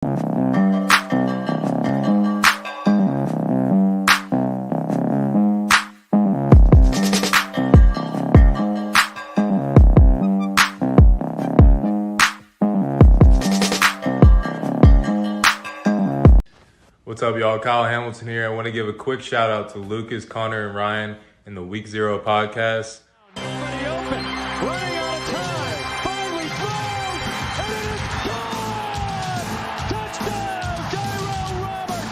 What's up, y'all? Kyle Hamilton here. I want to give a quick shout out to Lucas, Connor, and Ryan in the Week Zero podcast. Running out of time, finally throws, and it is gone! Touchdown, Tyrell Roberts!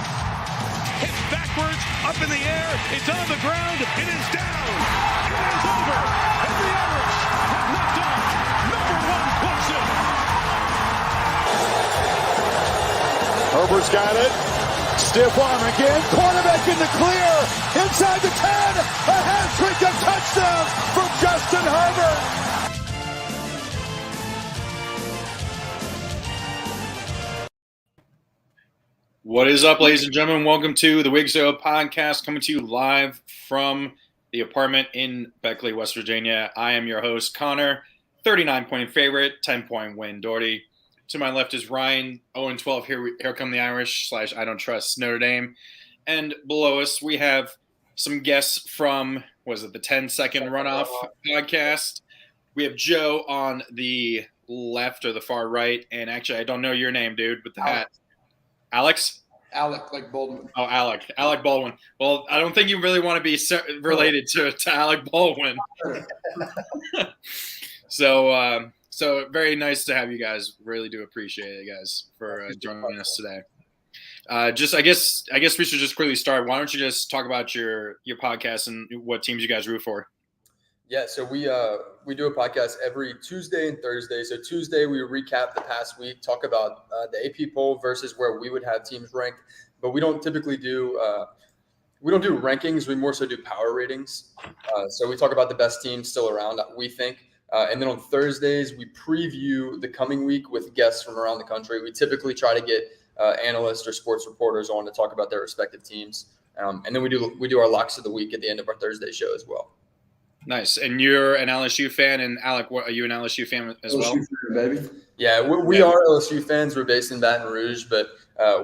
Hit backwards, up in the air, it's on the ground, it is down! It is over, and the Irish have knocked off #1 Clemson! Herbert's got it. Stiff arm again, quarterback in the clear, inside the 10, a hat-trick of touchdown from Justin Herbert. What is up, ladies and gentlemen? Welcome to the Week Zero podcast, coming to you live from the apartment in Beckley, West Virginia. I am your host, Connor, 39-point favorite, 10-point win, Doherty. To my left is Ryan, 0-12. Here come the Irish / I don't trust Notre Dame. And below us, we have some guests from, the 10-second runoff podcast. We have Joe on the left or the far right. And actually, I don't know your name, dude, with the hat. Alex? Alec, like Baldwin. Oh, Alec Baldwin. Well, I don't think you really want to be related to Alec Baldwin. So very nice to have you guys. Really do appreciate it, guys, for joining us today. I guess we should just quickly start. Why don't you just talk about your podcast and what teams you guys root for? Yeah, so we do a podcast every Tuesday and Thursday. So Tuesday we recap the past week, talk about the AP poll versus where we would have teams ranked. But we don't typically do rankings. We more so do power ratings. So we talk about the best teams still around, we think. And then on Thursdays, we preview the coming week with guests from around the country. We typically try to get analysts or sports reporters on to talk about their respective teams. And then we do our locks of the week at the end of our Thursday show as well. Nice. And you're an LSU fan. And Alec, are you an LSU fan as well? LSU fan, baby. Yeah, we are LSU fans. We're based in Baton Rouge. But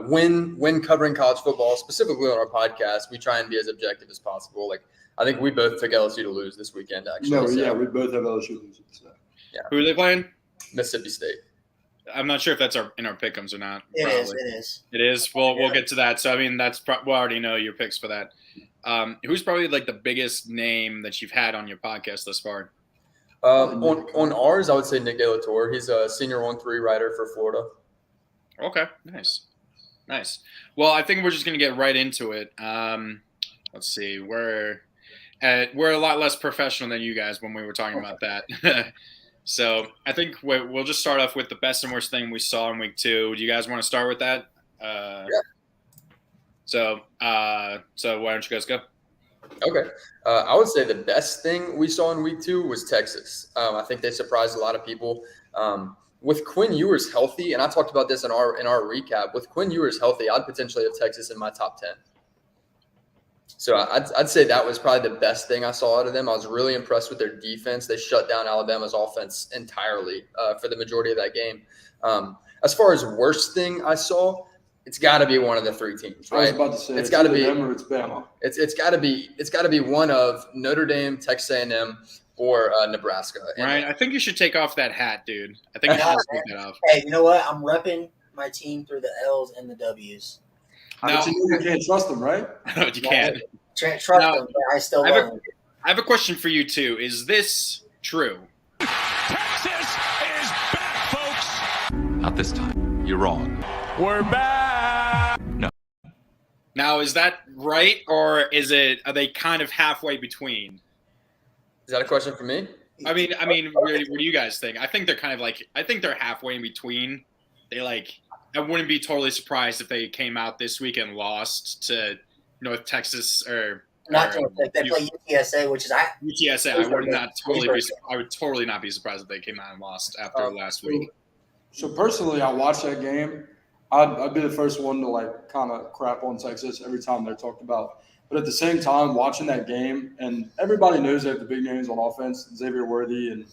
when covering college football, specifically on our podcast, we try and be as objective as possible. Like, I think we both took LSU to lose this weekend, actually. No, yeah, we both have LSU losing. So. Yeah. Who are they playing? Mississippi State. I'm not sure if that's in our pick'ems or not. It is. It is. Well, we'll get to that. So, I mean, we'll already know your picks for that. Who's probably like the biggest name that you've had on your podcast thus far? On ours, I would say Nick De La Torre. He's a senior 1-3 writer for Florida. Okay, nice. Well, I think we're just gonna get right into it. Let's see. We're a lot less professional than you guys when we were talking about that. So I think we'll just start off with the best and worst thing we saw in week 2. Do you guys want to start with that? Yeah. So why don't you guys go? Okay. I would say the best thing we saw in week 2 was Texas. I think they surprised a lot of people. With Quinn Ewers healthy, and I talked about this in our recap, with Quinn Ewers healthy, I'd potentially have Texas in my top 10. So I'd say that was probably the best thing I saw out of them. I was really impressed with their defense. They shut down Alabama's offense entirely for the majority of that game. As far as worst thing I saw, it's got to be one of the 3 teams, right? I was about to say it's got to be them or it's Bama. It's got to be one of Notre Dame, Texas A&M, or Nebraska. Ryan, I think you should take off that hat, dude. I think you should take that off. Hey, you know what? I'm repping my team through the L's and the W's. But you can't trust them, right? No, you can't. Trust them, but I still love them. I have a question for you, too. Is this true? Texas is back, folks. Not this time. You're wrong. We're back. No. Now, is that right, or are they kind of halfway between? Is that a question for me? I mean, what do you guys think? I think they're kind of I think they're halfway in between. I wouldn't be totally surprised if they came out this week and lost to North Texas or Not to they play UTSA, which is UTSA. I would totally not be surprised if they came out and lost after last week. So personally, I watched that game. I'd be the first one to kind of crap on Texas every time they're talked about. But at the same time, watching that game, and everybody knows they have the big names on offense, Xavier Worthy and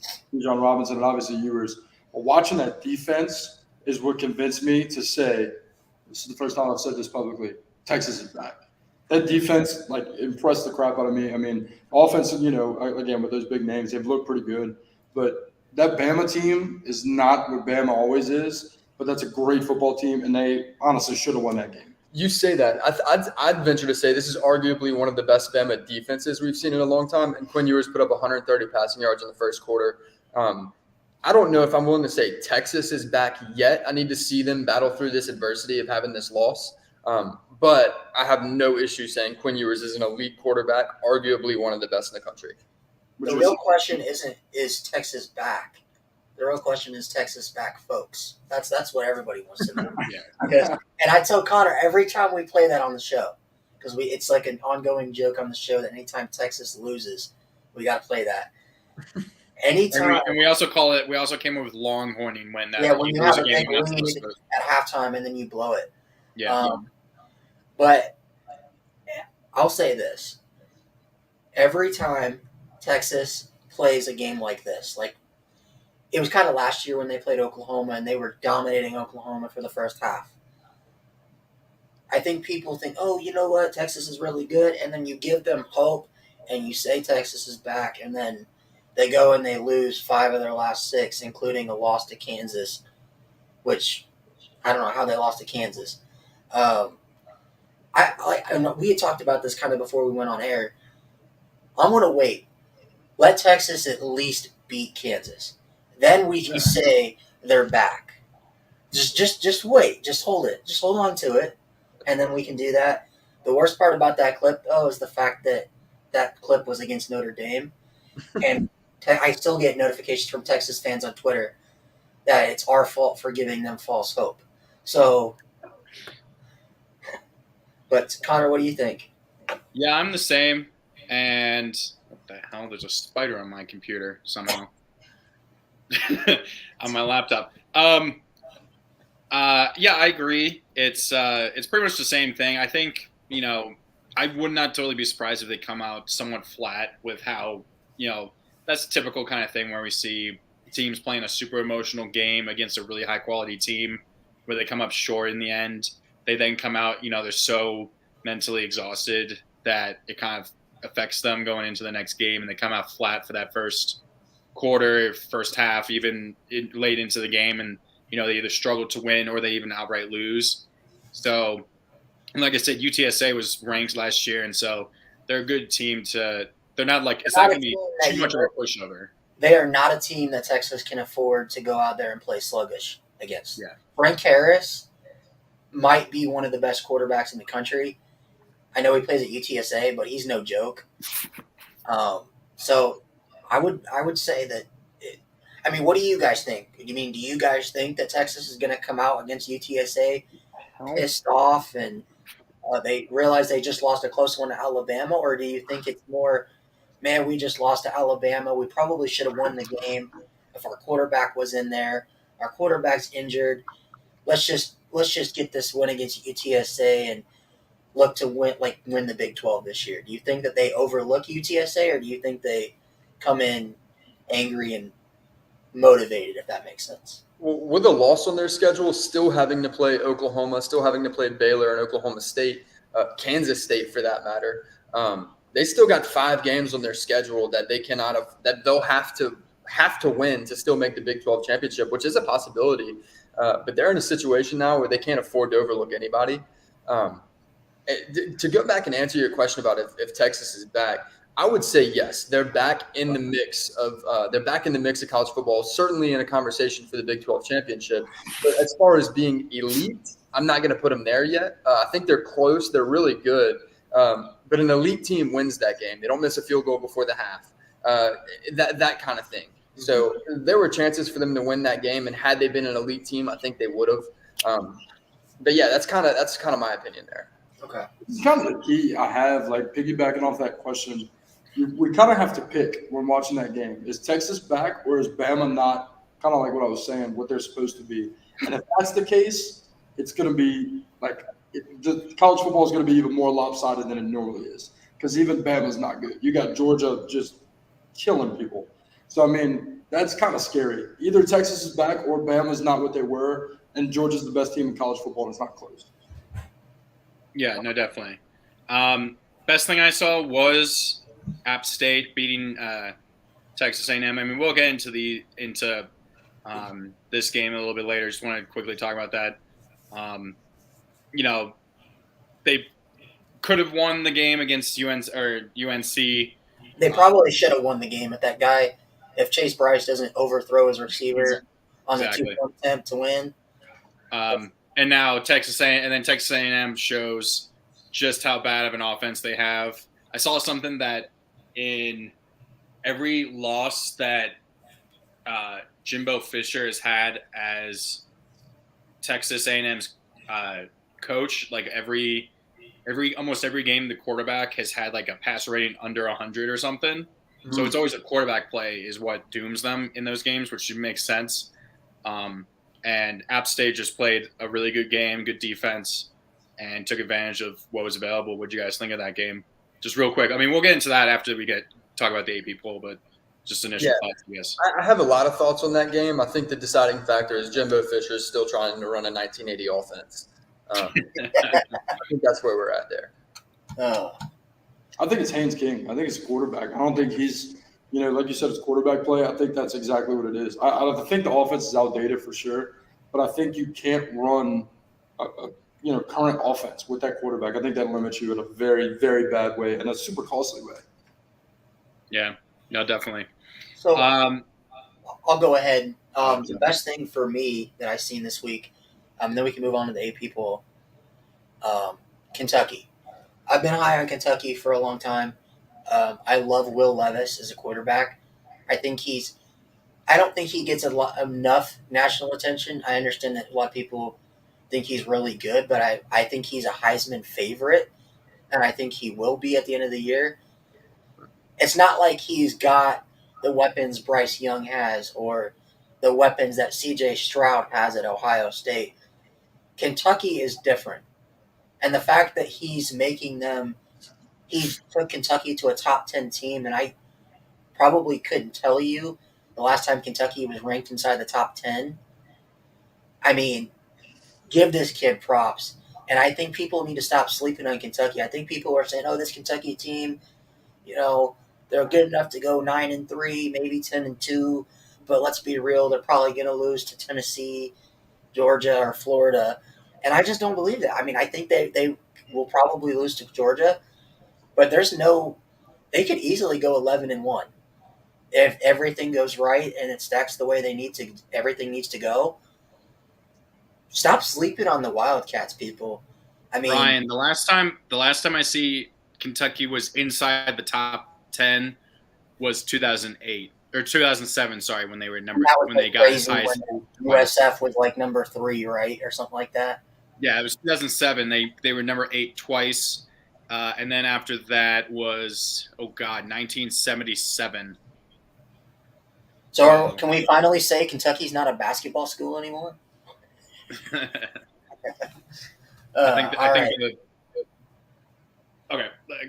John Robinson, and obviously Ewers. But watching that defense is what convinced me to say this is the first time I've said this publicly, Texas is back. That defense, like, impressed the crap out of me. I mean, offense, again, with those big names, they've looked pretty good. But that Bama team is not what Bama always is, but that's a great football team, and they honestly should have won that game. You say that. I'd venture to say this is arguably one of the best Bama defenses we've seen in a long time. And Quinn Ewers put up 130 passing yards in the first quarter. I don't know if I'm willing to say Texas is back yet. I need to see them battle through this adversity of having this loss. But I have no issue saying Quinn Ewers is an elite quarterback, arguably one of the best in the country. The real question is Texas back? The real question is Texas back, folks. That's what everybody wants to know. Yeah. And I tell Connor every time we play that on the show, because it's like an ongoing joke on the show that anytime Texas loses, we got to play that. Anytime. And we also call it. We also came up with longhorning when when you have a game big lead at halftime and then you blow it. Yeah. But I'll say this: every time Texas plays a game like this, like it was kind of last year when they played Oklahoma and they were dominating Oklahoma for the first half. I think people think, oh, you know what, Texas is really good, and then you give them hope and you say Texas is back, and then they go and they lose 5 of their last 6, including a loss to Kansas, which I don't know how they lost to Kansas. We had talked about this kind of before we went on air. I'm going to wait. Let Texas at least beat Kansas. Then we can say they're back. Just wait. Just hold it. Just hold on to it, and then we can do that. The worst part about that clip, though, is the fact that that clip was against Notre Dame, and I still get notifications from Texas fans on Twitter that it's our fault for giving them false hope. So, but Connor, what do you think? Yeah, I'm the same. And what the hell? There's a spider on my computer somehow. On my laptop. Yeah, I agree. It's pretty much the same thing. I think, I would not totally be surprised if they come out somewhat flat with how, that's a typical kind of thing where we see teams playing a super emotional game against a really high quality team where they come up short in the end. They then come out, they're so mentally exhausted that it kind of affects them going into the next game, and they come out flat for that first quarter, first half, even late into the game, and they either struggle to win or they even outright lose. So, and like I said, UTSA was ranked last year, and so they're a good team to. They're not like it's not going to be too much of a pushover. They are not a team that Texas can afford to go out there and play sluggish against. Yeah. Frank Harris might be one of the best quarterbacks in the country. I know he plays at UTSA, but he's no joke. So I would say that. What do you guys think? Do you guys think that Texas is going to come out against UTSA pissed off and they realize they just lost a close one to Alabama, or do you think it's more, man, we just lost to Alabama. We probably should have won the game if our quarterback was in there. Our quarterback's injured. Let's just get this win against UTSA and look to win the Big 12 this year. Do you think that they overlook UTSA, or do you think they come in angry and motivated, if that makes sense? Well, with a loss on their schedule, still having to play Oklahoma, still having to play Baylor and Oklahoma State, Kansas State for that matter, they still got 5 games on their schedule that they'll have to win to still make the Big 12 championship, which is a possibility. But they're in a situation now where they can't afford to overlook anybody. To go back and answer your question about if Texas is back, I would say yes. They're back in the mix of college football, certainly in a conversation for the Big 12 championship. But as far as being elite, I'm not going to put them there yet. I think they're close. They're really good. But an elite team wins that game. They don't miss a field goal before the half. That kind of thing. So there were chances for them to win that game, and had they been an elite team, I think they would have. But yeah, that's kind of my opinion there. Okay. It's kind of the key I have, like piggybacking off that question. We kind of have to pick when watching that game. Is Texas back, or is Bama not, kind of like what I was saying, what they're supposed to be? And if that's the case, it's going to be like college football is going to be even more lopsided than it normally is, because even Bama's not good. You got Georgia just killing people. So, that's kind of scary. Either Texas is back or Bama's not what they were, and Georgia's the best team in college football, and it's not close. Yeah, no, definitely. Best thing I saw was App State beating Texas A&M. I mean, we'll get into this game a little bit later. Just want to quickly talk about that. You know, they could have won the game against UNC. They probably should have won the game if Chase Bryce doesn't overthrow his receiver on the Exactly. 2-point attempt to win. And now Texas A&M shows just how bad of an offense they have. I saw something that in every loss that Jimbo Fisher has had as Texas A&M's coach, like almost every game, the quarterback has had like a passer rating under 100 or something. Mm-hmm. So it's always a quarterback play is what dooms them in those games, which makes sense. And App State just played a really good game, good defense, and took advantage of what was available. What did you guys think of that game? Just real quick. I mean, we'll get into that after we talk about the AP poll, but just initial thoughts, I guess. I have a lot of thoughts on that game. I think the deciding factor is Jimbo Fisher is still trying to run a 1980 offense. I think that's where we're at there. I think it's Haynes King. I think it's quarterback. I don't think he's, like you said, it's quarterback play. I think that's exactly what it is. I think the offense is outdated for sure, but I think you can't run a current offense with that quarterback. I think that limits you in a very, very bad way and a super costly way. Yeah, no, definitely. So I'll go ahead. The best thing for me that I've seen this week, then we can move on to the AP poll. Kentucky. I've been high on Kentucky for a long time. I love Will Levis as a quarterback. I don't think he gets enough national attention. I understand that a lot of people think he's really good, but I think he's a Heisman favorite, and I think he will be at the end of the year. It's not like he's got the weapons Bryce Young has or the weapons that C.J. Stroud has at Ohio State. Kentucky is different. And the fact that he took Kentucky to a top 10 team, and I probably couldn't tell you the last time Kentucky was ranked inside the top 10. I mean, give this kid props. And I think people need to stop sleeping on Kentucky. I think people are saying, this Kentucky team, they're good enough to go 9-3, maybe 10-2. But let's be real, they're probably going to lose to Tennessee, Georgia, or Florida. And I just don't believe that. I mean, I think they will probably lose to Georgia, but they could easily go 11-1 if everything goes right and it stacks the way everything needs to go. Stop sleeping on the Wildcats, people. I mean, Ryan, the last time I see Kentucky was inside the top 10 was 2008 or 2007. Sorry, when they were they got as high as USF was like number 3, right, or something like that. Yeah, it was 2007. They were number 8 twice, and then after that was 1977. So can we finally say Kentucky's not a basketball school anymore? Okay,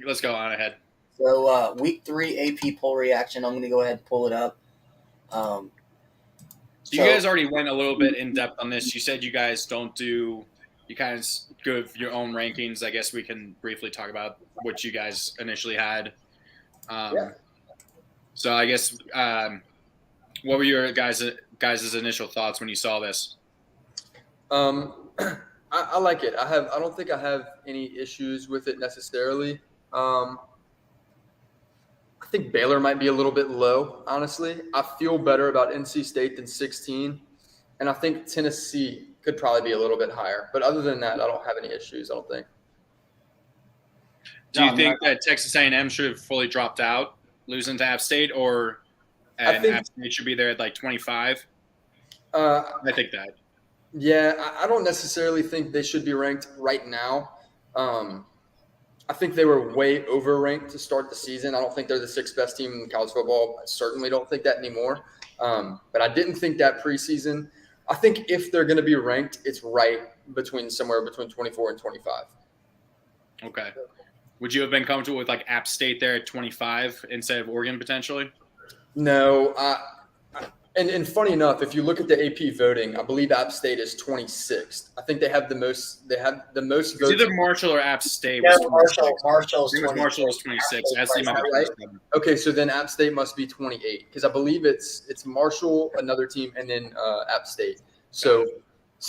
let's go on ahead. So week 3 AP poll reaction. I'm going to go ahead and pull it up. You guys already went a little bit in depth on this. You said you guys don't do. You kind of give your own rankings. I guess we can briefly talk about what you guys initially had. So I guess what were your guys' initial thoughts when you saw this? I like it. I don't think I have any issues with it necessarily. I think Baylor might be a little bit low, honestly. I feel better about NC State than 16, and I think Tennessee could probably be a little bit higher. But other than that, I don't have any issues, I don't think. Do you think that Texas A&M should have fully dropped out, losing to App State, or App State should be there at like 25? I think that. Yeah, I don't necessarily think they should be ranked right now. I think they were way overranked to start the season. I don't think they're the 6th best team in college football. I certainly don't think that anymore. But I didn't think that preseason. I think if they're going to be ranked, it's somewhere between 24 and 25. Okay. Would you have been comfortable with like App State there at 25 instead of Oregon potentially? No, And funny enough, if you look at the AP voting, I believe App State is 26th. I think they have the most. They have the most It's votes. either Marshall or App State. No, Was 26. Marshall's I think it was 20. Marshall was 26. SC might be Right? 27. Okay, so then App State must be 28 because I believe it's Marshall, another team, and then App State. So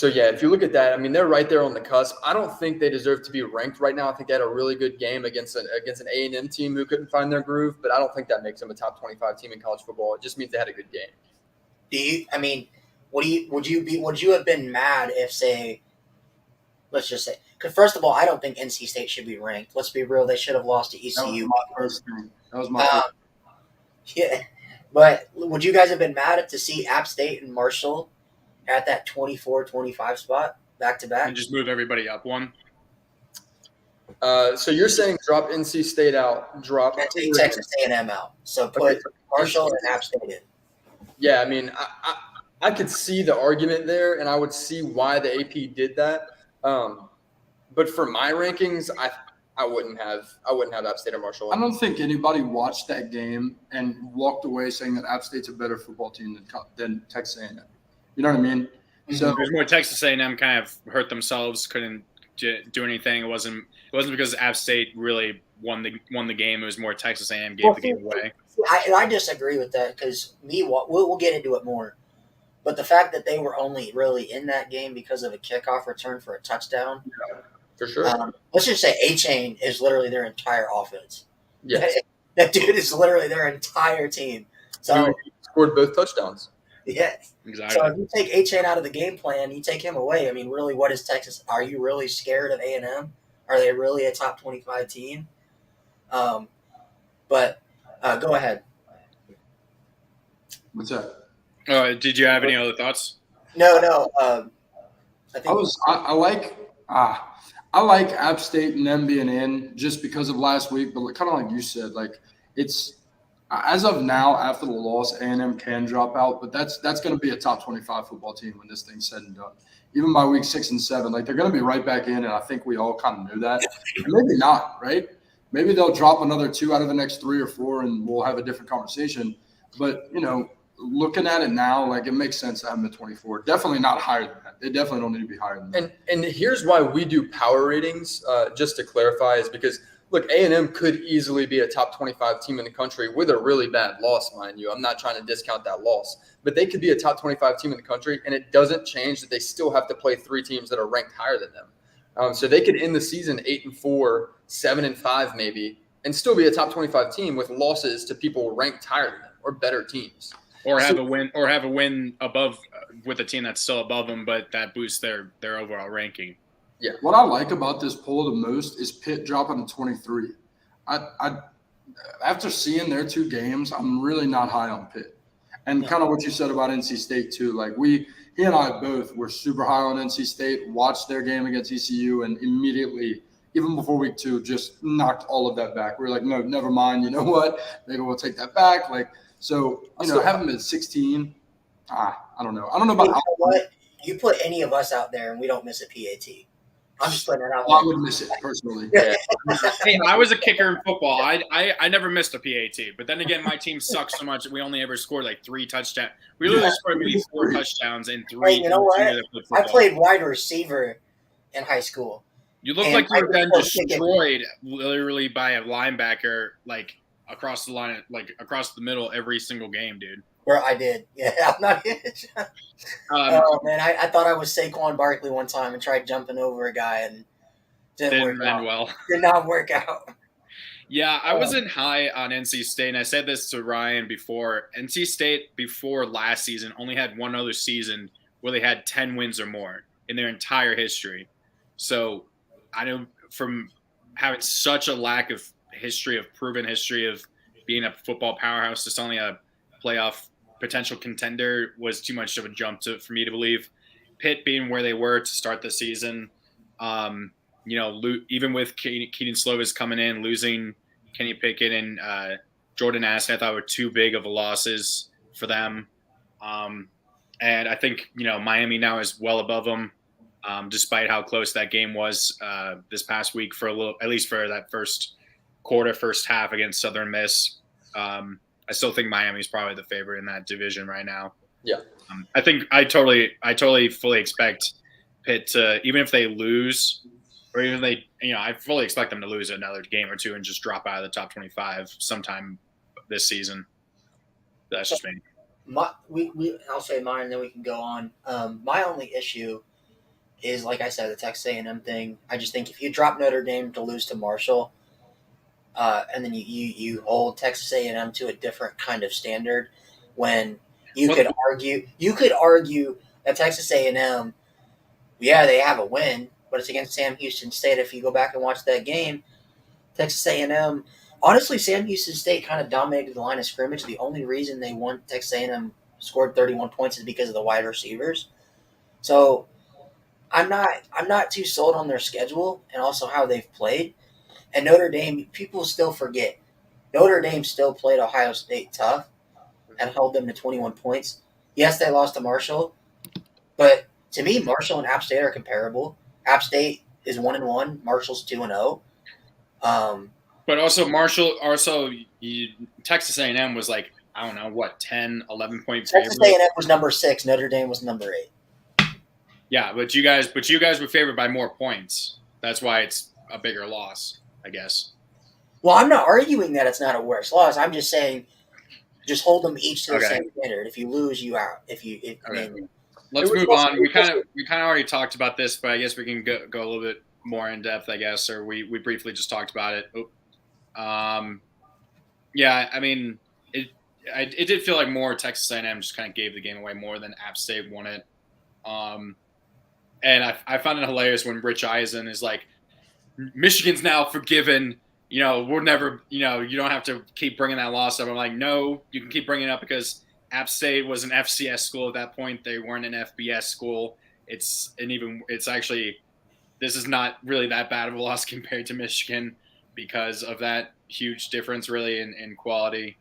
yeah, if you look at that, I mean they're right there on the cusp. I don't think they deserve to be ranked right now. I think they had a really good game against an A&M team who couldn't find their groove, but I don't think that makes them a top 25 team in college football. It just means they had a good game. Would you have been mad if, say, let's just say, because first of all, I don't think NC State should be ranked. Let's be real; they should have lost to ECU. That was my first thing. That was my first. Yeah, but would you guys have been mad to see App State and Marshall at that 24-25 spot back to back? And just move everybody up one. So you're saying drop NC State out, drop And take Texas A&M out. So put Marshall and App State in. Yeah, I mean, I could see the argument there, and I would see why the AP did that. But for my rankings, I wouldn't have App State or Marshall. I don't think anybody watched that game and walked away saying that App State's a better football team than Texas A&M. You know what I mean? So There's more Texas A&M kind of hurt themselves, couldn't do anything. It wasn't because App State really won the game. It was more Texas A&M gave the game away. I disagree with that because we'll get into it more. But the fact that they were only really in that game because of a kickoff return for a touchdown, for sure. Let's just say A-Chain is literally their entire offense. Yeah, That dude is literally their entire team. So he scored both touchdowns. yeah, Exactly. so if you take A-Chain out of the game plan, you take him away. I mean, really, what is Texas? Are you really scared of A&M? Are they really a top 25 team? But go ahead. what's that? Did you have any other thoughts? No. I think I like App State and them being in just because of last week, but kind of like you said, like it's as of now after the loss, A&M can drop out, but that's going to be a top 25 football team when this thing's said and done. Even by week 6 and 7, like they're going to be right back in, and I think we all kind of knew that. And maybe not, right? Maybe they'll drop another 2 out of the next 3 or 4, and we'll have a different conversation. But looking at it now, like it makes sense to have them at 24. Definitely not higher than that. They definitely don't need to be higher than that. And here's why we do power ratings, just to clarify, is because look, A&M could easily be a top 25 team in the country with a really bad loss, mind you. I'm not trying to discount that loss, but they could be a top 25 team in the country, and it doesn't change that they still have to play 3 teams that are ranked higher than them. So they could end the season 8-4, 7-5 maybe, and still be a top 25 team with losses to people ranked higher than them or better teams. Or have a win above with a team that's still above them, but that boosts their overall ranking. Yeah. What I like about this poll the most is Pitt dropping to 23. I after seeing their 2 games, I'm really not high on Pitt. And kind of what you said about NC State too. Like he and I both were super high on NC State, watched their game against ECU, and immediately, even before week 2, just knocked all of that back. We were like, no, never mind. You know what? Maybe we'll take that back. So have them at 16. I don't know. I don't know about what you put any of us out there and we don't miss a PAT. I'm just putting it out I there. would miss it personally. Hey, I was a kicker in football. I never missed a PAT, but then again, my team sucks so much that we only ever scored like 3 touchdowns. We literally scored maybe 4 touchdowns in 3. Hey, you know what? I played wide receiver in high school. You look like you were then destroyed literally by a linebacker, like across the line, like across the middle every single game, dude. Where I did. Yeah, I'm not oh, man, I thought I was Saquon Barkley one time and tried jumping over a guy and didn't work out. Well. Did not work out. Yeah, I wasn't high on NC State, and I said this to Ryan before. NC State, before last season, only had one other season where they had 10 wins or more in their entire history. So I know from having such a lack of proven history of being a football powerhouse to suddenly a playoff potential contender was too much of a jump for me to believe. Pitt being where they were to start the season, even with Keaton Slovis coming in, losing Kenny Pickett and Jordan Addison, I thought were too big of a losses for them. And I think, Miami now is well above them, despite how close that game was this past week at least for that first half against Southern Miss. I still think Miami's probably the favorite in that division right now. Yeah. I think I totally fully expect Pitt to, even if they lose, or even if they, I fully expect them to lose another game or two and just drop out of the top 25 sometime this season. That's just me. I'll say mine, and then we can go on. My only issue is, like I said, the Texas A&M thing. I just think if you drop Notre Dame to lose to Marshall, and then you hold Texas A&M to a different kind of standard, when you could argue that Texas A&M, yeah, they have a win, but it's against Sam Houston State. If you go back and watch that game, Texas A&M, honestly, Sam Houston State kind of dominated the line of scrimmage. The only reason they won, Texas A&M scored 31 points, is because of the wide receivers. So I'm not too sold on their schedule and also how they've played. And Notre Dame, people still forget. Notre Dame still played Ohio State tough and held them to 21 points. Yes, they lost to Marshall, but to me, Marshall and App State are comparable. App State is 1-1. Marshall's 2-0. But also Texas A&M was like, I don't know, what, 10, 11 point Texas favorite? A&M was number 6. Notre Dame was number 8. Yeah, but you guys were favored by more points. That's why it's a bigger loss, I guess. Well, I'm not arguing that it's not a worse loss. I'm just saying, just hold them each to the same standard. If you lose, you out. Let's move on. We kind of already talked about this, but I guess we can go a little bit more in depth, I guess, or we briefly just talked about it. Yeah, I mean, it did feel like more Texas A&M just kind of gave the game away more than App State won it. And I found it hilarious when Rich Eisen is like, Michigan's now forgiven. We're never, you don't have to keep bringing that loss up. I'm like, no, you can keep bringing it up because App State was an FCS school at that point. They weren't an FBS school. It's actually, this is not really that bad of a loss compared to Michigan because of that huge difference really in quality.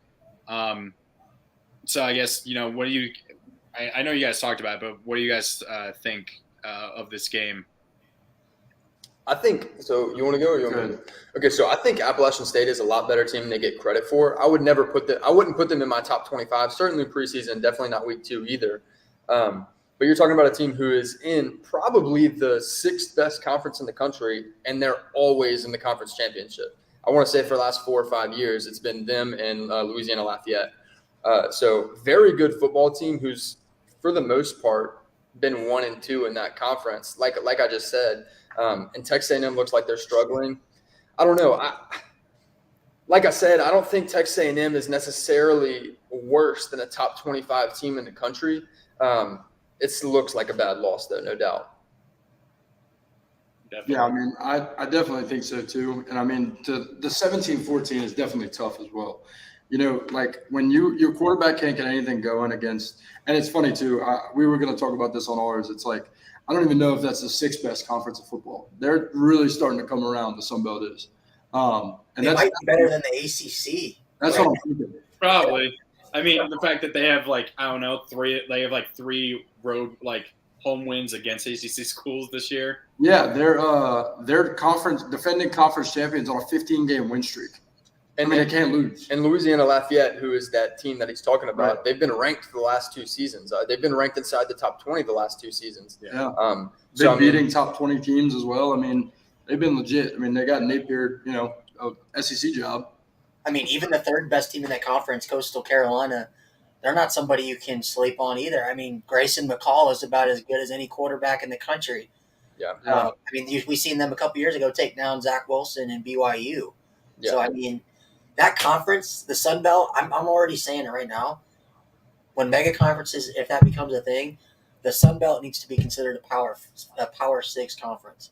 So I guess, what do you – I know you guys talked about it, but what do you guys think of this game? I think – so you want to go or you want me to? Okay, so I think Appalachian State is a lot better team than they get credit for. I wouldn't put them in my top 25, certainly preseason, definitely not week 2 either. But you're talking about a team who is in probably the 6th best conference in the country, and they're always in the conference championship. I want to say for the last 4 or 5 years, it's been them and Louisiana Lafayette. So very good football team who's, for the most part, been 1-2 in that conference. Like I just said, and Texas A&M looks like they're struggling. I don't know. Like I said, I don't think Texas A&M is necessarily worse than a top 25 team in the country. It looks like a bad loss, though, no doubt. Definitely. Yeah, I mean, I definitely think so too. And I mean, the 17-14 is definitely tough as well. Like when your quarterback can't get anything going against, and it's funny too. We were going to talk about this on ours. It's like I don't even know if that's the 6th best conference of football. They're really starting to come around. The Sun Belt is, and it might be better than the ACC. That's what I'm thinking. Probably. I mean, the fact that they have three road home wins against ACC schools this year. Yeah, they're defending conference champions on a 15-game win streak. And they can't lose. And Louisiana Lafayette, who is that team that he's talking about, right. They've been ranked for the last 2 seasons. They've been ranked inside the top 20 the last 2 seasons. Yeah. Beating top 20 teams as well. I mean, they've been legit. I mean, they got Napier, a SEC job. I mean, even the 3rd best team in that conference, Coastal Carolina, they're not somebody you can sleep on either. I mean, Grayson McCall is about as good as any quarterback in the country. Yeah. I mean, we seen them a couple years ago take down Zach Wilson and BYU. Yeah. So, I mean, that conference, the Sun Belt, I'm already saying it right now. When mega conferences, if that becomes a thing, the Sun Belt needs to be considered a Power 6 conference.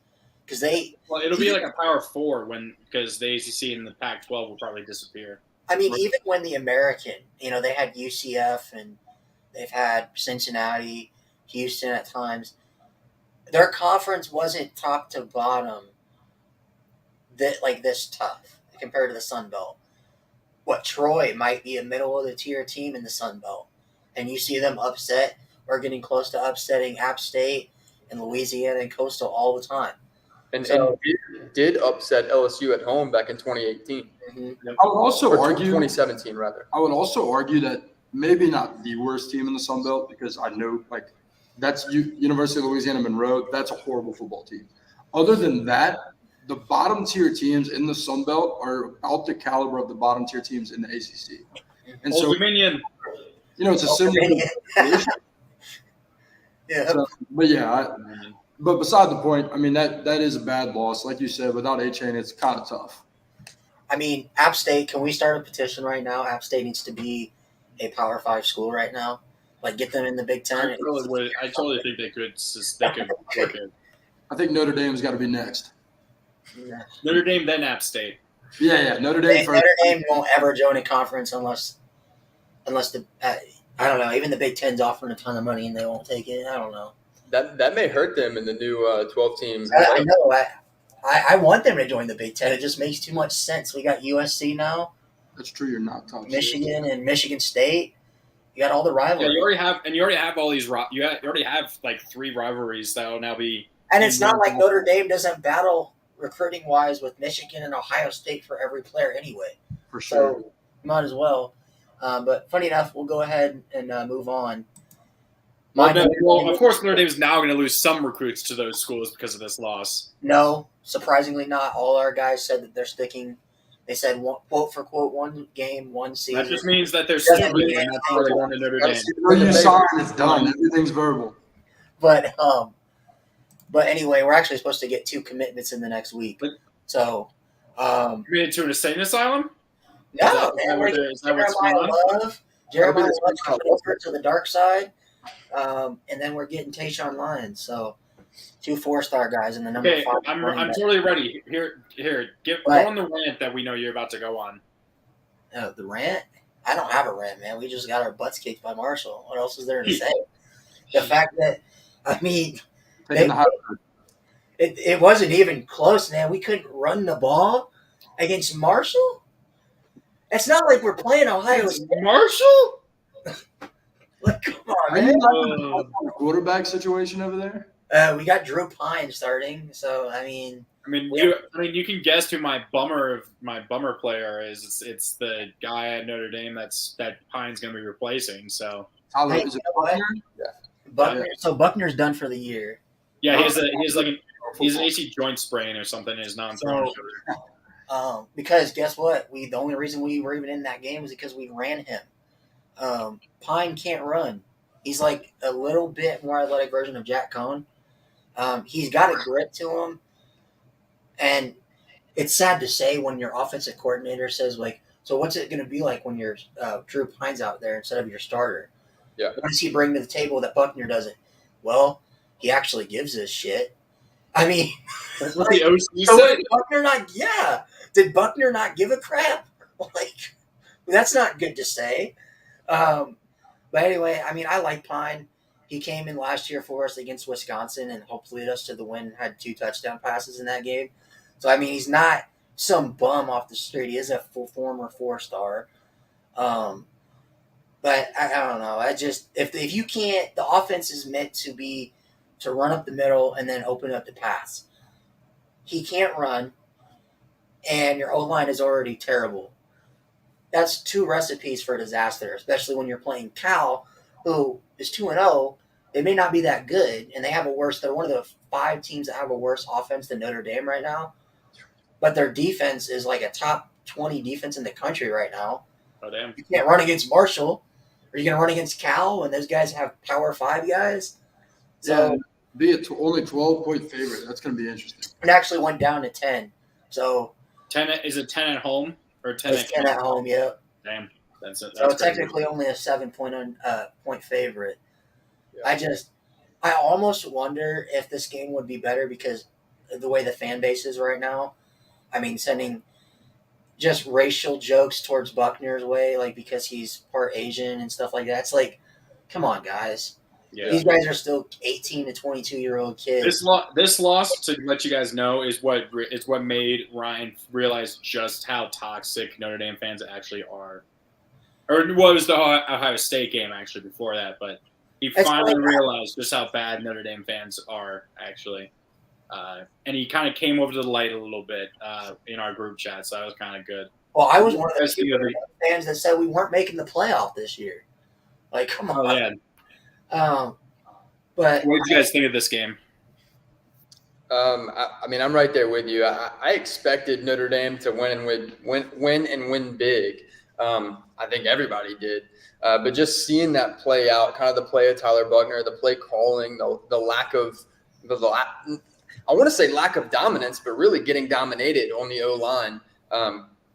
It'll be like a Power 4 because the ACC and the Pac-12 will probably disappear. I mean, even when the American, they had UCF and they've had Cincinnati, Houston at times. Their conference wasn't top to bottom this tough compared to the Sun Belt. Troy might be a middle of the tier team in the Sun Belt, and you see them upset or getting close to upsetting App State and Louisiana and Coastal all the time. And did upset LSU at home back in 2018. Mm-hmm. I would also argue 2017 rather. I would also argue that maybe not the worst team in the Sun Belt because I know that's University of Louisiana Monroe. That's a horrible football team. Other than that, the bottom tier teams in the Sun Belt are about the caliber of the bottom tier teams in the ACC. And Old so, Dominion. it's a similar situation. Yeah. So, but beside the point, I mean, that is a bad loss. Like you said, without A-Chain, it's kind of tough. I mean, App State, can we start a petition right now? App State needs to be a Power 5 school right now. Like, get them in the Big Ten. I totally think they could work it. I think Notre Dame's got to be next. Yeah. Notre Dame, then App State. Yeah, Notre Dame first. Notre Dame won't ever join a conference unless the I don't know. Even the Big Ten's offering a ton of money and they won't take it. I don't know. That may hurt them in the new 12-team. I know. I want them to join the Big Ten. It just makes too much sense. We got USC now. That's true. You're not top Michigan and Michigan State. You got all the rivalries. Yeah, you already have all these. You already have like 3 rivalries that will now be. And it's not like Notre Dame doesn't battle recruiting wise with Michigan and Ohio State for every player anyway. For sure. So might as well. But funny enough, we'll go ahead and move on. Of course, Notre Dame is now going to lose some recruits to those schools because of this loss. No, surprisingly not. All our guys said that they're sticking. They said, quote for quote, 1 game, 1 season. That just means that they're stupid and that's why they're going to Notre Dame. When you sign, it's done. Everything's verbal. But anyway, we're actually supposed to get 2 commitments in the next week. So, committed to an insane asylum? No, man. Is that what's going on? Jeremiah Love coming over to the dark side. And then we're getting Tayshaun Lyons. So 2 4-star guys in the number 5. I'm totally ready. Here, go on the rant that we know you're about to go on. The rant? I don't have a rant, man. We just got our butts kicked by Marshall. What else is there to say? The fact that, I mean, it wasn't even close, man. We couldn't run the ball against Marshall. It's not like we're playing Ohio State. Marshall? Like, come on, Are man. you not in the quarterback situation over there? We got Drew Pine starting, so I mean, you can guess who my bummer player is. It's the guy at Notre Dame that Pine's going to be replacing. So Tyler, Hey, is it you know what? Buckner? Buckner. So Buckner's done for the year. yeah, he's an AC joint sprain or something. Is non-thrown shoulder. Because guess what? The only reason we were even in that game is because we ran him. Pine can't run. He's like a little bit more athletic version of Jack Cohn. He's got a grit to him. And it's sad to say when your offensive coordinator says, like, so what's it going to be like when your Drew Pine's out there instead of your starter? Yeah. What does he bring to the table that Buckner doesn't? Well, he actually gives a shit. I mean, That's what the OC so said. did Buckner not give a crap? Like, that's not good to say. But anyway, I mean, I like Pine. He came in last year for us against Wisconsin and helped lead us to the win, had 2 touchdown passes in that game. So, I mean, he's not some bum off the street. He is a former 4-star. But I don't know. If you can't, the offense is meant to run up the middle and then open up the pass. He can't run, and your O-line is already terrible. That's 2 recipes for disaster, especially when you're playing Cal, who is 2-0. They may not be that good, and they're one of the 5 teams that have a worse offense than Notre Dame right now. But their defense is like a top 20 defense in the country right now. Oh, damn. You can't run against Marshall. Are you going to run against Cal when those guys have Power 5 guys? So be only 12-point favorite. That's going to be interesting. it actually went down to 10. So 10 is it 10 at home or 10 it's 10 at home, yeah. Damn, that's it. So technically only a 7-point favorite. Yeah. I almost wonder if this game would be better because of the way the fan base is right now. I mean, sending just racial jokes towards Buckner's way, like because he's part Asian and stuff like that. It's like, come on, guys. Yeah. These guys are still 18 to 22-year-old kids. This loss, to let you guys know, is what made Ryan realize just how toxic Notre Dame fans actually are. Or what was the Ohio State game actually before that? But he finally realized just how bad Notre Dame fans are actually. And he kind of came over to the light a little bit in our group chat, so that was kind of good. Well, I was one of the fans that said we weren't making the playoff this year. Like, come Oh on. yeah. But What did you guys think of this game? I mean, I'm right there with you. I expected Notre Dame to win and win big. I think everybody did. But just seeing that play out, kind of the play of Tyler Buckner, the play calling, the lack of I want to say lack of dominance, but really getting dominated on the O-line.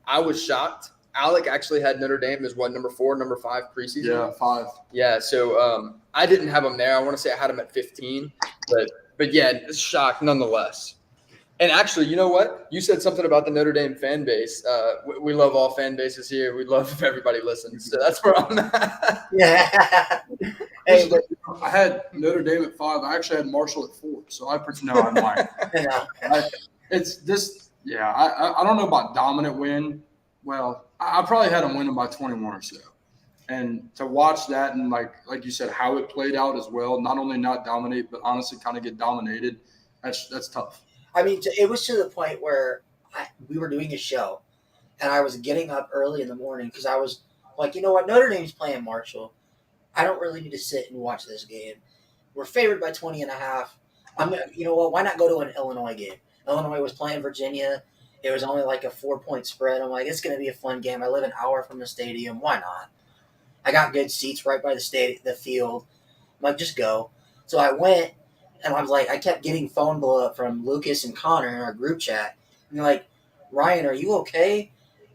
I was shocked. Alec actually had Notre Dame as number 4, number 5 preseason? Yeah, 5. Yeah, so I didn't have him there. I want to say I had him at 15, but yeah, shocked nonetheless. And actually, you know what? You said something about the Notre Dame fan base. We love all fan bases here. We love if everybody listens. So that's where I'm at. yeah. Hey, but, I had Notre Dame at 5. I actually had Marshall at 4. So I'm lying. It's this. Yeah, I don't know about dominant win. Well, I probably had them winning by 21 or so. And to watch that and like you said, how it played out as well, not only not dominate, but honestly kind of get dominated, that's tough. I mean, it was to the point where we were doing a show, and I was getting up early in the morning because I was like, you know what, Notre Dame's playing Marshall. I don't really need to sit and watch this game. We're favored by 20.5. You know what, why not go to an Illinois game? Illinois was playing Virginia. It was only like a 4-point spread. I'm like, it's going to be a fun game. I live an hour from the stadium. Why not? I got good seats right by the field. I'm like, just go. So I went, and I was like, I kept getting phone blow up from Lucas and Connor in our group chat. And they're like, Ryan, are you okay?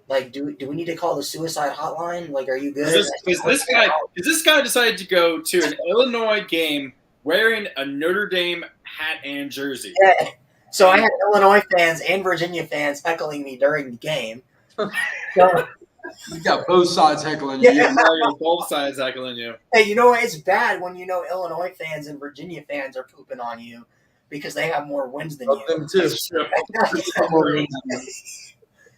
Like, do we need to call the suicide hotline? Like, are you good? This guy decided to go to an Illinois game wearing a Notre Dame hat and jersey? Yeah. So I had Illinois fans and Virginia fans heckling me during the game. So, you got both sides heckling you. Yeah. Both sides heckling you. Hey, you know what? It's bad when you know Illinois fans and Virginia fans are pooping on you because they have more wins than you. Them too.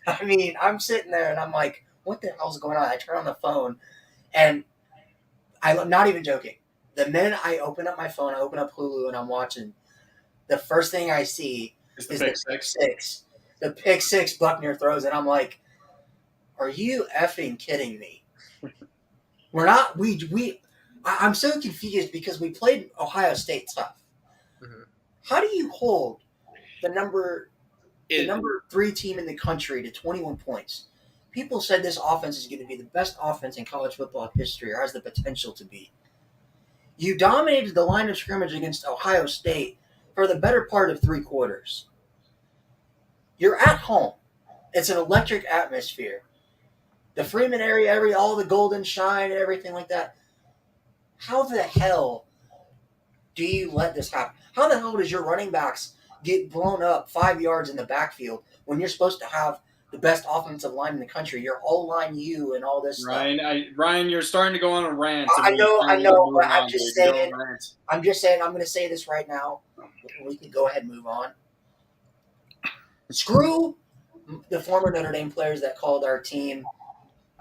I mean, I'm sitting there and I'm like, what the hell's going on? I turn on the phone and I'm not even joking. The minute I open up my phone, I open up Hulu and I'm watching, the first thing I see is the pick six. The pick six Buckner throws, and I'm like, are you effing kidding me? We're not. I'm so confused because we played Ohio State tough. Mm-hmm. How do you hold the number 3 team in the country to 21 points? People said this offense is going to be the best offense in college football history, or has the potential to be. You dominated the line of scrimmage against Ohio State for the better part of 3 quarters. You're at home. It's an electric atmosphere. The Freeman area, all the golden shine and everything like that. How the hell do you let this happen? How the hell does your running backs get blown up 5 yards in the backfield when you're supposed to have the best offensive line in the country? You're O-line you and all this stuff. Ryan, you're starting to go on a rant. I know, but I'm just saying, I'm going to say this right now. We can go ahead and move on. Screw the former Notre Dame players that called our team,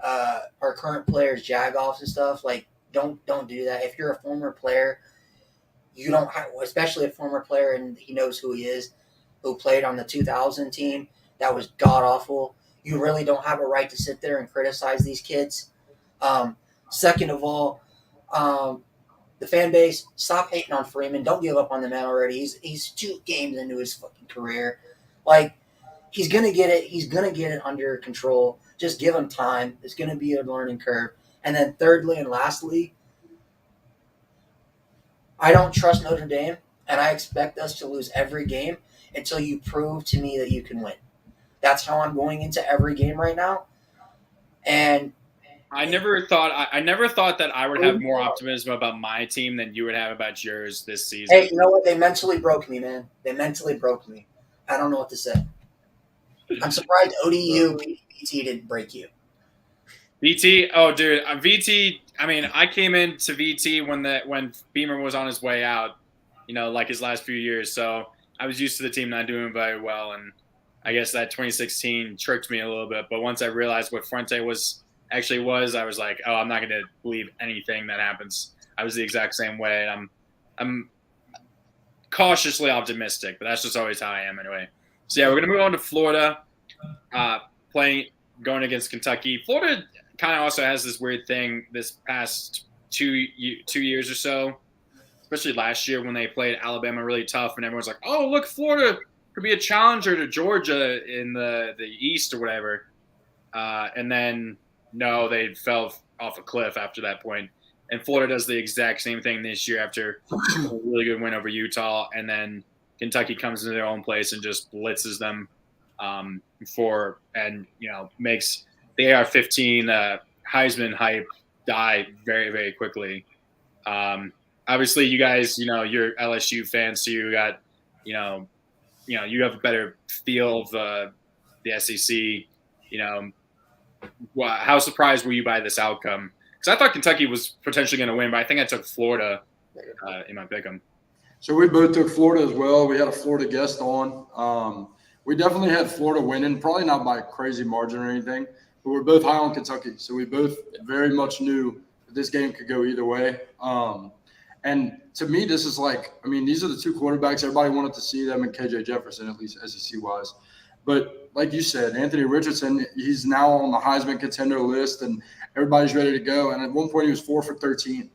our current players, jagoffs and stuff. Like, don't do that. If you're a former player, you don't have, especially a former player, and he knows who he is, who played on the 2000 team. That was god-awful. You really don't have a right to sit there and criticize these kids. Second of all, the fan base, stop hating on Freeman. Don't give up on the man already. He's 2 games into his fucking career. Like, he's going to get it. He's going to get it under control. Just give him time. It's going to be a learning curve. And then thirdly and lastly, I don't trust Notre Dame, and I expect us to lose every game until you prove to me that you can win. That's how I'm going into every game right now. And I never thought that I would have more optimism about my team than you would have about yours this season. Hey, you know what? They mentally broke me, man. They mentally broke me. I don't know what to say. I'm surprised ODU BT didn't break you. VT, oh dude, VT. I mean, I came into VT when Beamer was on his way out, like his last few years. So I was used to the team not doing very well, and I guess that 2016 tricked me a little bit. But once I realized what Fuente was, I was like, oh, I'm not going to believe anything that happens. I was the exact same way, and I'm cautiously optimistic, but that's just always how I am anyway. So yeah, we're going to move on to Florida, going against Kentucky. Florida kind of also has this weird thing this past two years or so, especially last year when they played Alabama really tough, and everyone's like, "Oh, look, Florida could be a challenger to Georgia in the East or whatever," and then no, they fell off a cliff after that point. And Florida does the exact same thing this year after a really good win over Utah, and then Kentucky comes into their own place and just blitzes them makes the AR-15 Heisman hype die very, very quickly. Obviously, you guys, you're LSU fans, so you got, you have a better feel of the SEC. How surprised were you by this outcome? Because I thought Kentucky was potentially going to win, but I think I took Florida in my pick'em. So we both took Florida as well. We had a Florida guest on. We definitely had Florida winning, probably not by a crazy margin or anything, but we're both high on Kentucky. So we both very much knew that this game could go either way. And to me, this is these are the two quarterbacks. Everybody wanted to see them and KJ Jefferson, at least SEC-wise. But like you said, Anthony Richardson, he's now on the Heisman contender list, and everybody's ready to go. And at one point, he was 4 for 13.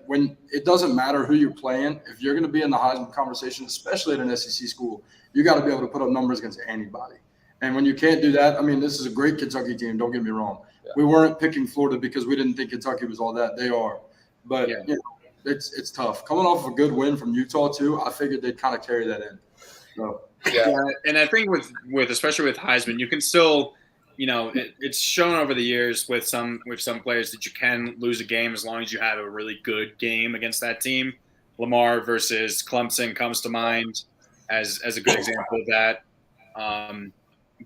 When it doesn't matter who you're playing, if you're going to be in the Heisman conversation, especially at an SEC school, you got to be able to put up numbers against anybody. And when you can't do that, this is a great Kentucky team. Don't get me wrong. Yeah. We weren't picking Florida because we didn't think Kentucky was all that. They are. But, it's tough. Coming off of a good win from Utah, too, I figured they'd kind of carry that in. So. Yeah, and I think with especially with Heisman, you can still, it's shown over the years with some players that you can lose a game as long as you have a really good game against that team. Lamar versus Clemson comes to mind as a good example of that.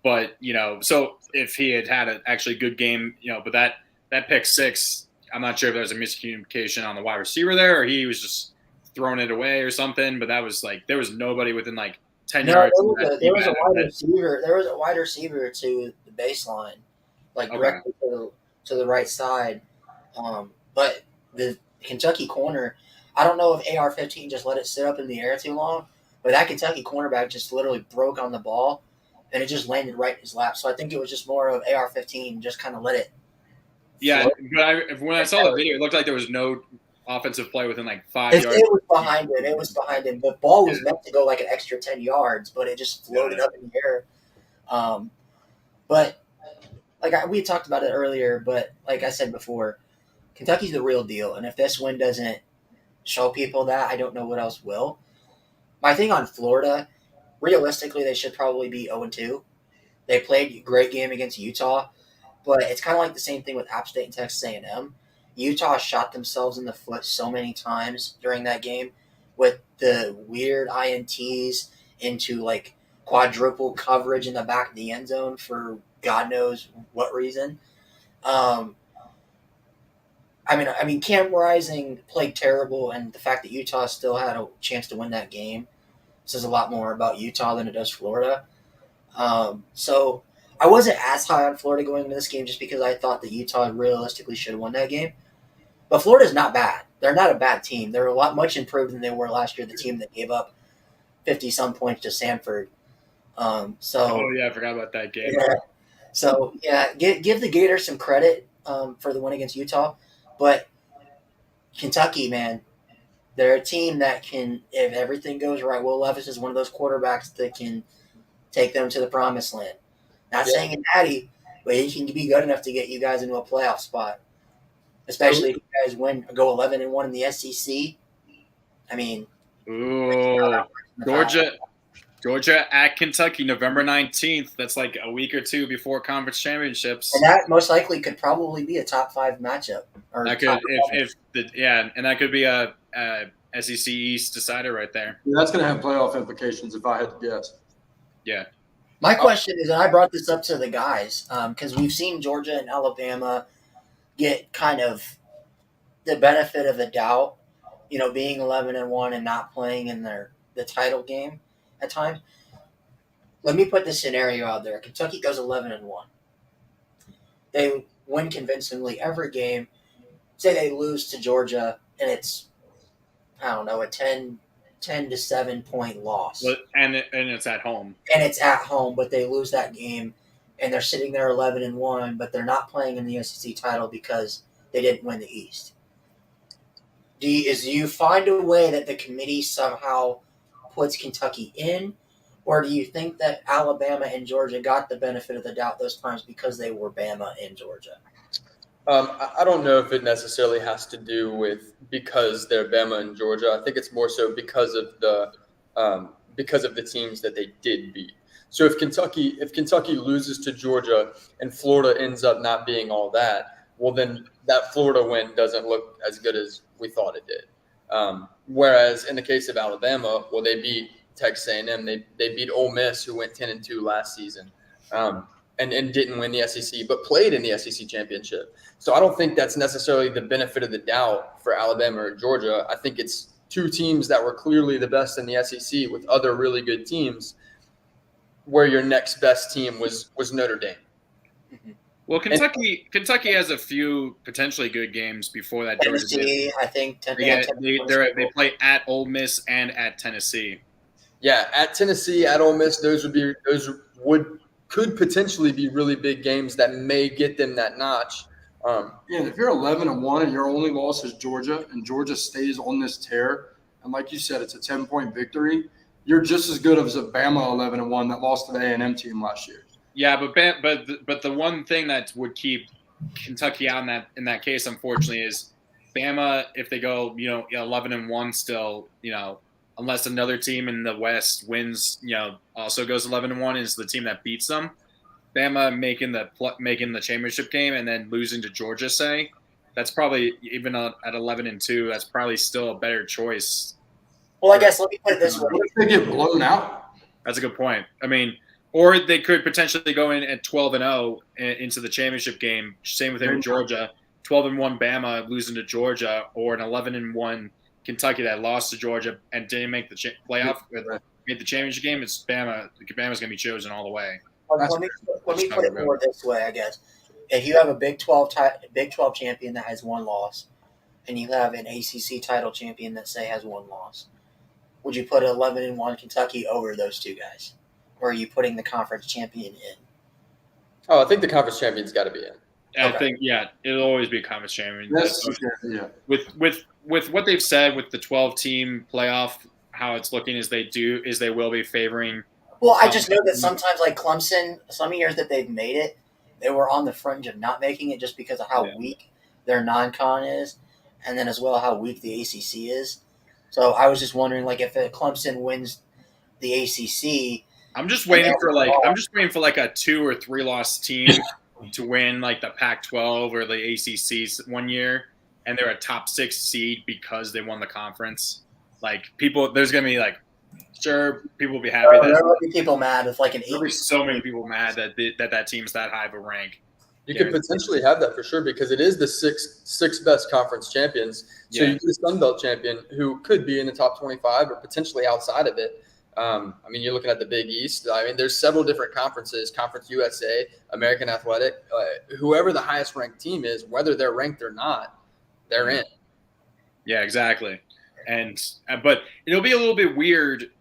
But so if he had an actually good game, but that pick six, I'm not sure if there was a miscommunication on the wide receiver there, or he was just throwing it away or something. But that was there was nobody within 10 yards. There was a wide receiver. There was a wide receiver to the baseline, directly to the right side. But the Kentucky corner, I don't know if AR-15 just let it sit up in the air too long, but that Kentucky cornerback just literally broke on the ball, and it just landed right in his lap. So I think it was just more of AR-15 just kind of let it. Yeah, but when I saw the video, it looked like there was no offensive play within 5 yards. It was behind it. It was behind him. The ball was meant to go an extra 10 yards, but it just floated up in the air. But we talked about it earlier, but like I said before, Kentucky's the real deal. And if this win doesn't show people that, I don't know what else will. My thing on Florida, realistically, they should probably be 0-2. They played a great game against Utah, but it's kind of like the same thing with App State and Texas A&M. Utah shot themselves in the foot so many times during that game with the weird INTs into quadruple coverage in the back of the end zone for God knows what reason. Cam Rising played terrible, and the fact that Utah still had a chance to win that game says a lot more about Utah than it does Florida. So I wasn't as high on Florida going into this game just because I thought that Utah realistically should have won that game. But Florida's not bad. They're not a bad team. They're much improved than they were last year, the team that gave up 50-some points to Samford. I forgot about that game. Yeah. So, give the Gators some credit for the win against Utah. But Kentucky, man, they're a team that can, if everything goes right, Will Levis is one of those quarterbacks that can take them to the promised land. Not saying it's Natty, but he can be good enough to get you guys into a playoff spot. Especially if you guys go 11-1 in the SEC. Georgia at Kentucky, November 19th. That's a week or two before conference championships. And that most likely could probably be a top 5 matchup. That could be a SEC East decider right there. Yeah, that's going to have playoff implications if I had to guess. Yeah. My question is, and I brought this up to the guys, because we've seen Georgia and Alabama get kind of the benefit of the doubt, being 11-1 and not playing in the title game at times. Let me put this scenario out there. Kentucky goes 11-1. They win convincingly every game. Say they lose to Georgia, and it's, a 10 to 7 point loss. And it's at home. And it's at home, but they lose that game. And they're sitting there 11-1, but they're not playing in the SEC title because they didn't win the East. Do you find a way that the committee somehow puts Kentucky in, or do you think that Alabama and Georgia got the benefit of the doubt those times because they were Bama and Georgia? I don't know if it necessarily has to do with because they're Bama and Georgia. I think it's more so because of the teams that they did beat. So if Kentucky loses to Georgia and Florida ends up not being all that, well, then that Florida win doesn't look as good as we thought it did. Whereas in the case of Alabama, well, they beat Texas A&M. They beat Ole Miss, who went 10-2 last season. And didn't win the SEC, but played in the SEC championship. So I don't think that's necessarily the benefit of the doubt for Alabama or Georgia. I think it's two teams that were clearly the best in the SEC with other really good teams, where your next best team was Notre Dame. Well, Kentucky has a few potentially good games before that. Tennessee, I think. They play at Ole Miss and at Tennessee. Yeah, at Tennessee, at Ole Miss, those could potentially be really big games that may get them that notch. If you're 11-1 and your only loss is Georgia, and Georgia stays on this tear, and like you said, it's a 10-point victory, you're just as good as a Bama 11-1 that lost to the A&M team last year. Yeah, but the one thing that would keep Kentucky out in that case, unfortunately, is Bama. If they go 11-1 still, unless another team in the West wins, also goes 11-1, is the team that beats them. Bama making the championship game and then losing to Georgia, say, that's probably, even at 11-2, that's probably still a better choice. Well, I guess let me put it this way: what if they get blown out? That's a good point. I mean, or they could potentially go in at 12-0 into the championship game. Same with him in Georgia. 12-1 Bama losing to Georgia, or an 11-1 Kentucky that lost to Georgia and didn't make the playoff, made the championship game. It's Bama. Bama's going to be chosen all the way. Let me put it more this way, I guess. If you have a Big 12 champion that has one loss, and you have an ACC title champion that, say, has one loss, would you put 11-1 Kentucky over those two guys? Or are you putting the conference champion in? Oh, I think the conference champion's got to be in. I think, it'll always be a conference champion. Yeah. With what they've said with the 12-team playoff, how it's looking is they will be favoring. Well, I just know that sometimes, like Clemson, some years that they've made it, they were on the fringe of not making it just because of how weak their non-con is, and then as well how weak the ACC is. So I was just wondering, like, if Clemson wins the ACC, I'm just waiting for like a 2 or 3 loss team to win like the Pac-12 or the ACC one year, and they're a top 6 seed because they won the conference. Like, there's gonna be like, sure, people will be happy. There will be people mad with like an 8. There'll be so many people mad that team's that high of a rank. You could potentially have that for sure, because it is the six best conference champions. So you get a Sun Belt champion who could be in the top 25 or potentially outside of it. I mean, you're looking at the Big East. I mean, there's several different conferences: Conference USA, American Athletic. Whoever the highest ranked team is, whether they're ranked or not, they're in. Yeah, exactly. But it'll be a little bit weird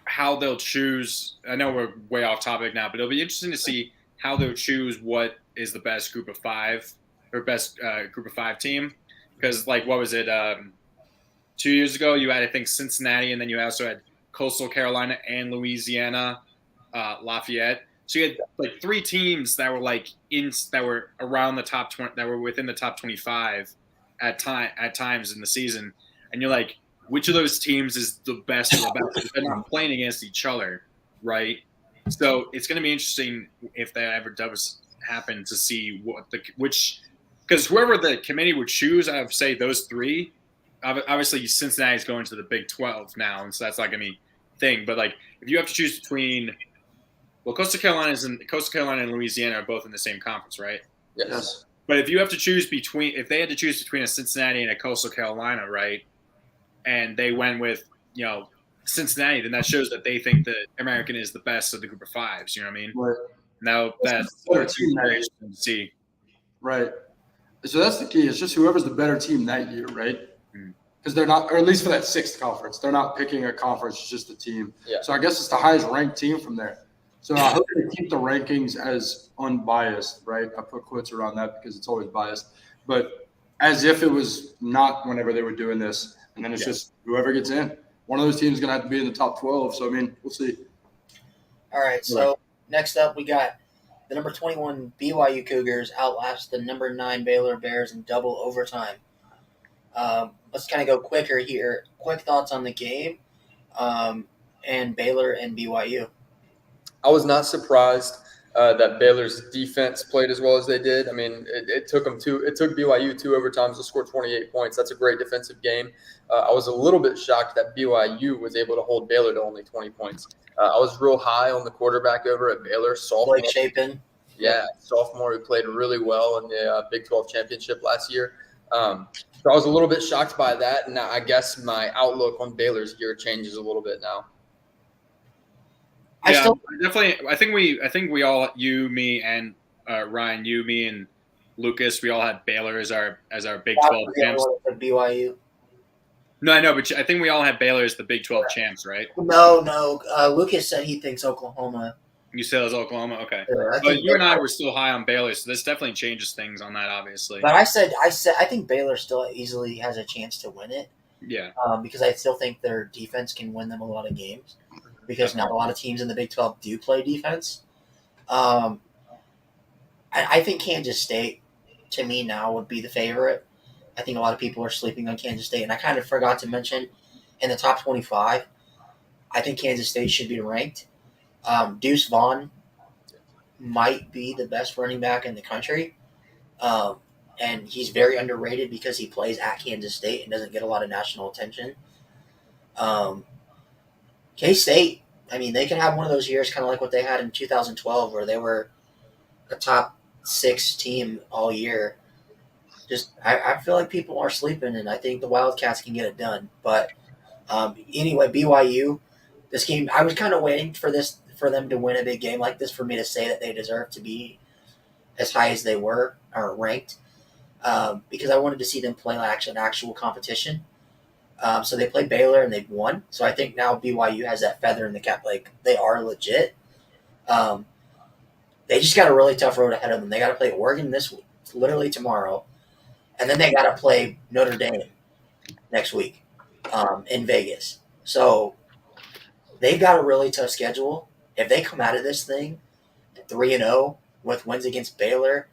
how they'll choose. I know we're way off topic now, but it'll be interesting to see how they'll choose what is the best group of 5 or best group of 5 team. Because, like, what was it? 2 years ago, you had, I think, Cincinnati, and then you also had Coastal Carolina and Louisiana, Lafayette. So you had like 3 teams that were around the top 20, that were within the top 25 at times in the season, and you're like, which of those teams is the best of the best? They're not playing against each other, right? So it's going to be interesting if that ever does happen to see because whoever the committee would choose, I would say those 3. Obviously, Cincinnati's going to the Big 12 now, and so that's not going to be a thing. But, like, if you have to choose between – well, Coastal Carolina and Louisiana are both in the same conference, right? Yes. But if you have to choose between – if they had to choose between a Cincinnati and a Coastal Carolina, right, and they went with, Cincinnati, then that shows that they think that American is the best of the group of 5s. You know what I mean? Right. Now that's very interesting to see. Right. So that's the key. It's just whoever's the better team that year, right? Because they're not, or at least for that 6th conference, they're not picking a conference, it's just a team. Yeah. So I guess it's the highest ranked team from there. So I hope they keep the rankings as unbiased, right? I put quotes around that because it's always biased. But as if it was not whenever they were doing this. And then it's just whoever gets in. One of those teams is going to have to be in the top 12. So, I mean, we'll see. All right, so next up we got the number 21 BYU Cougars outlast the number 9 Baylor Bears in double overtime. Let's kind of go quicker here. Quick thoughts on the game and Baylor and BYU. I was not surprised that Baylor's defense played as well as they did. I mean, it took BYU 2 overtimes to score 28 points. That's a great defensive game. I was a little bit shocked that BYU was able to hold Baylor to only 20 points. I was real high on the quarterback over at Baylor, sophomore. Blake Shapen. Yeah, sophomore who played really well in the Big 12 championship last year. So I was a little bit shocked by that, and I guess my outlook on Baylor's year changes a little bit now. I think we all, you, me, and Ryan, you, me, and Lucas, we all had Baylor as our Big 12 champs. BYU. No, I know, but I think we all had Baylor as the Big 12 champs, right? No. Lucas said he thinks Oklahoma. You said it was Oklahoma? Okay. Yeah, but you and I were still high on Baylor, so this definitely changes things on that, obviously. But I think Baylor still easily has a chance to win it. Yeah. Because I still think their defense can win them a lot of games. Because not a lot of teams in the Big 12 do play defense. I think Kansas State, to me now, would be the favorite. I think a lot of people are sleeping on Kansas State. And I kind of forgot to mention, in the top 25, I think Kansas State should be ranked. Deuce Vaughn might be the best running back in the country. And he's very underrated because he plays at Kansas State and doesn't get a lot of national attention. K-State, I mean, they can have one of those years kind of like what they had in 2012 where they were a top 6 team all year. I feel like people are sleeping, and I think the Wildcats can get it done. But anyway, BYU, this game, I was kind of waiting for them to win a big game like this for me to say that they deserve to be as high as they were or ranked because I wanted to see them play like an actual competition. So they played Baylor and they've won. So I think now BYU has that feather in the cap. Like, they are legit. They just got a really tough road ahead of them. They got to play Oregon this week, literally tomorrow. And then they got to play Notre Dame next week in Vegas. So they've got a really tough schedule. If they come out of this thing 3-0 with wins against Baylor,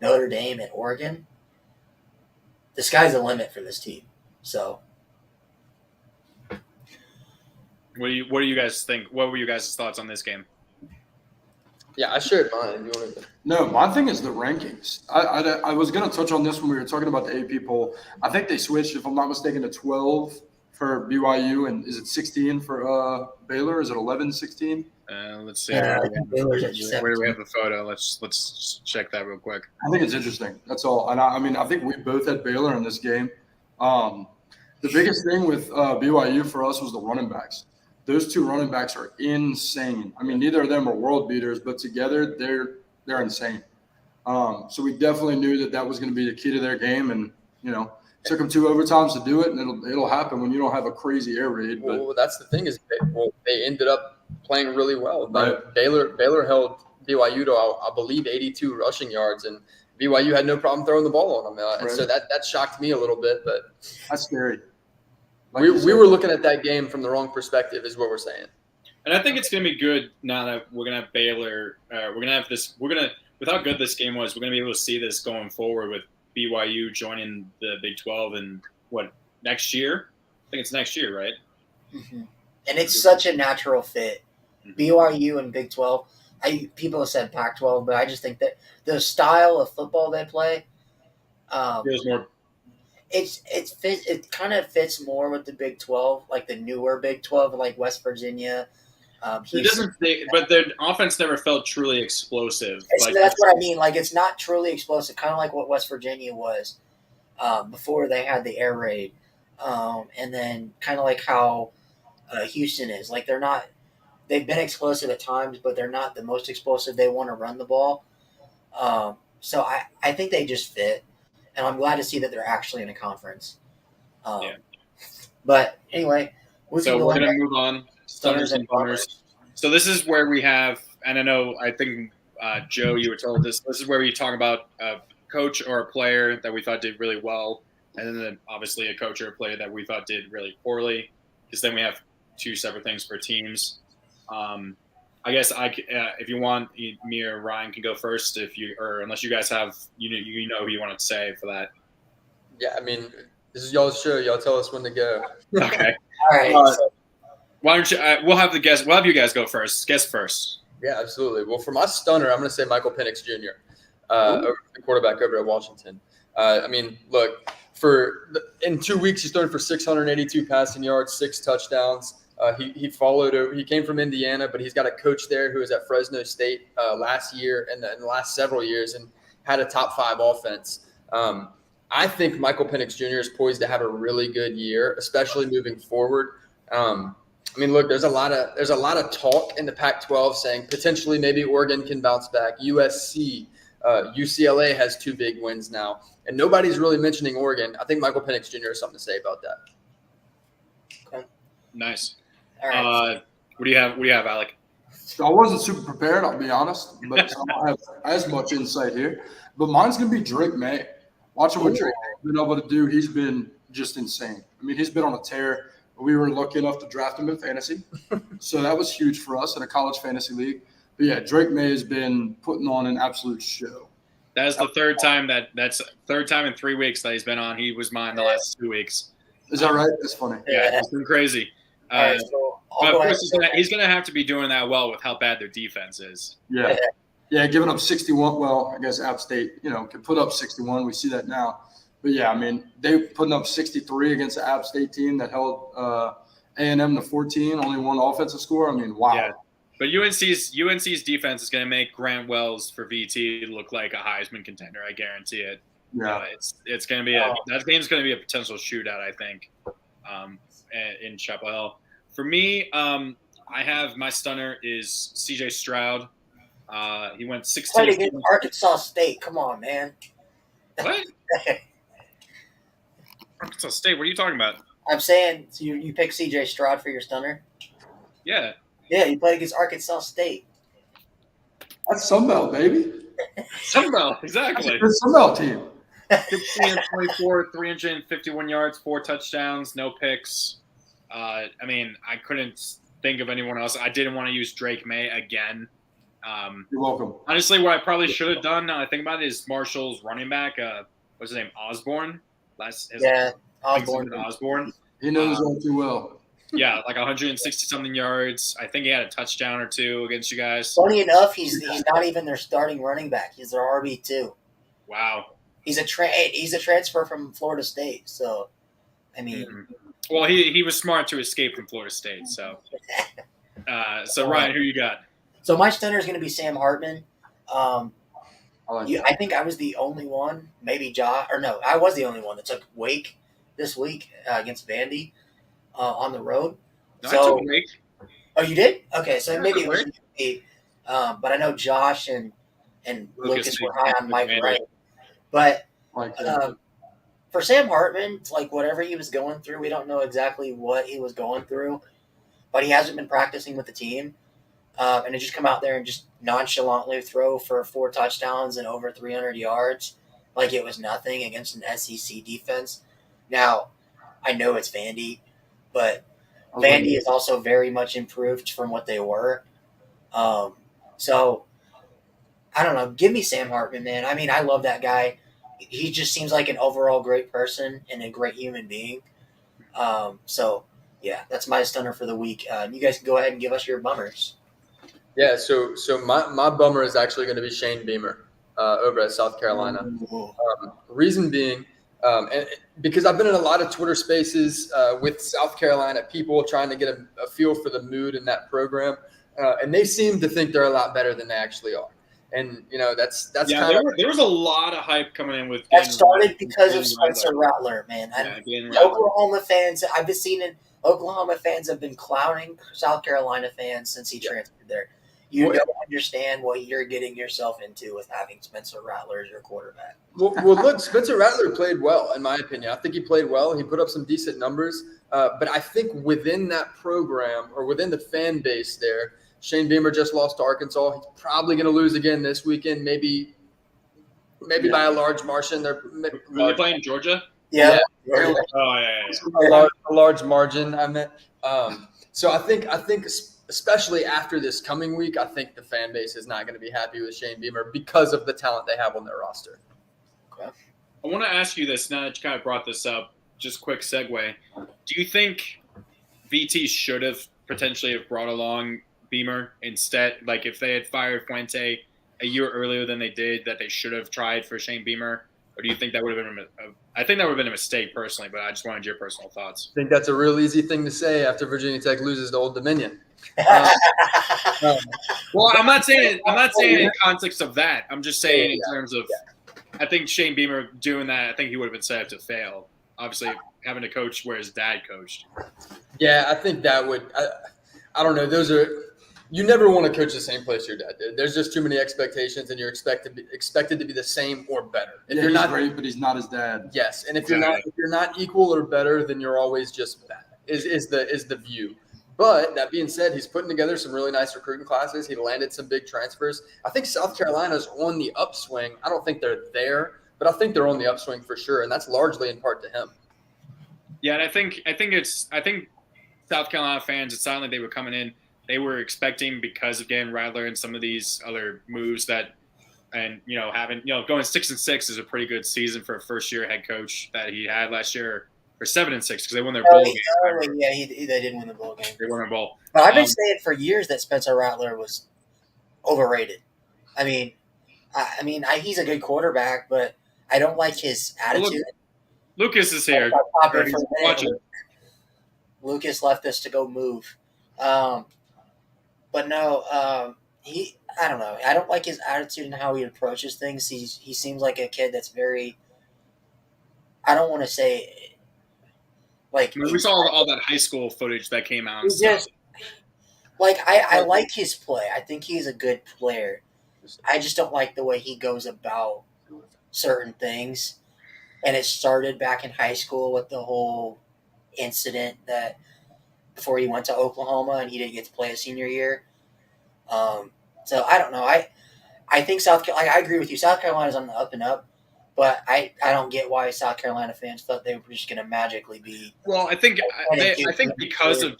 Notre Dame, and Oregon, the sky's the limit for this team. So what do you guys think? What were you guys' thoughts on this game? Yeah, I shared mine. You want to? No, my thing is the rankings. I was going to touch on this when we were talking about the AP poll. I think they switched, if I'm not mistaken, to 12 for BYU, and is it 16 for Baylor? Is it 11, 16? Let's see. Baylor's at Where do we have the photo? Let's check that real quick. I think it's interesting. That's all. And I think we both had Baylor in this game. The biggest thing with BYU for us was the running backs. Those 2 running backs are insane. I mean, neither of them are world beaters, but together they're insane. So we definitely knew that was going to be the key to their game, and took them 2 overtimes to do it, and it'll happen when you don't have a crazy air raid. But Well, that's the thing is they ended up playing really well. Right. Baylor held BYU to I believe 82 rushing yards, and BYU had no problem throwing the ball on them. And so that shocked me a little bit, but that's scary. We were looking at that game from the wrong perspective, is what we're saying. And I think it's going to be good now that we're going to have Baylor. We're going to have this. With how good this game was, we're going to be able to see this going forward with BYU joining the Big 12 in next year? I think it's next year, right? Mm-hmm. And it's such a natural fit. BYU and Big 12. People have said Pac-12, but I just think that the style of football they play, Feels more. It kind of fits more with the Big 12, like the newer Big 12, like West Virginia. It doesn't. But their offense never felt truly explosive. That's what I mean. Like, it's not truly explosive, kind of like what West Virginia was before they had the air raid, and then kind of like how Houston is. Like, they're not. They've been explosive at times, but they're not the most explosive. They want to run the ball. So I think they just fit, and I'm glad to see that they're actually in a conference. But anyway, we're going to move on. Stunners and bummers. So this is where we have, and I think Joe, you were told this. This is where we talk about coach or a player that we thought did really well, and then obviously a coach or a player that we thought did really poorly, because then we have two separate things for teams. I guess if you want, me or Ryan can go first, unless you guys have who you want to say for that. Yeah, I mean, this is y'all's show. Y'all tell us when to go. Okay. All right. Why don't you? We'll have you guys go first. Guess first. Yeah, absolutely. Well, for my stunner, I'm going to say Michael Penix Jr., the quarterback over at Washington. I mean, look, in 2 weeks, he's thrown for 682 passing yards, 6 touchdowns. He came from Indiana, but he's got a coach there who was at Fresno State last year and in the last several years and had a top 5 offense. I think Michael Penix Jr. is poised to have a really good year, especially moving forward. I mean, look, there's a lot of talk in the Pac-12 saying potentially maybe Oregon can bounce back. USC, UCLA has 2 big wins now, and nobody's really mentioning Oregon. I think Michael Penix Jr. has something to say about that. Okay. Nice. All right. What do you have, Alec? So I wasn't super prepared, I'll be honest, but I don't have as much insight here. But mine's going to be Drake May. Watching what Drake has been able to do, he's been just insane. I mean, he's been on a tear. We were lucky enough to draft him in fantasy. So that was huge for us in a college fantasy league. But, yeah, Drake May has been putting on an absolute show. That is the third time in 3 weeks that he's been on. He was mine the last 2 weeks. Is that right? That's funny. Yeah, it's been crazy. All right, so But of course, he's going to have to be doing that well with how bad their defense is. Yeah. Yeah, giving up 61. Well, I guess App State, can put up 61. We see that now. But, yeah, I mean, they putting up 63 against the App State team that held A&M to 14, only one offensive score. I mean, wow. Yeah. But UNC's defense is going to make Grant Wells for VT look like a Heisman contender. I guarantee it. Yeah. It's going to be that game's going to be a potential shootout, I think, in Chapel Hill. For me, I have my stunner is C.J. Stroud. He went 16. Played against Arkansas State. Come on, man. What? Arkansas State? What are you talking about? I'm saying so you pick C.J. Stroud for your stunner? Yeah. Yeah, he played against Arkansas State. That's Sunbelt, baby. Sunbelt, exactly. That's a good Sunbelt team. 15 of 24, 351 yards, 4 touchdowns, no picks. I mean, I couldn't think of anyone else. I didn't want to use Drake May again. You're welcome. Honestly, what I probably should have done, now I think about it, is Marshall's running back. What's his name? Osborne? Osborne. He knows all too well. Yeah, like 160-something yards. I think he had a touchdown or 2 against you guys. Funny enough, he's not even their starting running back. He's their RB2. Wow. He's a transfer from Florida State. So, I mean. Well, he was smart to escape from Florida State. So, Ryan, who you got? So my stunner is going to be Sam Hartman. I think I was the only one, maybe I was the only one that took Wake this week against Vandy on the road. No, I took Wake. Oh, you did? Okay, so maybe it was me. But I know Josh and Lucas were high on Mike Wright. But for Sam Hartman, it's like whatever he was going through, we don't know exactly what he was going through, but he hasn't been practicing with the team. And to just come out there and just nonchalantly throw for 4 touchdowns and over 300 yards like it was nothing against an SEC defense. Now, I know it's Vandy, but Vandy is also very much improved from what they were. So, I don't know. Give me Sam Hartman, man. I mean, I love that guy. He just seems like an overall great person and a great human being. So, yeah, that's my stunner for the week. You guys can go ahead and give us your bummers. Yeah, so my bummer is actually going to be Shane Beamer over at South Carolina. Reason being, and because I've been in a lot of Twitter spaces with South Carolina people trying to get a feel for the mood in that program, and they seem to think they're a lot better than they actually are. And that's kind of there was a lot of hype coming in with that started because of Spencer Rattler, man. Oklahoma fans, I've been seeing it. Oklahoma fans have been clowning South Carolina fans since he transferred there. You don't understand what you're getting yourself into with having Spencer Rattler as your quarterback. Well, look, Spencer Rattler played well, in my opinion. I think he played well. He put up some decent numbers. But I think within that program or within the fan base there, Shane Beamer just lost to Arkansas. He's probably going to lose again this weekend. Maybe maybe by a large margin. They're Were they playing Georgia? Yeah. Oh, a large margin. I meant. So I think especially after this coming week, I think the fan base is not going to be happy with Shane Beamer because of the talent they have on their roster. I want to ask you this now that you kind of brought this up. Just quick segue. Do you think VT should have potentially have brought along Beamer instead? Like if they had fired Fuente a year earlier than they did, that they should have tried for Shane Beamer? Or do you think that would have been I think that would have been a mistake personally, but I just wanted your personal thoughts. I think that's a real easy thing to say after Virginia Tech loses to Old Dominion. Well, I'm not saying in context of that. I'm just saying in terms of I think Shane Beamer doing that, I think he would have been set up to fail. Obviously, having to coach where his dad coached. Yeah, I think that would. I don't know. Those are you never want to coach the same place your dad did. There's just too many expectations, and you're expected to be the same or better. If you're not great, but he's not his dad. Yes, and if you're not equal or better, then you're always just bad. Is the view. But that being said, he's putting together some really nice recruiting classes. He landed some big transfers. I think South Carolina's on the upswing. I don't think they're there, but I think they're on the upswing for sure, and that's largely in part to him. Yeah, and I think South Carolina fans, it sounded like they were coming in. They were expecting because of Dan Rattler and some of these other moves that, and going 6-6 is a pretty good season for a first-year head coach that he had last year, or 7-6 because they won their bowl game. Yeah, they did win the bowl game. They won their bowl. But I've been saying for years that Spencer Rattler was overrated. I mean, he's a good quarterback, but I don't like his attitude. Lucas is here. Lucas left us to go move. But no, I don't know. I don't like his attitude and how he approaches things. He seems like a kid that's very, I don't want to say, like. We saw all that high school footage that came out. I like his play. I think he's a good player. I just don't like the way he goes about certain things. And it started back in high school with the whole incident that before he went to Oklahoma and he didn't get to play his senior year. So I don't know. I think I agree with you. South Carolina's on the up and up, but I don't get why South Carolina fans thought they were just going to magically be. Well, I think because of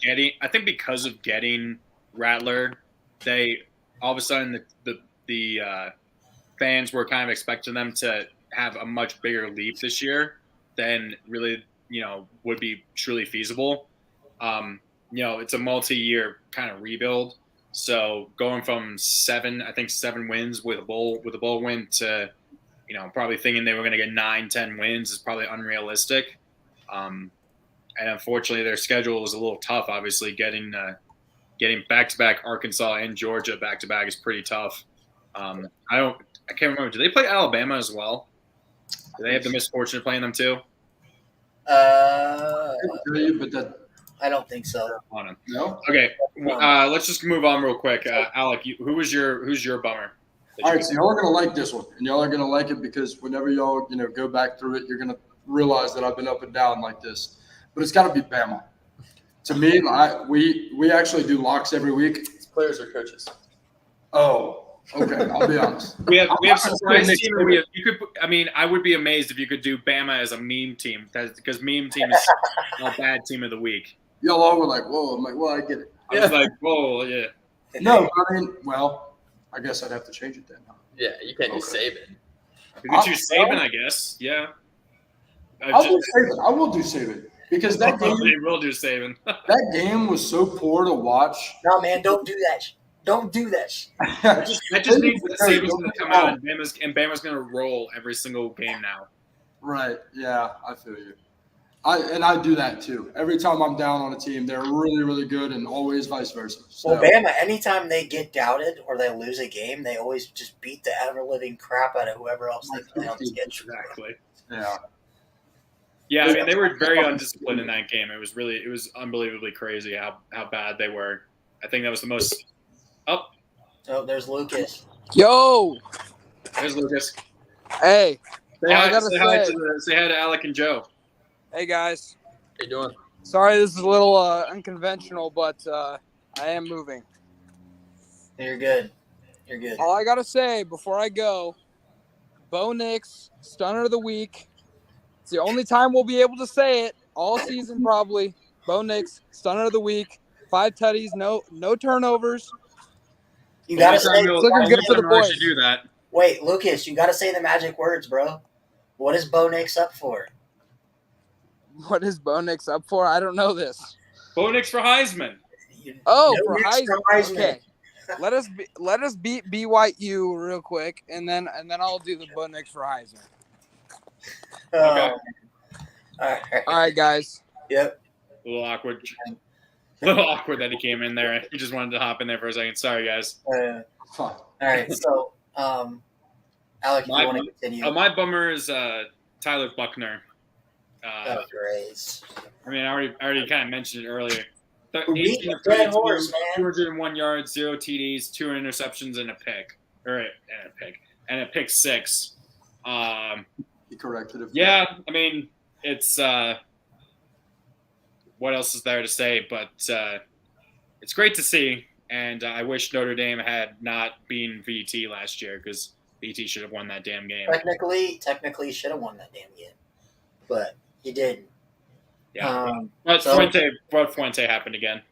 getting Rattler, they all of a sudden the fans were kind of expecting them to have a much bigger leap this year than really would be truly feasible. It's a multi-year kind of rebuild. So going from 7 wins with a bowl win to, probably thinking they were going to get 9-10 wins is probably unrealistic. And unfortunately their schedule was a little tough. Obviously getting back-to-back Arkansas and Georgia back-to-back is pretty tough. I can't remember. Do they play Alabama as well? Do they have the misfortune of playing them too? I don't think so. No. Okay. Let's just move on real quick. Alec, who's your bummer? All right, so y'all are gonna like this one, and y'all are gonna like it because whenever y'all go back through it, you're gonna realize that I've been up and down like this. But it's got to be Bama. To me, we actually do locks every week. It's players or coaches. Oh. Okay, I'll be honest. We have surprise team. I would be amazed if you could do Bama as a meme team because meme team is a bad team of the week. Y'all all were like, "Whoa!" I'm like, "Well, I get it." I was like, "Whoa, yeah." No, I guess I'd have to change it then. Yeah, you can't do Saban. You can choose Saban, I guess. Yeah. I will do Saban because that game. They will do Saban. That game was so poor to watch. No, man, don't do that. Don't do that. I just need that Saban's going to come out and Bama's going to roll every single game now. Right. Yeah, I feel you. I do that too. Every time I'm down on a team, they're really, really good, and always vice versa. So. Well, Bama, anytime they get doubted or they lose a game, they always just beat the ever-living crap out of whoever else they play on the schedule. Exactly. Yeah. Yeah, I mean, they were very undisciplined in that game. It was unbelievably crazy how bad they were. I think that was the most. Oh, there's Lucas. Yo. There's Lucas. Hey. Say hi to Alec and Joe. Hey, guys. How you doing? Sorry, this is a little unconventional, but I am moving. You're good. You're good. All I got to say before I go, Bo Nix, stunner of the week. It's the only time we'll be able to say it all season probably. Bo Nix, stunner of the week. 5 tutties, no turnovers. You gotta say. It's looking good for the I should boys. do that. Wait, Lucas, you gotta say the magic words, bro. What is Bo Nix up for? What is Bo Nix up for? I don't know this. Bo Nix for Heisman. Oh, No for Nix Heisman. Okay. Let us beat BYU real quick, and then I'll do the Bo Nix for Heisman. Okay. All right, guys. Yep. A little awkward. A little awkward that he came in there. He just wanted to hop in there for a second. Sorry, guys. All right. So, Alec, if you want to continue. My bummer is Tyler Buckner. Grace. I mean, I already kind of mentioned it earlier. 18 of 32, 201 yards, 0 TDs, 2 interceptions, and a pick. And a pick 6. He corrected it. Yeah, I mean, it's what else is there to say? But it's great to see, and I wish Notre Dame had not been VT last year because VT should have won that damn game. Technically, should have won that damn game, but he didn't. Yeah, but Fuente happened again.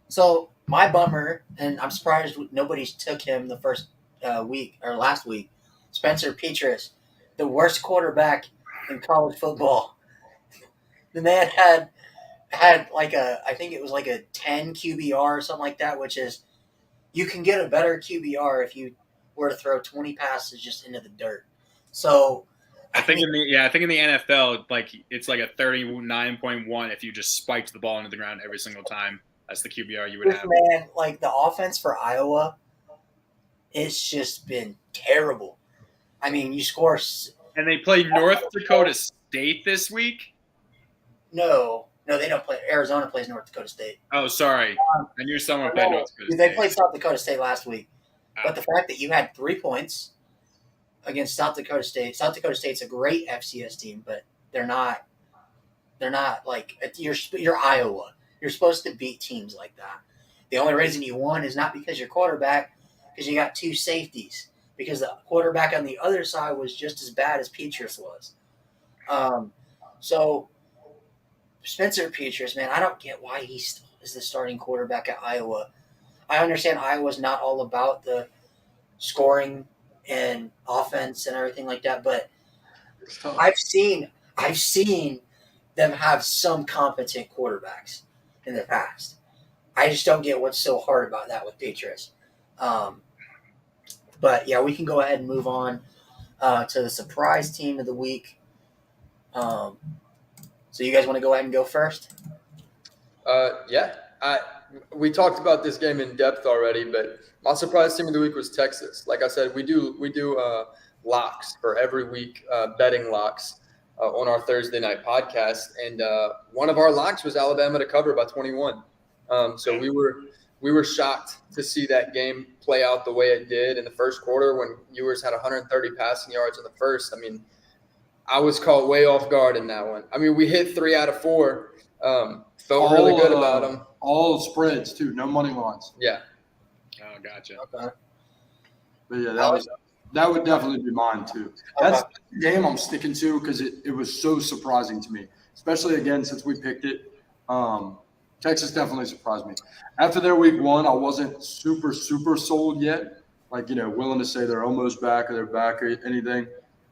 So my bummer, and I'm surprised nobody took him the first week or last week. Spencer Petras, the worst quarterback in college football. The man had like I think it was like a 10 QBR or something like that, which is you can get a better QBR if you were to throw 20 passes just into the dirt. So I think in the NFL, like it's like a 39.1 if you just spiked the ball into the ground every single time. That's the QBR you would have. Man, like the offense for Iowa, it's just been terrible. I mean, you score. And they play North Dakota State this week? No, they don't play. Arizona plays North Dakota State. Oh, sorry. I knew someone played North Dakota State. They played South Dakota State last week. But the fact that you had 3 points against South Dakota State. South Dakota State's a great FCS team, but they're not like you're Iowa. You're supposed to beat teams like that. The only reason you won is not because your quarterback, because you got 2 safeties. Because the quarterback on the other side was just as bad as Petras was. So Spencer Petras, man, I don't get why he still is the starting quarterback at Iowa. I understand Iowa's not all about the scoring and offense and everything like that, but I've seen them have some competent quarterbacks in the past. I just don't get what's so hard about that with Petras. But yeah, we can go ahead and move on to the surprise team of the week. So you guys want to go ahead and go first? Yeah. We talked about this game in depth already, but my surprise team of the week was Texas. Like I said, we do locks for every week, betting locks on our Thursday night podcast, and one of our locks was Alabama to cover by 21. So we were shocked to see that game play out the way it did in the first quarter when Ewers had 130 passing yards in the first. I mean, I was caught way off guard in that one. I mean, we hit 3 out of 4. Felt really good about them. All spreads too, no money lines. Yeah. Oh, gotcha. Okay. But yeah, that would definitely be mine too. That's the game I'm sticking to because it was so surprising to me, especially again since we picked it. Texas definitely surprised me. After their week 1, I wasn't super sold yet. Like, willing to say they're almost back or they're back or anything.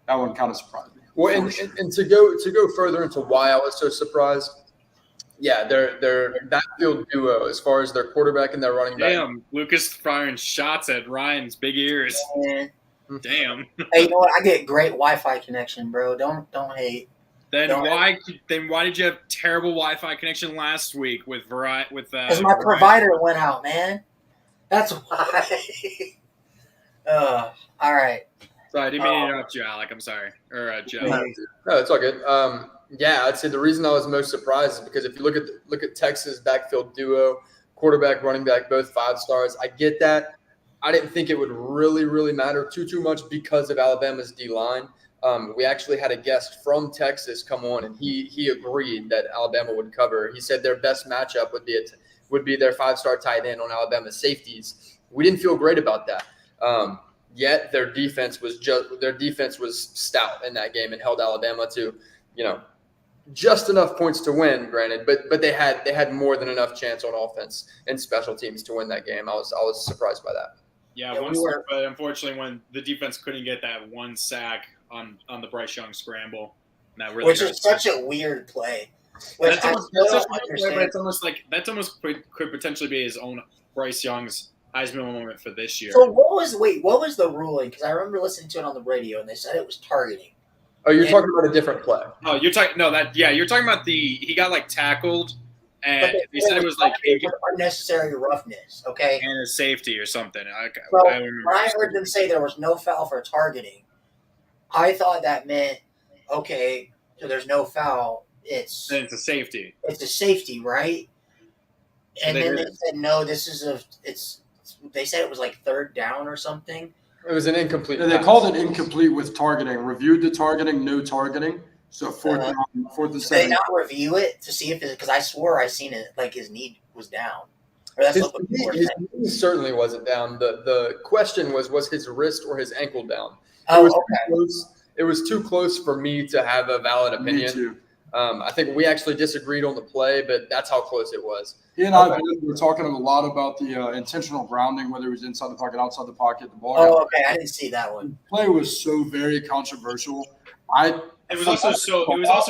That one kind of surprised me. Well, and to go further into why I was so surprised, yeah, their backfield duo as far as their quarterback and their running back. Damn, Lucas firing shots at Ryan's big ears. Damn. Hey, you know what? I get great Wi-Fi connection, bro. Don't hate. Then why did you have terrible Wi-Fi connection last week with Because my provider went out, man. That's why. All right. Sorry, I didn't mean to interrupt you, Alec. I'm sorry. Or Joe. No, it's all good. Yeah, I'd say the reason I was most surprised is because if you look at Texas backfield duo, quarterback, running back, both 5 stars. I get that. I didn't think it would really matter too much because of Alabama's D-line. We actually had a guest from Texas come on, and he agreed that Alabama would cover. He said their best matchup would be their 5-star tight end on Alabama's safeties. We didn't feel great about that. Yet their defense was stout in that game and held Alabama to, just enough points to win. Granted, but they had more than enough chance on offense and special teams to win that game. I was surprised by that. Yeah, Yeah, but unfortunately, when the defense couldn't get that one sack on the Bryce Young scramble, that really which is such a weird play. That's almost but it's almost like could potentially be his own Bryce Young's Heisman moment for this year. So what was the ruling? Because I remember listening to it on the radio, and they said it was targeting. Oh, you're talking about a different play. Oh, you're talking about he got like tackled, and they said it was like unnecessary roughness. Okay, and a safety or something. So when I heard them say there was no foul for targeting, I thought that meant okay, so there's no foul. It's a safety. It's a safety, right? And then they said no. They said it was like third down or something. It was an incomplete. Yeah, they called it incomplete with targeting. Reviewed the targeting, no targeting. So fourth and 7. Did they not review it to see if it? Because I swore I seen it like his knee was down. Or that's his knee certainly wasn't down. The question was his wrist or his ankle down? It was too close for me to have a valid opinion. Me too. I think we actually disagreed on the play, but that's how close it was. He and I were talking a lot about the intentional grounding, whether it was inside the pocket, outside the pocket, the ball. Oh, okay. I didn't see that one. The play was so very controversial. It was also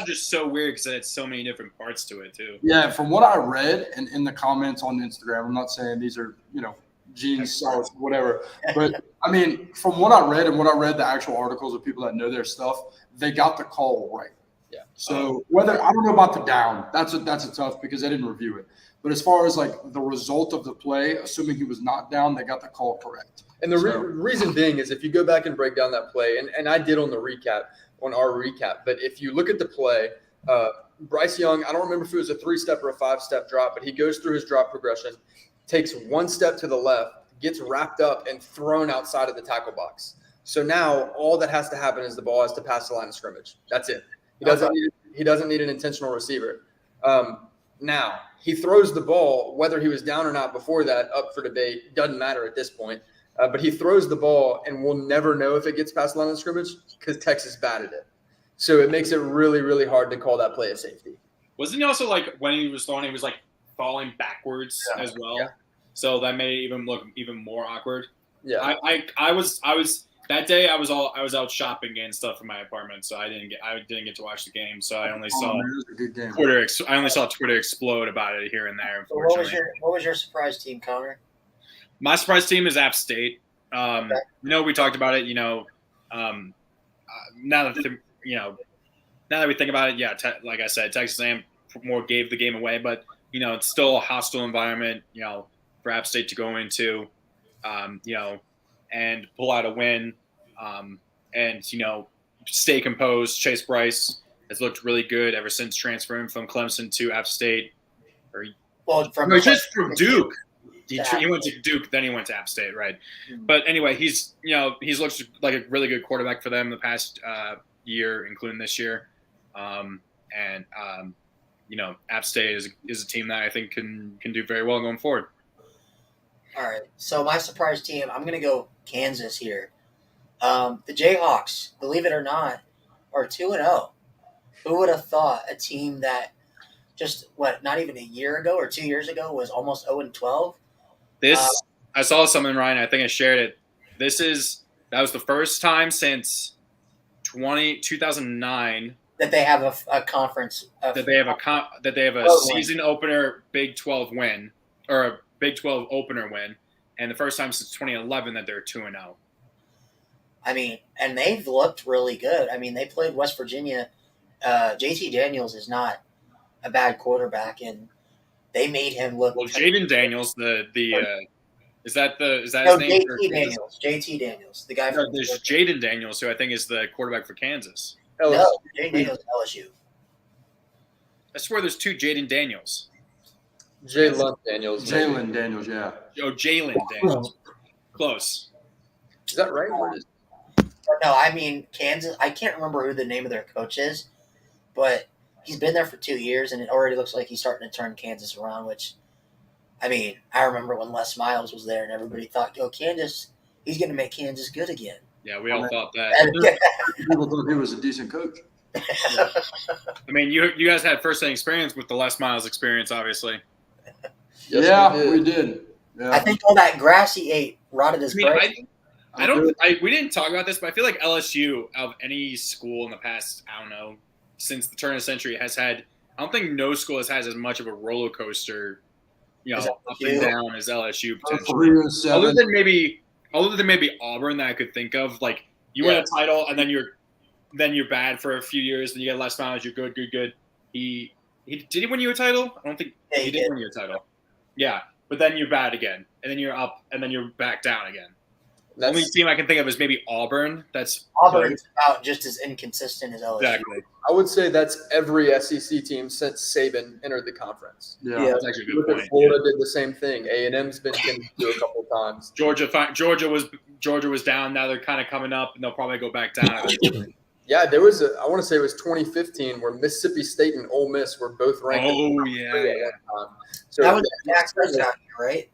just so weird because it had so many different parts to it too. Yeah, from what I read and in the comments on Instagram, I'm not saying these are Gene's source, whatever. But I mean, from what I read the actual articles of people that know their stuff, they got the call right. Yeah. So whether I don't know about the down, that's a tough because they didn't review it. But as far as like the result of the play, assuming he was not down, they got the call correct. And the reason being is if you go back and break down that play, and I did on our recap, but if you look at the play, Bryce Young, I don't remember if it was a 3-step or a 5-step drop, but he goes through his drop progression, takes 1 step to the left, gets wrapped up and thrown outside of the tackle box. So now all that has to happen is the ball has to pass the line of scrimmage. That's it. He doesn't need an intentional receiver. Now, he throws the ball, whether he was down or not before that, up for debate, doesn't matter at this point. But he throws the ball, and we'll never know if it gets past the line of scrimmage because Texas batted it. So it makes it really, really hard to call that play a safety. Wasn't he also like when he was throwing, he was like falling backwards as well? Yeah. So that made it even look even more awkward. Yeah, I was that day I was out shopping and stuff for my apartment, so I didn't get to watch the game. So I only saw Twitter. I only saw Twitter explode about it here and there. Unfortunately. So what was your surprise team, Connor? My surprise team is App State. We talked about it. Now that we think about it, like I said, Texas A&M more gave the game away, but it's still a hostile environment. For App State to go into, and pull out a win, and stay composed. Chase Bryce has looked really good ever since transferring from Clemson to App State. From Duke. He went to Duke, then he went to App State, right? Mm-hmm. But anyway, he's looked like a really good quarterback for them the past year, including this year. App State is a team that I think can do very well going forward. All right, so my surprise team, I'm going to go Kansas here. The Jayhawks, believe it or not, are 2-0. Who would have thought a team that not even a year ago or 2 years ago was almost 0-12? I saw something, Ryan. I think I shared it. That was the first time since 2009 that they have a conference. That they have a season opener Big 12 win or a Big 12 opener win, and the first time since 2011 that they're 2-0. I mean, and they've looked really good. I mean, they played West Virginia. JT Daniels is not a bad quarterback, and they made him look. Well, Jaden Daniels, is that his name? JT Daniels, the guy. No, there's Jaden Daniels, who I think is the quarterback for Kansas. No, Jaden Daniels LSU. I swear, there's 2 Jaden Daniels. Jalen Daniels, yeah. Oh, Jalen Daniels. Close. Is that right? No, I mean Kansas. I can't remember who the name of their coach is, but he's been there for 2 years, and it already looks like he's starting to turn Kansas around. Which, I mean, I remember when Les Miles was there, and everybody thought, "Yo, Kansas, he's going to make Kansas good again. Yeah, we all thought that. People thought he was a decent coach. I mean, you guys had first-hand experience with the Les Miles experience, obviously. Yes, we did. Yeah. I think all that grass he ate rotted his brain. We didn't talk about this, but I feel like LSU, of any school in the past, I don't know, since the turn of the century, has had. I don't think no school has as much of a roller coaster, up and down as LSU potentially. Other than maybe Auburn that I could think of, like you win a title and then you're bad for a few years, then you get Les Miles, you're good. Did he win you a title? I don't think he did win you a title. Yeah, but then you're bad again, and then you're up, and then you're back down again. The only team I can think of is maybe Auburn. Auburn's about just as inconsistent as LSU. Exactly. I would say that's every SEC team since Saban entered the conference. Yeah, that's actually a good point. Florida did the same thing. A&M's been to a couple times. Georgia was down. Now they're kind of coming up, and they'll probably go back down. Yeah, there was I want to say it was 2015 where Mississippi State and Ole Miss were both ranked. Oh yeah. So that was Max Prescott, right?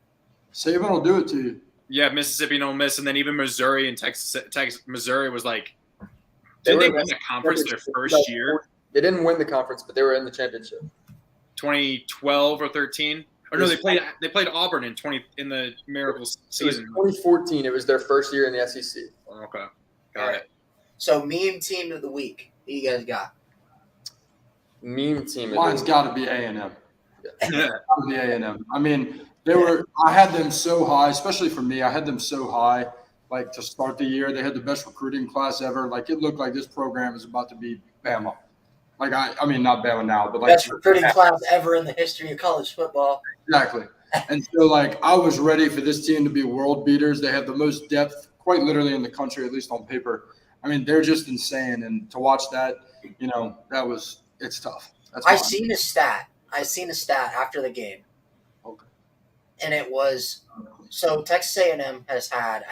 Saban will do it to you. Yeah, Mississippi and Ole Miss, and then even Missouri and Texas. Missouri was like, did they win the conference their first year? They didn't win the conference, but they were in the championship. 2012 or 13? Or no, they played Auburn in the Miracle season. 2014. It was their first year in the SEC. Okay, got it. So meme team of the week. Who you guys got? Meme team. Mine's got to be A&M. Yeah. The A&M. I mean, I had them so high, especially for me. I had them so high, like to start the year. They had the best recruiting class ever. Like it looked like this program is about to be Bama. Like I mean, not Bama now, but like best recruiting class ever in the history of college football. Exactly. And so, like, I was ready for this team to be world beaters. They have the most depth, quite literally, in the country, at least on paper. I mean, they're just insane. And to watch that, it's tough. I seen a stat after the game. Okay. And it was so Texas A&M has had,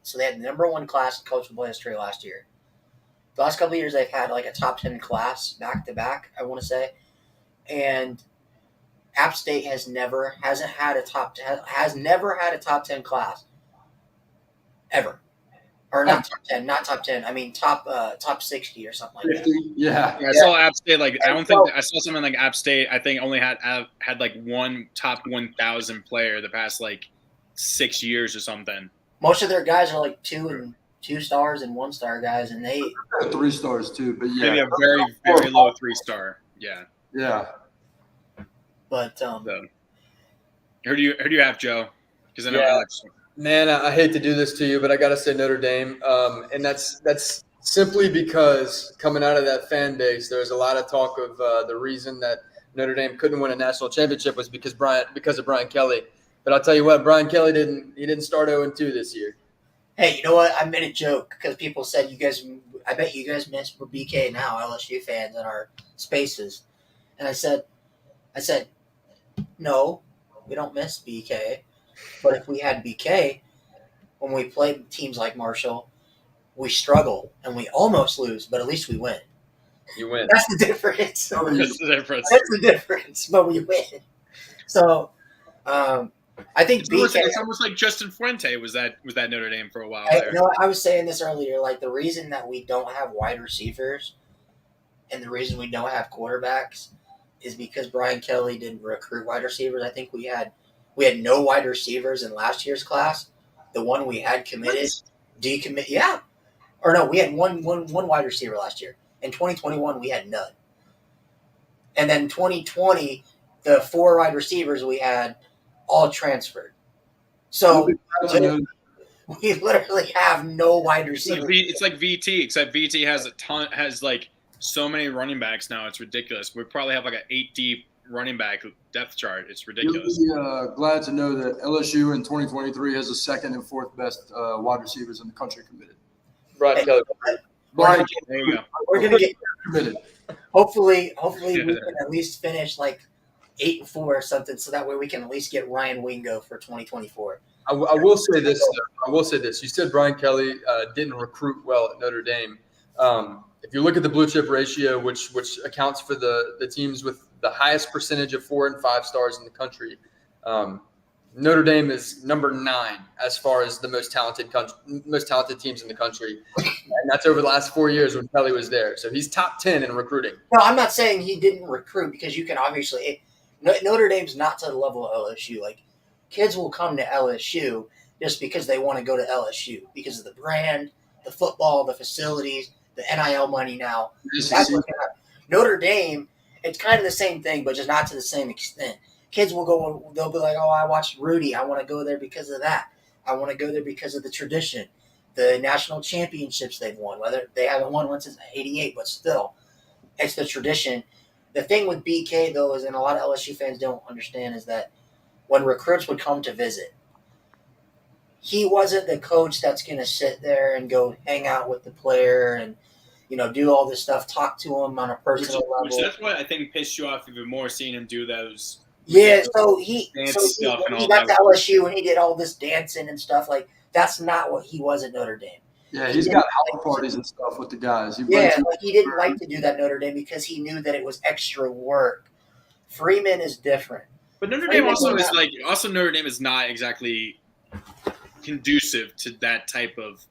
so they had the number one class in college football history last year. The last couple of years they've had like a top 10 class back to back, I want to say. And App State has never had a top 10 class ever. Or not top 10. I mean top 60 or something like that. Yeah. I saw App State I saw something like App State. I think only had like one top 1,000 player the past like 6 years or something. Most of their guys are like 2 stars and 1 star guys, and they 3 stars too. But yeah, maybe a very very low 3-star. Yeah. Yeah. But who do you have, Joe? Because I know Alex. Man, I hate to do this to you, but I got to say Notre Dame, and that's simply because coming out of that fan base, there was a lot of talk of the reason that Notre Dame couldn't win a national championship was because of Brian Kelly. But I'll tell you what, Brian Kelly didn't start 0-2 this year. Hey, you know what? I made a joke because people said I bet you guys miss BK now, LSU fans in our spaces, and I said, no, we don't miss BK. But if we had BK, when we played teams like Marshall, we struggle and we almost lose, but at least we win. You win. That's the difference. That's the difference. That's the difference, but we win. So, I think it's almost like Justin Fuente was that Notre Dame for a while there. I was saying this earlier. Like the reason that we don't have wide receivers, and the reason we don't have quarterbacks, is because Brian Kelly didn't recruit wide receivers. I think we had no wide receivers in last year's class. The one we had committed, decommit. Yeah, or no, we had one wide receiver last year. In 2021, we had none. And then 2020, the 4 wide receivers we had all transferred. So we literally have no wide receivers. It's like VT, except VT has like so many running backs now. It's ridiculous. We probably have like an 8 deep running back depth chart. It's ridiculous. You'll be glad to know that LSU in 2023 has the 2nd and 4th best wide receivers in the country committed. Brian Kelly. There you go. We're going to get committed. Hopefully we can at least finish like 8-4 or something, so that way we can at least get Ryan Wingo for 2024. I will say this. You said Brian Kelly didn't recruit well at Notre Dame. If you look at the blue chip ratio, which accounts for the teams with the highest percentage of 4 and 5 stars in the country, Notre Dame is number 9 as far as the most talented teams in the country, and that's over the last 4 years when Kelly was there. So he's top 10 in recruiting. No, I'm not saying he didn't recruit because you can obviously Notre Dame's not to the level of LSU. Like kids will come to LSU just because they want to go to LSU because of the brand, the football, the facilities, the NIL money now. That's what Notre Dame, it's kind of the same thing, but just not to the same extent. Kids will go, they'll be like, oh, I watched Rudy. I want to go there because of that. I want to go there because of the tradition, the national championships they've won. Whether they haven't won one since '88, but still, it's the tradition. The thing with BK, though, is, and a lot of LSU fans don't understand, is that when recruits would come to visit, he wasn't the coach that's going to sit there and go hang out with the player and, do all this stuff, talk to him on a personal level. Which that's what I think pissed you off even more, seeing him do those. Yeah, so when he got to LSU and he did all this dancing and stuff, like, that's not what he was at Notre Dame. Yeah, he's got house parties and stuff with the guys. He didn't like to do that Notre Dame because he knew that it was extra work. Freeman is different. But Notre Dame Notre Dame is not exactly conducive to that type of.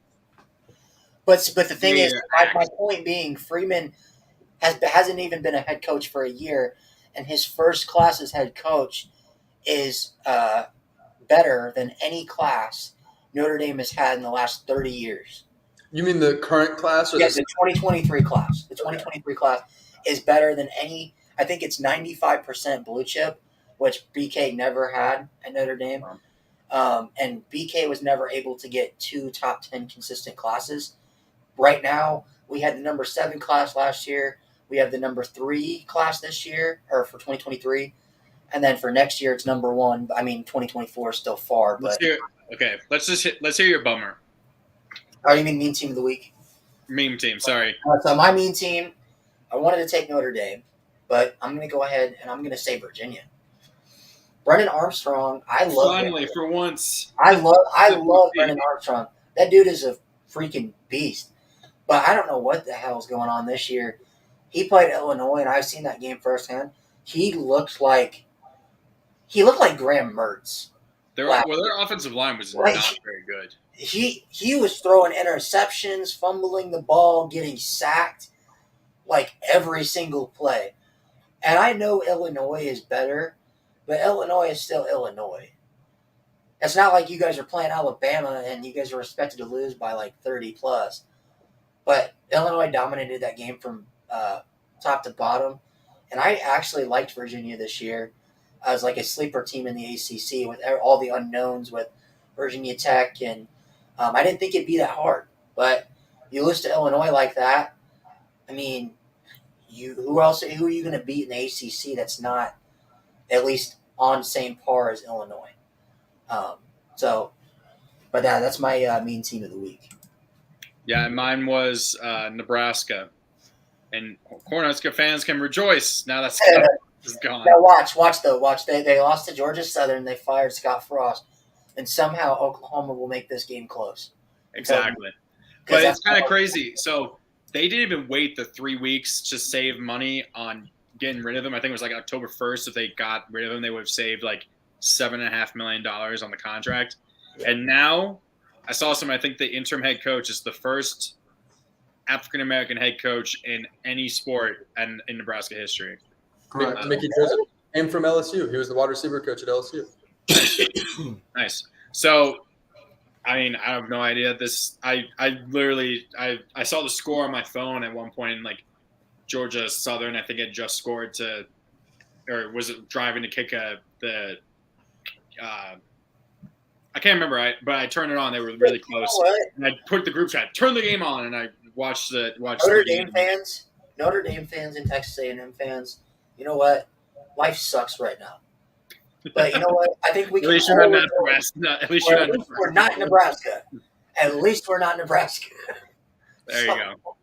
But the thing is, my point being, Freeman hasn't even been a head coach for a year, and his first class as head coach is better than any class Notre Dame has had in the last 30 years. You mean the current class? Yes, the 2023 class. The 2023 class is better than any. I think it's 95% blue chip, which BK never had at Notre Dame. And BK was never able to get 2 top 10 consistent classes. Right now, we had the number 7 class last year. We have the number 3 class this year, or for 2023. And then for next year, it's number 1. I mean, 2024 is still far. But let's hear your bummer. Oh, you mean mean team of the week? Meme team, sorry. So my mean team, I wanted to take Notre Dame, but I'm going to go ahead and I'm going to say Virginia. Brennan Armstrong, I love Finally, for once. I love Brennan Armstrong. That dude is a freaking beast. But I don't know what the hell is going on this year. He played Illinois, and I've seen that game firsthand. He looked like Graham Mertz. Their offensive line was not very good. He was throwing interceptions, fumbling the ball, getting sacked like every single play. And I know Illinois is better, but Illinois is still Illinois. It's not like you guys are playing Alabama and you guys are expected to lose by like 30 plus. But Illinois dominated that game from top to bottom. And I actually liked Virginia this year as like a sleeper team in the ACC with all the unknowns with Virginia Tech. And I didn't think it'd be that hard. But you lose to Illinois like that, I mean, who are you going to beat in the ACC that's not at least on same par as Illinois? But that's my mean team of the week. Yeah, mine was Nebraska. And Cornhusker fans can rejoice now that Scott is gone. Now watch. They lost to Georgia Southern. They fired Scott Frost. And somehow Oklahoma will make this game close. Exactly. But it's kind of crazy. So they didn't even wait the 3 weeks to save money on getting rid of him. I think it was like October 1st. If they got rid of him, they would have saved like $7.5 million on the contract. And now I saw I think the interim head coach is the first African-American head coach in any sport and in Nebraska history. Correct. Mickey Joseph. And from LSU. He was the wide receiver coach at LSU. Nice. So, I mean, I have no idea. I literally saw the score on my phone at one point, and like Georgia Southern, I think had just scored or was it driving to kick I can't remember, but I turned it on. They were really close, and I put the group chat, turn the game on, and I watched Notre Dame fans and Texas A&M fans. You know what? Life sucks right now. But you know what? I think we can. At least you're not Nebraska. At least we're not Nebraska. At least we're not Nebraska. There you go.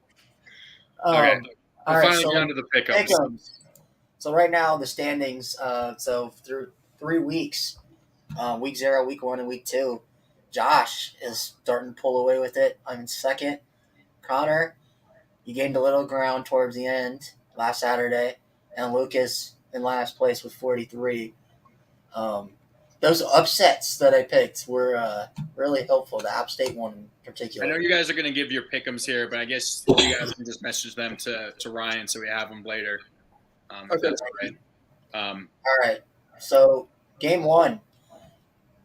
Okay. Finally down to the pickups. So right now the standings. So through 3 weeks, week 0, week 1, and week 2, Josh is starting to pull away with it. I'm in second. Connor, you gained a little ground towards the end last Saturday, and Lucas in last place with 43. those upsets that I picked were really helpful. The App State one in I particular. know you guys are going to give your pick'ems here, but I guess you guys can just message them to Ryan so we have them later. If that's all right. All right. So game 1.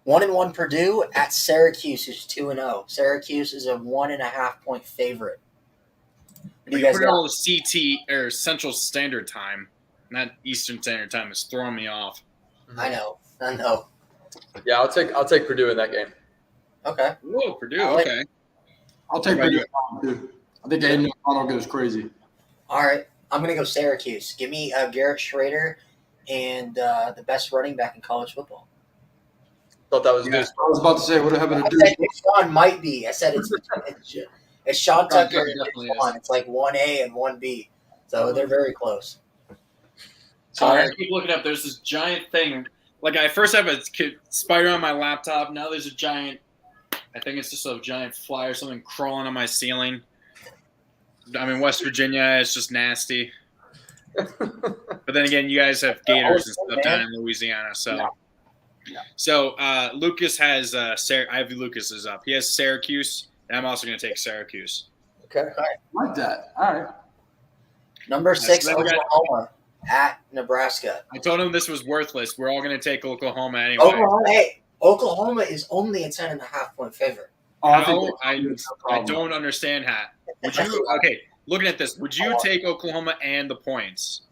1-1 Purdue at Syracuse, who's 2-0. Syracuse is a 1.5 point favorite. What do you guys put it got? all CT or Central Standard Time, not Eastern Standard Time. It's throwing me off. I know. Yeah, I'll take Purdue in that game. Okay. Whoa, Purdue. Alex? Okay. I'll take What about Purdue too. I think Aiden O'Connell goes crazy. All right. I'm going to go Syracuse. Give me Garrett Schrader and the best running back in college football. Thought that was You good. just- I was about to say, what happened I to said Duke? Sean might be. I said it's Sean Tucker and definitely Sean. It's like 1A and 1B. So they're very close. Sorry, I keep looking up. There's this giant thing. Like I first have a spider on my laptop. Now there's a giant. I think it's just a giant fly or something crawling on my ceiling. I'm in West Virginia. It's just nasty. But then again, you guys have gators and stuff down in Louisiana. So, Lucas has I have Lucas's up. He has Syracuse, and I'm also going to take Syracuse. Okay. Like that. All right. Number 6, so then we got- Oklahoma at Nebraska. I told him this was worthless. We're all going to take Oklahoma anyway. Oklahoma is only a 10.5 point favorite. Oh, I don't understand that. Would you looking at this, would you take Oklahoma and the points?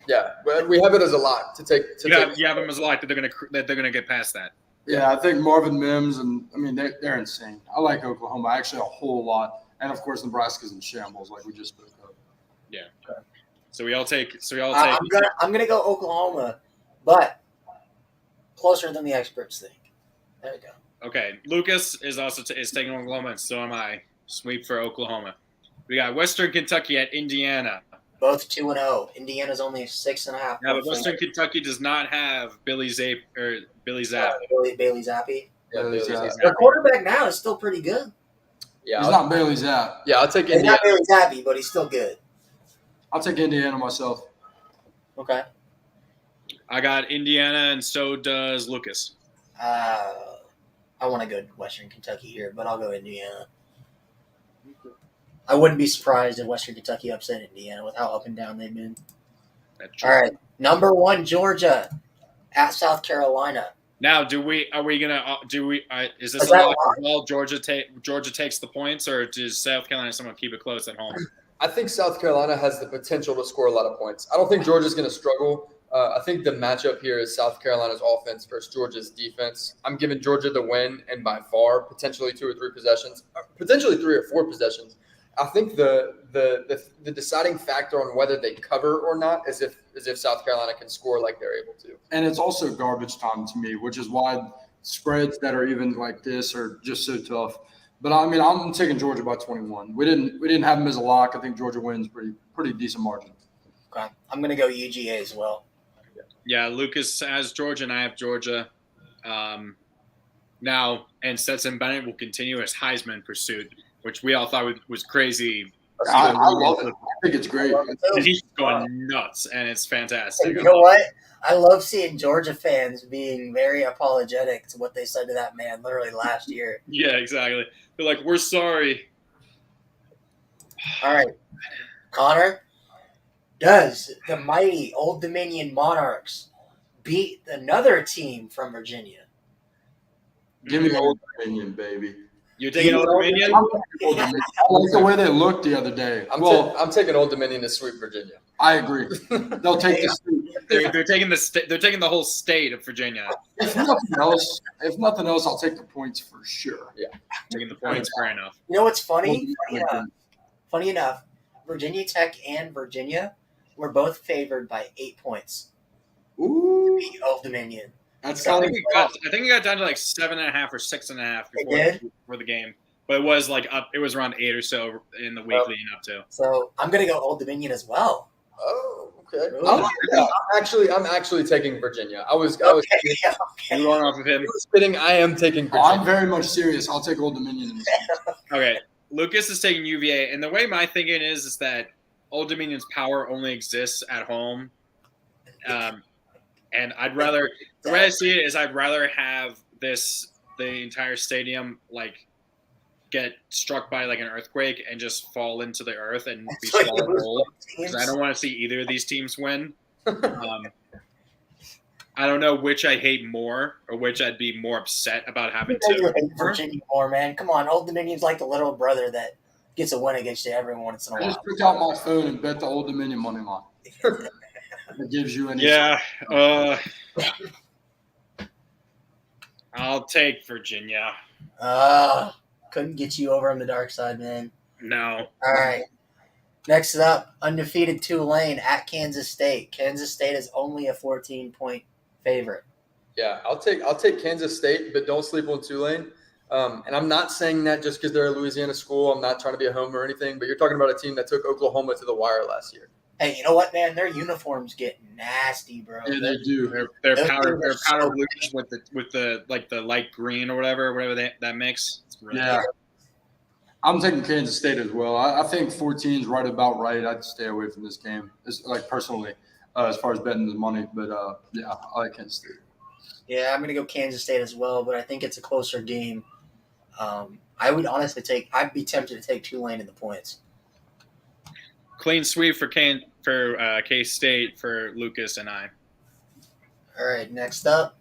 Yeah, but we have it as a lock to take. You have them as a lock that they're gonna get past that. Yeah, I think Marvin Mims they're insane. I like Oklahoma actually a whole lot, and of course Nebraska's in shambles, like we just spoke of. Yeah. So we all take. I'm gonna go Oklahoma, but closer than the experts think. There we go. Okay, Lucas is also is taking Oklahoma, and so am I. Sweep for Oklahoma. We got Western Kentucky at Indiana. Both 2-0. Indiana's only 6.5. Now, but Western Kentucky does not have Billy Zapp. Bailey Zappi. Yeah, Bailey Zapp. Their quarterback now is still pretty good. Yeah, He's not Bailey Zapp. Yeah, I'll take He's Indiana. not Bailey Zappi, but he's still good. I'll take Indiana myself. Okay. I got Indiana, and so does Lucas. I want to go Western Kentucky here, but I'll go Indiana. I wouldn't be surprised if Western Kentucky upset Indiana with how up and down they've been. That's true. All right. Number 1, Georgia at South Carolina. Now, is this Is a that lock as well? Georgia takes the points, or does South Carolina somehow keep it close at home? I think South Carolina has the potential to score a lot of points. I don't think Georgia's going to struggle. I think the matchup here is South Carolina's offense versus Georgia's defense. I'm giving Georgia the win, and by far, potentially 2 or 3 possessions, potentially 3 or 4 possessions. I think the deciding factor on whether they cover or not is if South Carolina can score like they're able to. And it's also garbage time to me, which is why spreads that are even like this are just so tough. But I'm taking Georgia by 21. We didn't have them as a lock. I think Georgia wins pretty decent margin. Okay. I'm going to go UGA as well. Yeah, Lucas has Georgia, and I have Georgia. Now, and Stetson Bennett will continue his Heisman pursuit, which we all thought was crazy. I love it. I think it's great. And he's going nuts, and it's fantastic. You know what? I love seeing Georgia fans being very apologetic to what they said to that man literally last year. Yeah, exactly. They're like, we're sorry. All right. Connor, does the mighty Old Dominion Monarchs beat another team from Virginia? Give me Old Dominion, baby. You're taking Old Dominion? I like the way they looked the other day. I'm taking Old Dominion to sweep Virginia. I agree. They'll take the state. They're taking They're taking the whole state of Virginia. If nothing else, I'll take the points for sure. Yeah, taking the points. Fair enough. You know what's funny? Funny enough, Virginia Tech and Virginia were both favored by 8 points. Ooh, to beat Old Dominion. that's I kind think it got down to like 7.5 or 6.5 before the game, but it was like up. It was around 8 or so in the week leading up to. So I'm gonna go Old Dominion as well. Oh, okay. Ooh. I'm actually taking Virginia. I was You going off of him? kidding. I am taking Virginia. I'm very much serious. I'll take Old Dominion in this game. Okay, Lucas is taking UVA, and the way my thinking is that Old Dominion's power only exists at home. And the way I see it is I'd rather have the entire stadium like get struck by like an earthquake and just fall into the earth and be So you swallowed lose whole. both Because teams? I don't want to see either of these teams win. I don't know which I hate more or which I'd be more upset about having You know you to. hate Virginia more, man. Come on, Old Dominion's like the little brother that gets a win against you every once in a I just while. took out my phone and bet the Old Dominion money line. It gives you any. Yeah, I'll take Virginia. Couldn't get you over on the dark side, man. No. All right. Next up, undefeated Tulane at Kansas State. Kansas State is only a 14-point favorite. Yeah, I'll take Kansas State, but don't sleep on Tulane. And I'm not saying that just because they're a Louisiana school. I'm not trying to be a homer or anything, but you're talking about a team that took Oklahoma to the wire last year. Hey, you know what, man? Their uniforms get nasty, bro. Yeah, they do. They're Those powder things are powder so blues with the like the light green or whatever that mix. It's really Yeah. I'm taking Kansas State as well. I think 14 is right about right. I'd stay away from this game, personally, as far as betting the money. But, yeah, I like Kansas State. Yeah, I'm going to go Kansas State as well, but I think it's a closer game. I would honestly I'd be tempted to take Tulane in the points. clean sweep for K-State for Lucas and I. All right, next up,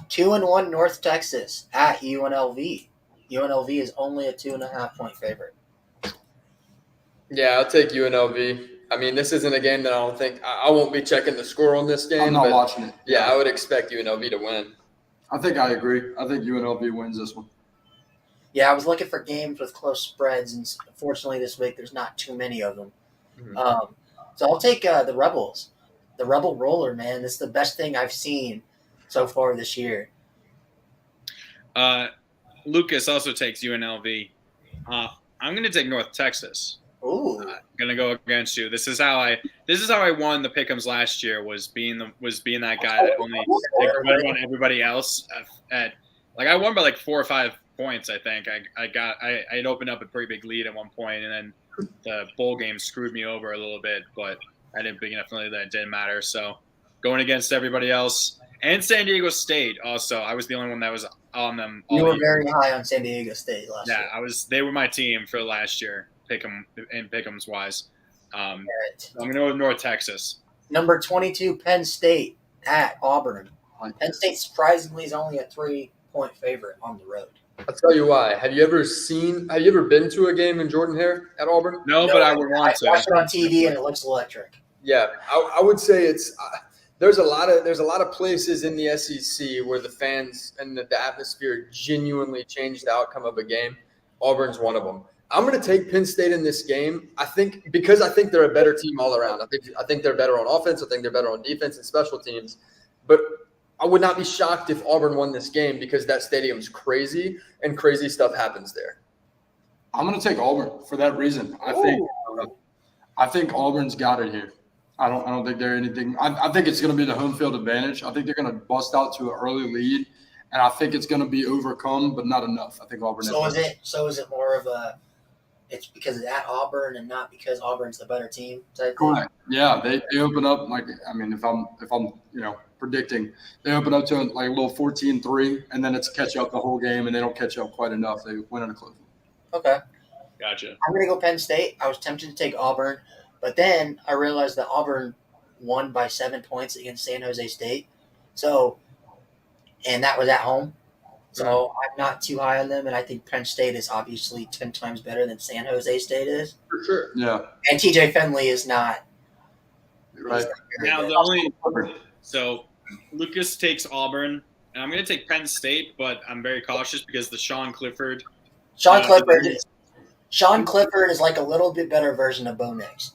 2-1 North Texas at UNLV. UNLV is only a 2.5-point favorite. Yeah, I'll take UNLV. I mean, this isn't a game that I don't think I won't be checking the score on this game. I'm not but watching it. Yeah, I would expect UNLV to win. I think I agree. I think UNLV wins this one. Yeah, I was looking for games with close spreads, and unfortunately this week there's not too many of them. Mhm. So I'll take the Rebels. The Rebel Roller, man. This is the best thing I've seen so far this year. Lucas also takes UNLV. I'm going to take North Texas. Ooh. I'm going to go against you. This is how I won the pick'ems last year. Was being that guy that only won everybody else at like I won by like 4 or 5 points. I think I had opened up a pretty big lead at one point, and then the bowl game screwed me over a little bit, but I didn't big enough that it didn't matter. So going against everybody else and San Diego State also, I was the only one that was on them. You were very high on San Diego State last year. Yeah, they were my team for last year, pick'ems wise. I'm going to go with North Texas. Number 22, Penn State at Auburn. Penn State surprisingly is only a 3-point favorite on the road. I'll tell you why. Have you ever been to a game in Jordan-Hare at Auburn? No, but I would want to. I watched it on TV and it looks electric. Yeah, I would say it's there's a lot of places in the SEC where the fans and the atmosphere genuinely change the outcome of a game. Auburn's one of them. I'm going to take Penn State in this game. I think they're a better team all around. I think they're better on offense. I think they're better on defense and special teams. But I would not be shocked if Auburn won this game because that stadium's crazy and crazy stuff happens there. I'm going to take Auburn for that reason. I think Auburn's got it here. I don't think they're anything. I think it's going to be the home field advantage. I think they're going to bust out to an early lead, and I think it's going to be overcome, but not enough. I think Auburn. So is it more of a? It's because it's at Auburn and not because Auburn's the better team. Correct. Yeah, they open up if I'm predicting, they open up to like a little 14-3, and then it's catch up the whole game, and they don't catch up quite enough. They win in a close one. Okay. Gotcha. I'm going to go Penn State. I was tempted to take Auburn, but then I realized that Auburn won by 7 points against San Jose State. And that was at home. So I'm not too high on them, and I think Penn State is obviously 10 times better than San Jose State is. For sure. Yeah. And TJ Finley is not. Right. Now so Lucas takes Auburn, and I'm going to take Penn State, but I'm very cautious because the Sean Clifford. Sean Clifford is like a little bit better version of Bo Nix.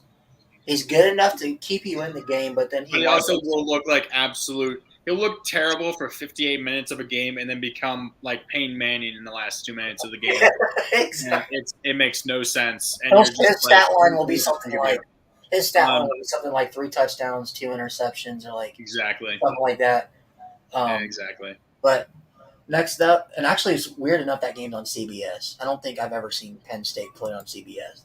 He's good enough to keep you in the game, but then he also will look like absolute. He'll look terrible for 58 minutes of a game and then become like Peyton Manning in the last 2 minutes of the game. Exactly. It makes no sense. And his stat line will be something like 3 touchdowns, 2 interceptions, or like exactly something like that. Exactly. But next up, and actually it's weird enough that game's on CBS. I don't think I've ever seen Penn State play on CBS.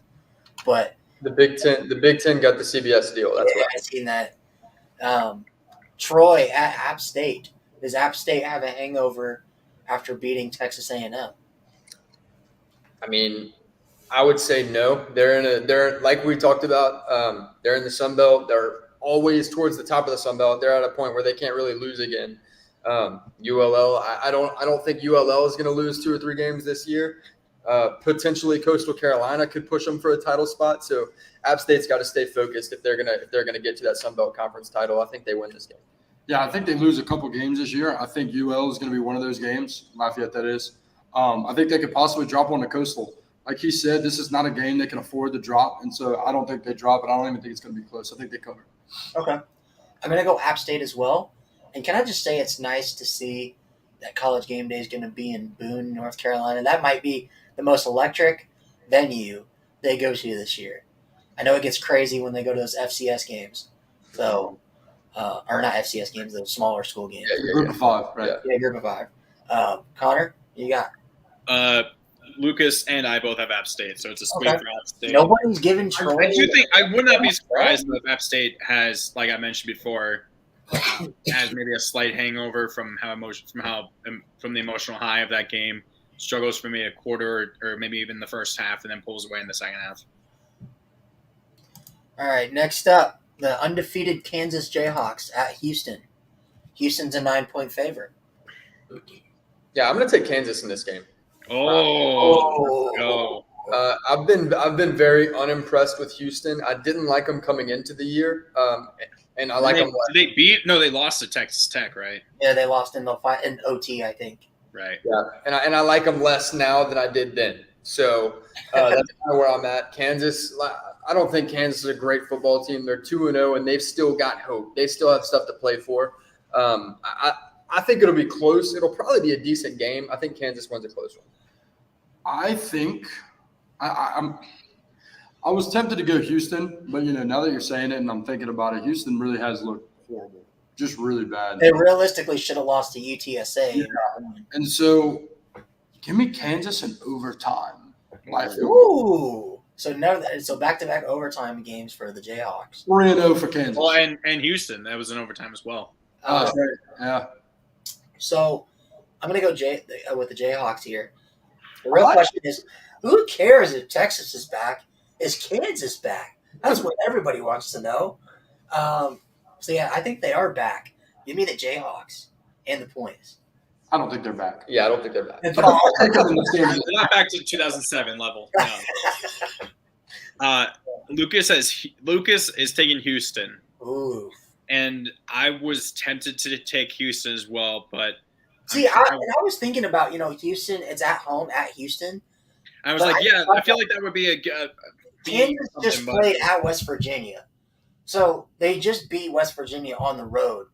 But the Big Ten got the CBS deal. That's I've seen that. Troy at App State. Does App State have a hangover after beating Texas A&M? I mean, I would say no. They're like we talked about. They're in the Sun Belt. They're always towards the top of the Sun Belt. They're at a point where they can't really lose again. ULL, I don't think ULL is going to lose 2 or 3 games this year. Potentially, Coastal Carolina could push them for a title spot. So App State's got to stay focused if they're gonna get to that Sun Belt Conference title. I think they win this game. Yeah, I think they lose a couple games this year. I think UL is going to be one of those games. Lafayette, that is. I think they could possibly drop on the Coastal. Like he said, this is not a game they can afford to drop, and so I don't think they drop it. I don't even think it's going to be close. I think they cover. Okay. I'm going to go App State as well. And can I just say it's nice to see that College Game Day is going to be in Boone, North Carolina. That might be the most electric venue they go to this year. I know it gets crazy when they go to those FCS games. So, or not FCS games, those smaller school games. Group of 5, right? Yeah, group of 5. Connor, you got? Lucas and I both have App State, so it's a sweep for App State. Nobody's given Troy. I do think I would not be surprised if App State has, like I mentioned before, has maybe a slight hangover from the emotional high of that game. Struggles for maybe a quarter or maybe even the first half, and then pulls away in the second half. All right, next up, the undefeated Kansas Jayhawks at Houston. Houston's a 9-point favorite. Yeah, I'm going to take Kansas in this game. No. I've been very unimpressed with Houston. I didn't like them coming into the year, and I like them. Did they beat? No, they lost to Texas Tech, right? Yeah, they lost in OT, I think. Right. Yeah, and I like them less now than I did then. So that's kind of where I'm at. Kansas. I don't think Kansas is a great football team. They're 2-0, and they've still got hope. They still have stuff to play for. I think it'll be close. It'll probably be a decent game. I think Kansas wins a close one. I think I was tempted to go Houston, but now that you're saying it and I'm thinking about it, Houston really has looked horrible, just really bad. They realistically should have lost to UTSA. Yeah. And so, give me Kansas in overtime. Ooh, so back-to-back overtime games for the Jayhawks. 3-0 for Kansas. Well, and Houston, that was in overtime as well. That's right. Yeah. So I'm going to go with the Jayhawks here. The real question is, who cares if Texas is back? Is Kansas back? That's what everybody wants to know. So, yeah, I think they are back. Give me the Jayhawks and the points. I don't think they're back. Yeah, I don't think they're back. They're not back to 2007 level. No. Lucas is taking Houston. Ooh. And I was tempted to take Houston as well, but I was thinking about Houston. It's at home at Houston. I was I feel like that would be Kansas just played at West Virginia, so they just beat West Virginia on the road.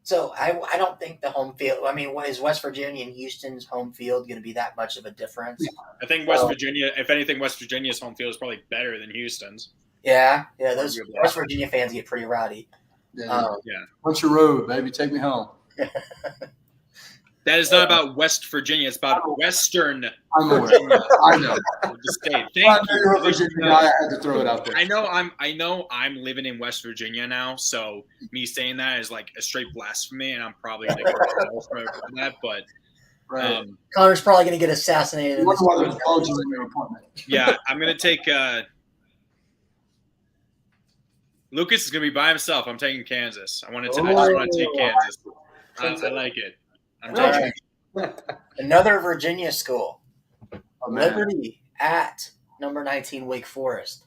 So I don't think the home field. I mean, is West Virginia and Houston's home field going to be that much of a difference? I think West Virginia. If anything, West Virginia's home field is probably better than Houston's. Yeah. Those West Virginia fans get pretty rowdy. Yeah. What's your road, baby? Take me home. That is not about West Virginia. It's about Western. I'm aware. I know. The state. Thank you. Virginia, I had to throw it out there. I know I'm living in West Virginia now, so me saying that is like a straight blasphemy, and I'm probably going to go for that. But Connor's probably going to get assassinated. Yeah, I'm going to take. Lucas is going to be by himself. I'm taking Kansas. I just want to take Kansas. I like it. Another Virginia school. Liberty at number 19 Wake Forest.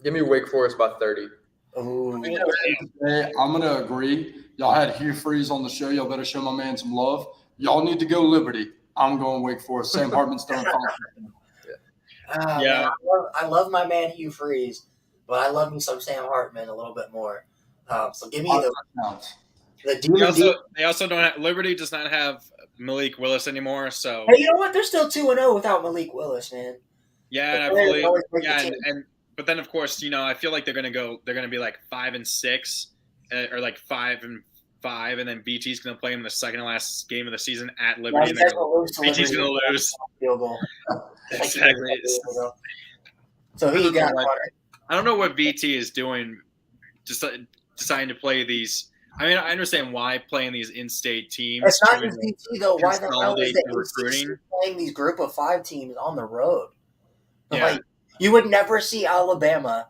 Give me Wake Forest by 30. Ooh. I'm going to agree. Y'all had Hugh Freeze on the show. Y'all better show my man some love. Y'all need to go Liberty. I'm going Wake Forest. Sam Hartman's throwing Yeah. I love my man Hugh Freeze, but I love me some Sam Hartman a little bit more. So give me They also don't have, Liberty does not have Malik Willis anymore. So hey, you know what? They're still 2-0 without Malik Willis, man. Yeah, but then of course, I feel like they're gonna be like 5-6, or like 5-5, and then BT's gonna play them in the second to last game of the season at Liberty. BT's gonna lose. Field goal. Exactly. So who you got? I don't know what BT is doing, just deciding to play these. I mean, I understand why playing these in-state teams. It's not just BT though. Why the hell is consolidate the the ACC recruiting. playing these group of 5 teams on the road? Yeah. Like, you would never see Alabama.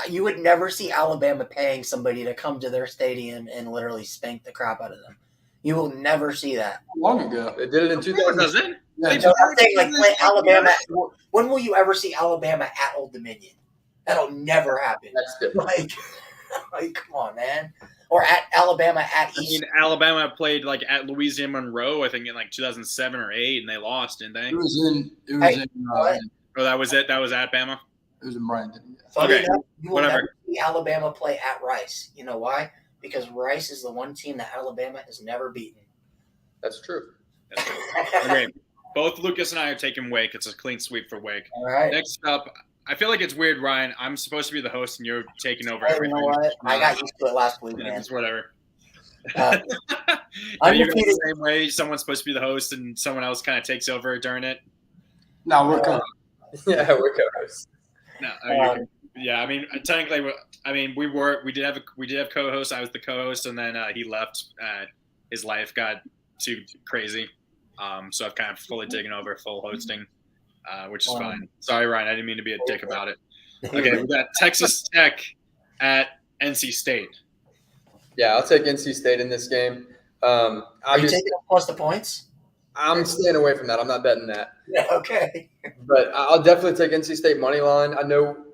You would never see Alabama paying somebody to come to their stadium and literally spank the crap out of them. You will never see that. Long ago. They did it in Of course 2000. it doesn't. Yeah, So I'm saying, like, play Alabama. When will you ever see Alabama at Old Dominion? That'll never happen. That's different. Like, come on, man. Or at Alabama at I East. mean, Alabama played like at Louisiana Monroe, I think in like 2007 or 8, and they lost, didn't they? It was in. What? Or that was it. That was at Bama. It was in Brandon. Yeah. Funny Okay, enough, you will whatever. never see Alabama play at Rice. You know why? Because Rice is the one team that Alabama has never beaten. That's true. That's good. Okay, both Lucas and I are taking Wake. It's a clean sweep for Wake. All right. Next up, I feel like it's weird, Ryan. I'm supposed to be the host, and you're taking over Hey, you everything. know what? I got used to it last week, man. It's whatever. Uh, Are you guys undefeated- the same way? Someone's supposed to be the host, and someone else kind of takes over during it. No, we're coming. Yeah, we're co-hosts. No, yeah. I mean, technically, we did have co-hosts. I was the co-host, and then he left. His life got too crazy, so I've kind of fully taken over full hosting, which is fine. Sorry, Ryan, I didn't mean to be a dick about it. Okay, we got Texas Tech at NC State. Yeah, I'll take NC State in this game. Are you Obviously, taking them plus the points? I'm staying away from that. I'm not betting that. Yeah, okay. But I'll definitely take NC State money line. I know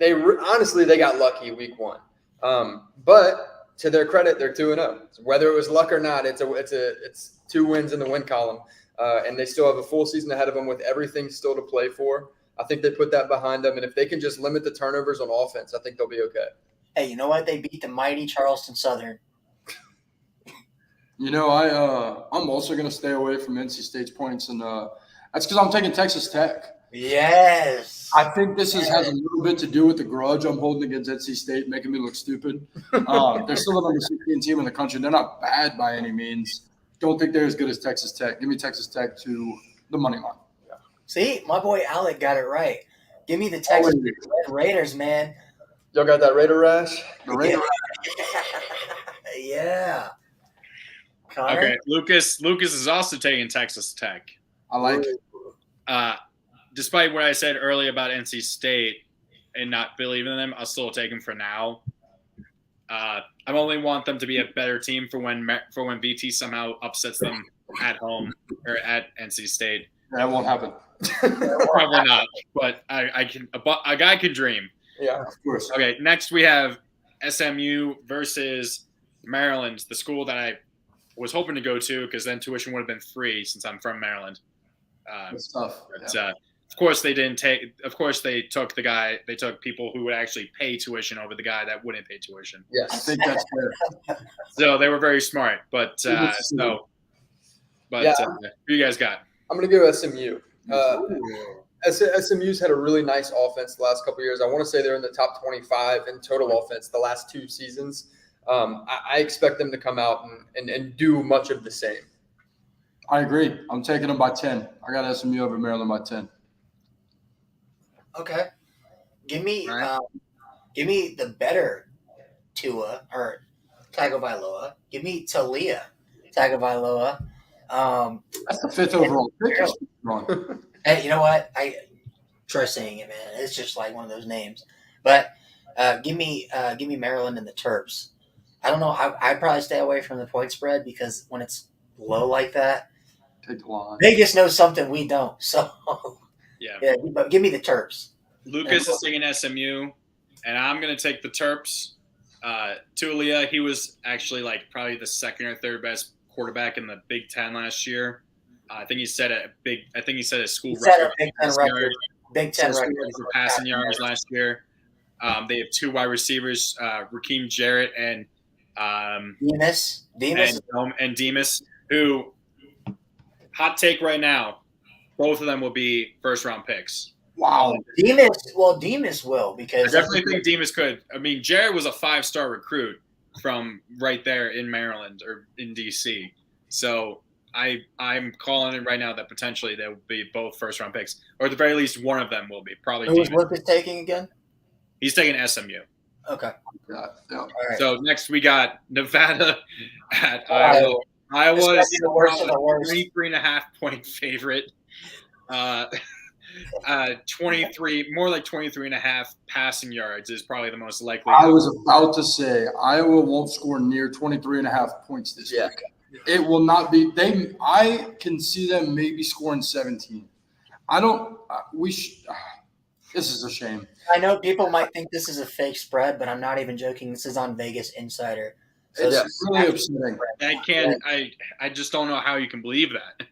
honestly they got lucky week 1, but to their credit, they're 2-0. Whether it was luck or not, it's 2 wins in the win column, and they still have a full season ahead of them with everything still to play for. I think they put that behind them, and if they can just limit the turnovers on offense, I think they'll be okay. Hey, you know what? They beat the mighty Charleston Southern. You know, I'm also going to stay away from NC State's points, and that's because I'm taking Texas Tech. Yes. I think this has a little bit to do with the grudge I'm holding against NC State, making me look stupid. They're still the number 16 team in the country. They're not bad by any means. Don't think they're as good as Texas Tech. Give me Texas Tech to the money line. See, my boy Alec got it right. Give me the Texas Raiders, man. Y'all got that Raider rash? The Raiders. Yeah. Connor? Okay, Lucas is also taking Texas Tech. I like it. Despite what I said earlier about NC State and not believing in them, I'll still take them for now. I only want them to be a better team for when VT somehow upsets them at home or at NC State. That won't happen. Probably not, but a guy can dream. Yeah. Of course. Okay, next we have SMU versus Maryland, the school that I was hoping to go to because then tuition would have been free since I'm from Maryland. That's tough. But, of course, they didn't take. Of course, they took the guy. They took people who would actually pay tuition over the guy that wouldn't pay tuition. I Yes. think that's fair. So they were very smart. But Yeah. who you guys got? I'm going to go SMU. SMU's had a really nice offense the last couple of years. I want to say they're in the top 25 in total offense the last 2 seasons. I expect them to come out and do much of the same. I agree. I'm taking them by 10. I got SMU over Maryland by 10. Okay. Give me Right. the better Tua or Tagovailoa. Give me Talia Tagovailoa. That's the 5th overall pick. Wrong. Hey, you know what? I try saying it, man. It's just like one of those names. But give me Maryland and the Terps. I don't know. I'd probably stay away from the point spread because when it's low like that, Take the line. Vegas knows something we don't. So Yeah. but give me the Terps. Lucas is taking SMU, and I'm going to take the Terps. Tulia, he was actually like probably the second or third best quarterback in the Big Ten last year. I think he set a school He set a record. Big Ten record. Big Ten record For passing yards last year. They have 2 wide receivers, Raheem Jarrett and Demas. and Demas, who, hot take right now, both of them will be first-round picks. Wow. Demas will I because definitely think Demas could. I mean, Jarrett was a 5-star recruit from right there in Maryland or in D.C. So I'm calling it right now that potentially they will be both first-round picks, or at the very least, one of them will be. Probably who was Demas. Lucas taking again? He's taking SMU. Okay. Yeah. All right. So next we got Nevada at Iowa. Iowa. This might Iowa's be the worst of the worst. 23.5-point favorite. 23, more like 23.5 passing yards is probably the most likely. I was about to say Iowa won't score near 23.5 points this week. It will not be. I can see them maybe scoring 17. I don't. This is a shame. I know people might think this is a fake spread, but I'm not even joking. This is on Vegas Insider. So It's really upsetting. I just don't know how you can believe that.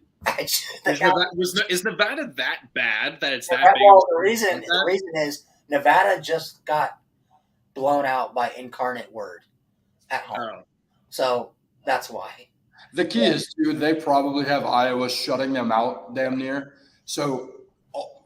Is Nevada that bad that it's that big? Well, the reason is Nevada just got blown out by Incarnate Word at home. Oh. So that's why. The key is, too, they probably have Iowa shutting them out damn near. So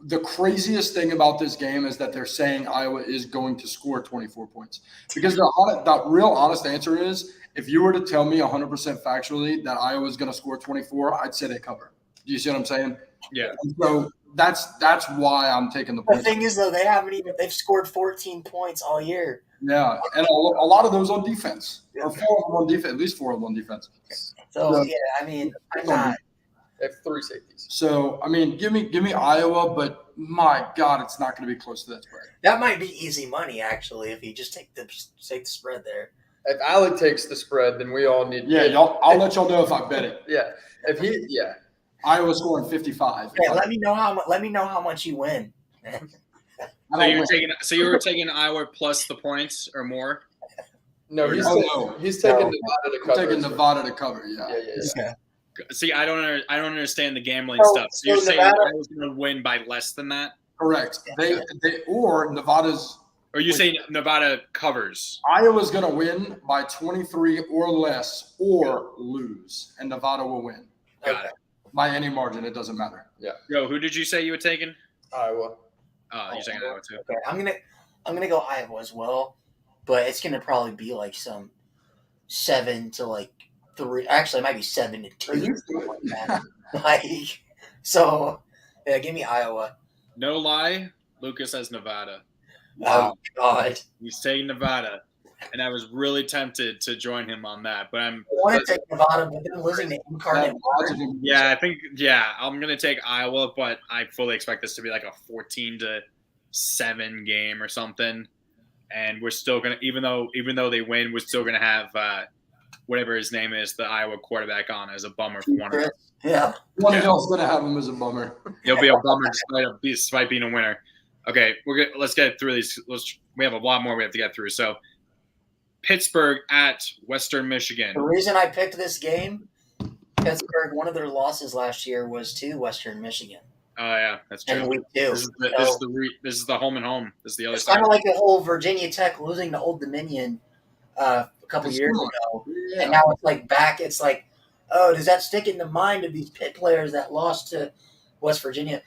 the craziest thing about this game is that they're saying Iowa is going to score 24 points. Because the real honest answer is, if you were to tell me 100% factually that Iowa is going to score 24, I'd say they cover. Do you see what I'm saying? Yeah. And so that's why I'm taking the points. The thing is, though, they've scored 14 points all year. Yeah, and a lot of those on defense. Or 4 of them on defense, at least 4 of them on defense. So, yeah, I mean, I'm not. They have 3 safeties. So, I mean, give me Iowa, but my God, it's not going to be close to that spread. That might be easy money, actually, if you just take the spread there. If Alec takes the spread, then we all need. Yeah, I'll let y'all know if I bet it. Yeah, Iowa scoring 55. Yeah, let me know how much you win. So you were taking Iowa plus the points or more? No, he's he's taking Nevada to cover. Taking Nevada to cover. Yeah. Yeah. See, I don't understand the gambling Oh, stuff. So you're so saying Nevada- Iowa's going to win by less than that? Correct. They or Nevada's. Or you saying Nevada covers? Iowa's going to win by 23 or less or lose, and Nevada will win. Got it. By any margin, it doesn't matter. Yeah. Yo, who did you say you were taking? Iowa. Oh, you're taking Iowa too. Okay, I'm gonna go Iowa as well, but it's gonna probably be like some 7 to 3. Actually, it might be 7 to 2. So yeah, give me Iowa. No lie, Lucas has Nevada. Oh God, He's taking Nevada, and I was really tempted to join him on that, but I want to take Nevada, but then losing to Incarnate Word. I'm gonna take Iowa, but I fully expect this to be like a 14-7 game or something, and we're still gonna, even though they win, we're still gonna have whatever his name is, the Iowa quarterback on as a bummer for one of us. Yeah, One of y'all's going to have him as a bummer. He'll be a bummer despite being a winner. Okay, let's get through these. We have a lot more we have to get through. So, Pittsburgh at Western Michigan. the reason I picked this game, Pittsburgh, one of their losses last year was to Western Michigan. Oh yeah, that's true. In week 2. This is the home and home. This is the other It's side. kind of like the whole Virginia Tech losing to Old Dominion a couple years ago, and now it's like back. It's like, oh, does that stick in the mind of these Pitt players that lost to West Virginia?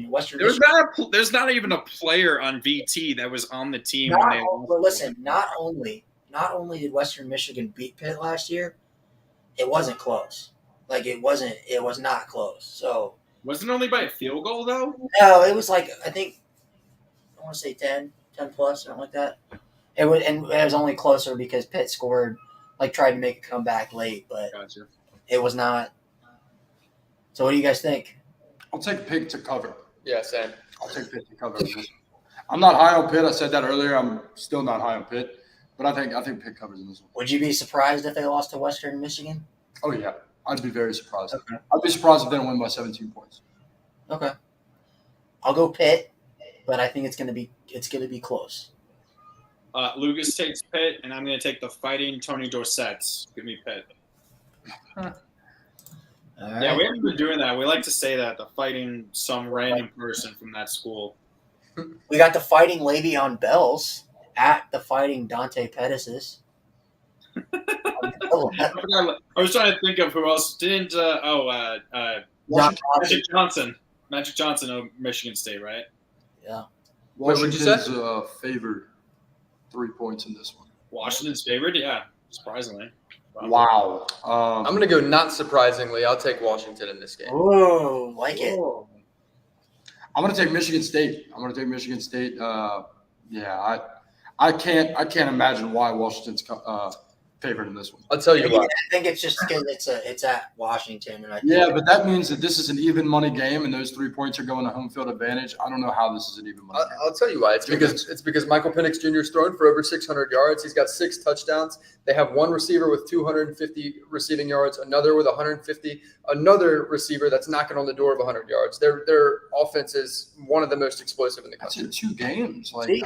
Western Michigan. There's not even a player on VT that was on the team. But listen, not only did Western Michigan beat Pitt last year, it wasn't close. It was not close. So wasn't only by a field goal though. No, it was I want to say 10 plus, something like that. It was only closer because Pitt scored, tried to make a comeback late, but Gotcha. It was not. So what do you guys think? I'll take Pitt to cover. Yeah, same. I'll take Pitt to cover. I'm not high on Pitt. I said that earlier. I'm still not high on Pitt, but I think Pitt covers in this one. Would you be surprised if they lost to Western Michigan? Oh yeah, I'd be very surprised. Okay. I'd be surprised if they don't win by 17 points. Okay. I'll go Pitt, but I think it's gonna be close. Lucas takes Pitt, and I'm going to take the Fighting Tony Dorsetts. Give me Pitt. Yeah, we haven't been doing that. We like to say that, the Fighting some random person from that school. We got the Fighting Le'Veon Bells at the Fighting Dante Pettis. I was trying to think of who else didn't. Magic Johnson. Magic Johnson of Michigan State, right? Yeah. Washington's favored 3 points in this one. Washington's favored, yeah, surprisingly. Wow. I'm going to go not surprisingly. I'll take Washington in this game. Oh, it. I'm going to take Michigan State. I can't imagine why Washington's favored in this one. I'll tell you why. I think it's just because it's at Washington, and I think Yeah, but that means that this is an even money game, and those 3 points are going to home field advantage. I don't know how this is an even money game. I'll tell you why. It's because Michael Penix Jr. is thrown for over 600 yards. He's got 6 touchdowns. They have one receiver with 250 receiving yards, another with 150, another receiver that's knocking on the door of 100 yards. Their offense is one of the most explosive in the That's country. in 2 games. Like, See?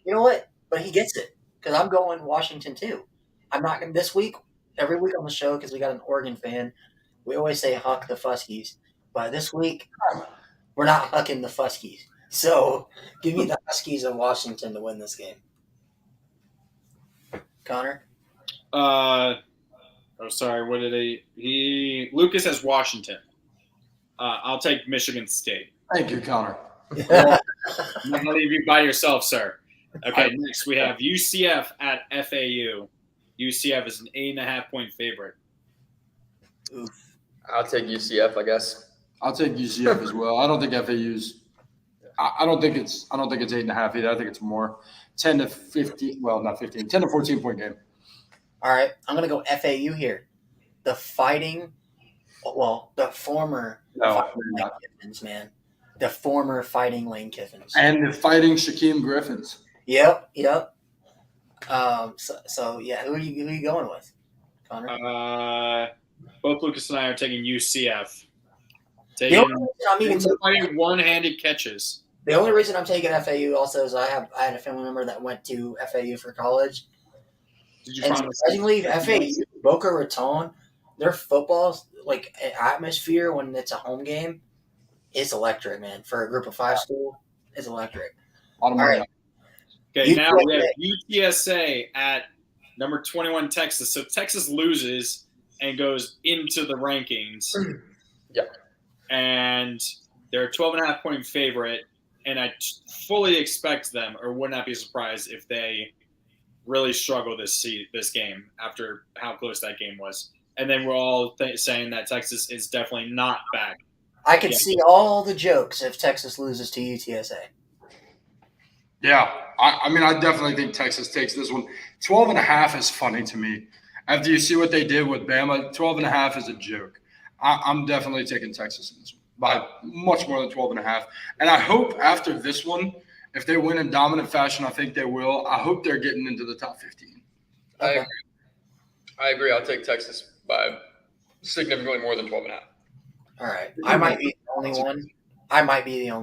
You know what? But he gets it because I'm going Washington too. I'm not going to this week. Every week on the show, because we got an Oregon fan, we always say huck the Fuskies. But this week, we're not hucking the Fuskies. So give me the Huskies of Washington to win this game. Connor? Sorry. What did Lucas has Washington. I'll take Michigan State. thank you, Connor. I'm not leave you by yourself, sir. Okay, next we have UCF at FAU. UCF is an 8.5-point favorite. Oof. I'll take UCF, I guess. I'll take UCF as well. I don't think FAU's. I don't think it's 8.5 either. I think it's more 10 to 15. Well, not 15. 10 to 14 point game. All right, I'm going to go FAU here. The former No, Fighting Lane Kiffins, man. The former Fighting Lane Kiffins. and the fighting Shaquem Griffins. Yep. So yeah, who are you going with, Connor? Both Lucas and I are taking UCF. The only reason I'm even Taking one-handed catches. The only reason I'm taking FAU also is I had a family member that went to FAU for college. Did you And find surprisingly, FAU, Boca Raton, their football atmosphere when it's a home game is electric, man. For a group of 5 school, it's electric. A lot of money. All right. Okay, now we have UTSA at number 21 Texas. So Texas loses and goes into the rankings. Yeah. And they're a 12.5-point favorite. And I fully expect them, or would not be surprised if they really struggle this game after how close that game was. And then we're all saying that Texas is definitely not back. I could see all the jokes if Texas loses to UTSA. Yeah, I mean, I definitely think Texas takes this one. 12.5 is funny to me. After you see what they did with Bama, 12.5 is a joke. I'm definitely taking Texas in this one by much more than 12.5. And I hope after this one, if they win in dominant fashion, I think they will. I hope they're getting into the top 15. Okay. I agree. I'll take Texas by significantly more than 12.5. All right. I might be the only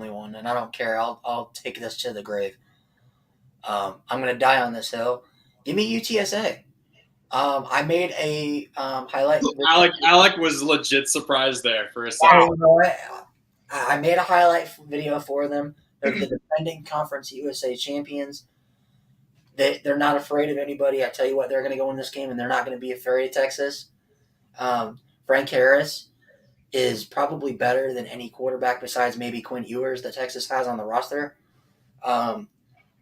one. And I don't care. I'll take this to the grave. I'm going to die on this hill. Give me UTSA. I made a highlight. Alec was legit surprised there for a second. You know what? I made a highlight video for them. They're the defending Conference USA champions. They're not afraid of anybody. I tell you what, they're going to go in this game, and they're not going to be afraid of Texas. Frank Harris is probably better than any quarterback besides maybe Quinn Ewers that Texas has on the roster.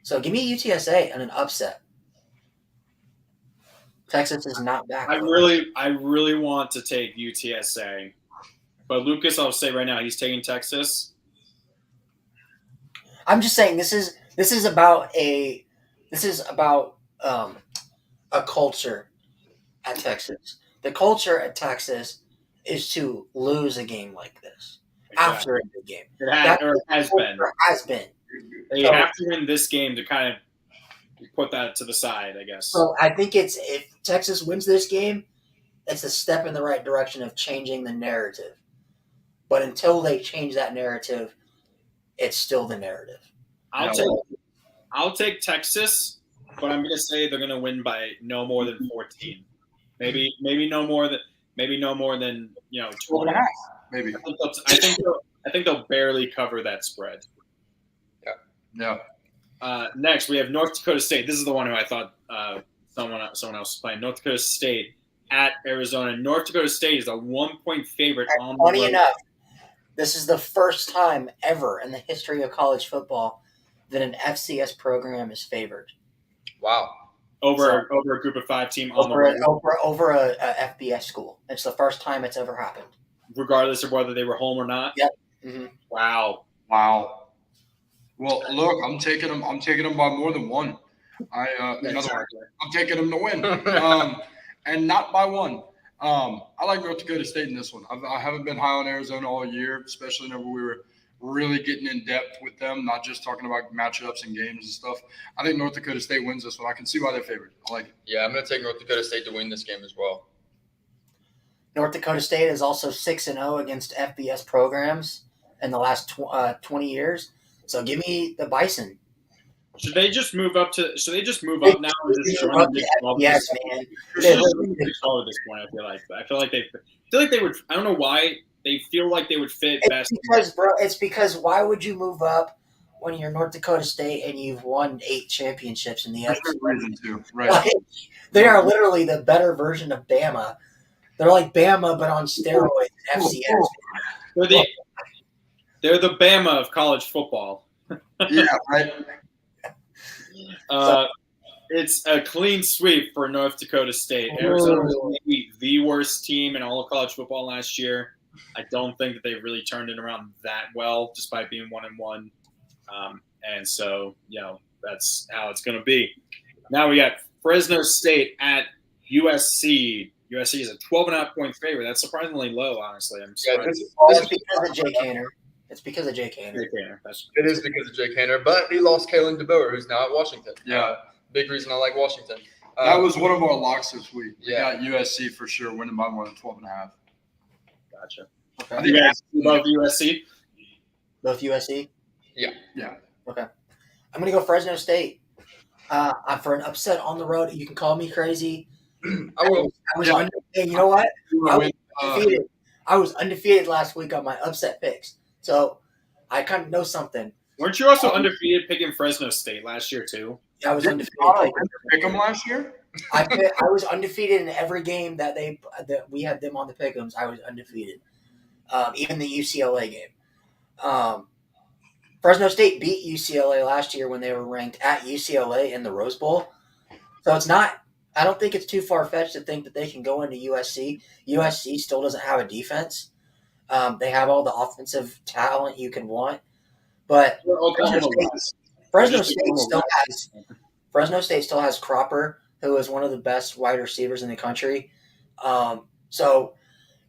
So give me UTSA and an upset. Texas is not back. I really want to take UTSA, but Lucas, I'll say right now, he's taking Texas. I'm just saying this is about a culture at Texas. The culture at Texas is to lose a game like this after a good game. It has been. Has been. They have to win this game to kind of put that to the side, I guess. So I think if Texas wins this game, it's a step in the right direction of changing the narrative. But until they change that narrative, it's still the narrative. I'll take Texas, but I'm going to say they're going to win by no more than 14. Maybe no more than 12.5, maybe. I think they'll barely cover that spread. Yeah. Next, we have North Dakota State. This is the one who I thought someone else was playing. North Dakota State at Arizona. North Dakota State is a 1-point favorite on the road. Funny enough, this is the first time ever in the history of college football that an FCS program is favored. Wow. Over a group of 5 team on the road. Over a FBS school. It's the first time it's ever happened. Regardless of whether they were home or not? Yep. Mm-hmm. Wow. Well, look, I'm taking them by more than 1. In other words, I'm taking them to win, and not by one. I like North Dakota State in this one. I haven't been high on Arizona all year, especially whenever we were really getting in depth with them, not just talking about matchups and games and stuff. I think North Dakota State wins this one. I can see why they're favored. I like it. Yeah, I'm going to take North Dakota State to win this game as well. North Dakota State is also 6-0 against FBS programs in the last 20 years. So give me the Bison. Should they just move up now and just join the Big 12? Yes, man. Big 12 at this point. I feel like they would. I don't know why they feel like they would fit best. It's because why would you move up when you're North Dakota State and you've won 8 championships in the FBS? Right. Like, they are literally the better version of Bama. They're like Bama, but on steroids. FCS. They're the Bama of college football. Yeah, right. It's a clean sweep for North Dakota State. Arizona was maybe the worst team in all of college football last year. I don't think that they really turned it around that well, despite being 1-1. And so, that's how it's going to be. Now we got Fresno State at USC. USC is a 12.5-point favorite. That's surprisingly low, honestly. I'm surprised. It's because of Jake Haener. It's because of Jake Haener. It is because of Jake Haener, but he lost Kalen DeBoer, who's now at Washington. Yeah. Big reason I like Washington. That was one of our locks this week. We Yeah. got USC for sure, winning by more than 12.5. Gotcha. Okay. You guys love USC? Both USC? Yeah. Okay. I'm going to go Fresno State. For an upset on the road, you can call me crazy. I will. You know what? I was undefeated last week on my upset picks. So I kind of know something. Weren't you also undefeated picking Fresno State last year, too? I was undefeated. Pick them last year? I was undefeated in every game that we had them on the pick'ems. I was undefeated. Even the UCLA game. Fresno State beat UCLA last year when they were ranked at UCLA in the Rose Bowl. So it's not – I don't think it's too far-fetched to think that they can go into USC. USC still doesn't have a defense. They have all the offensive talent you can want. But Fresno State still has Cropper, who is one of the best wide receivers in the country. So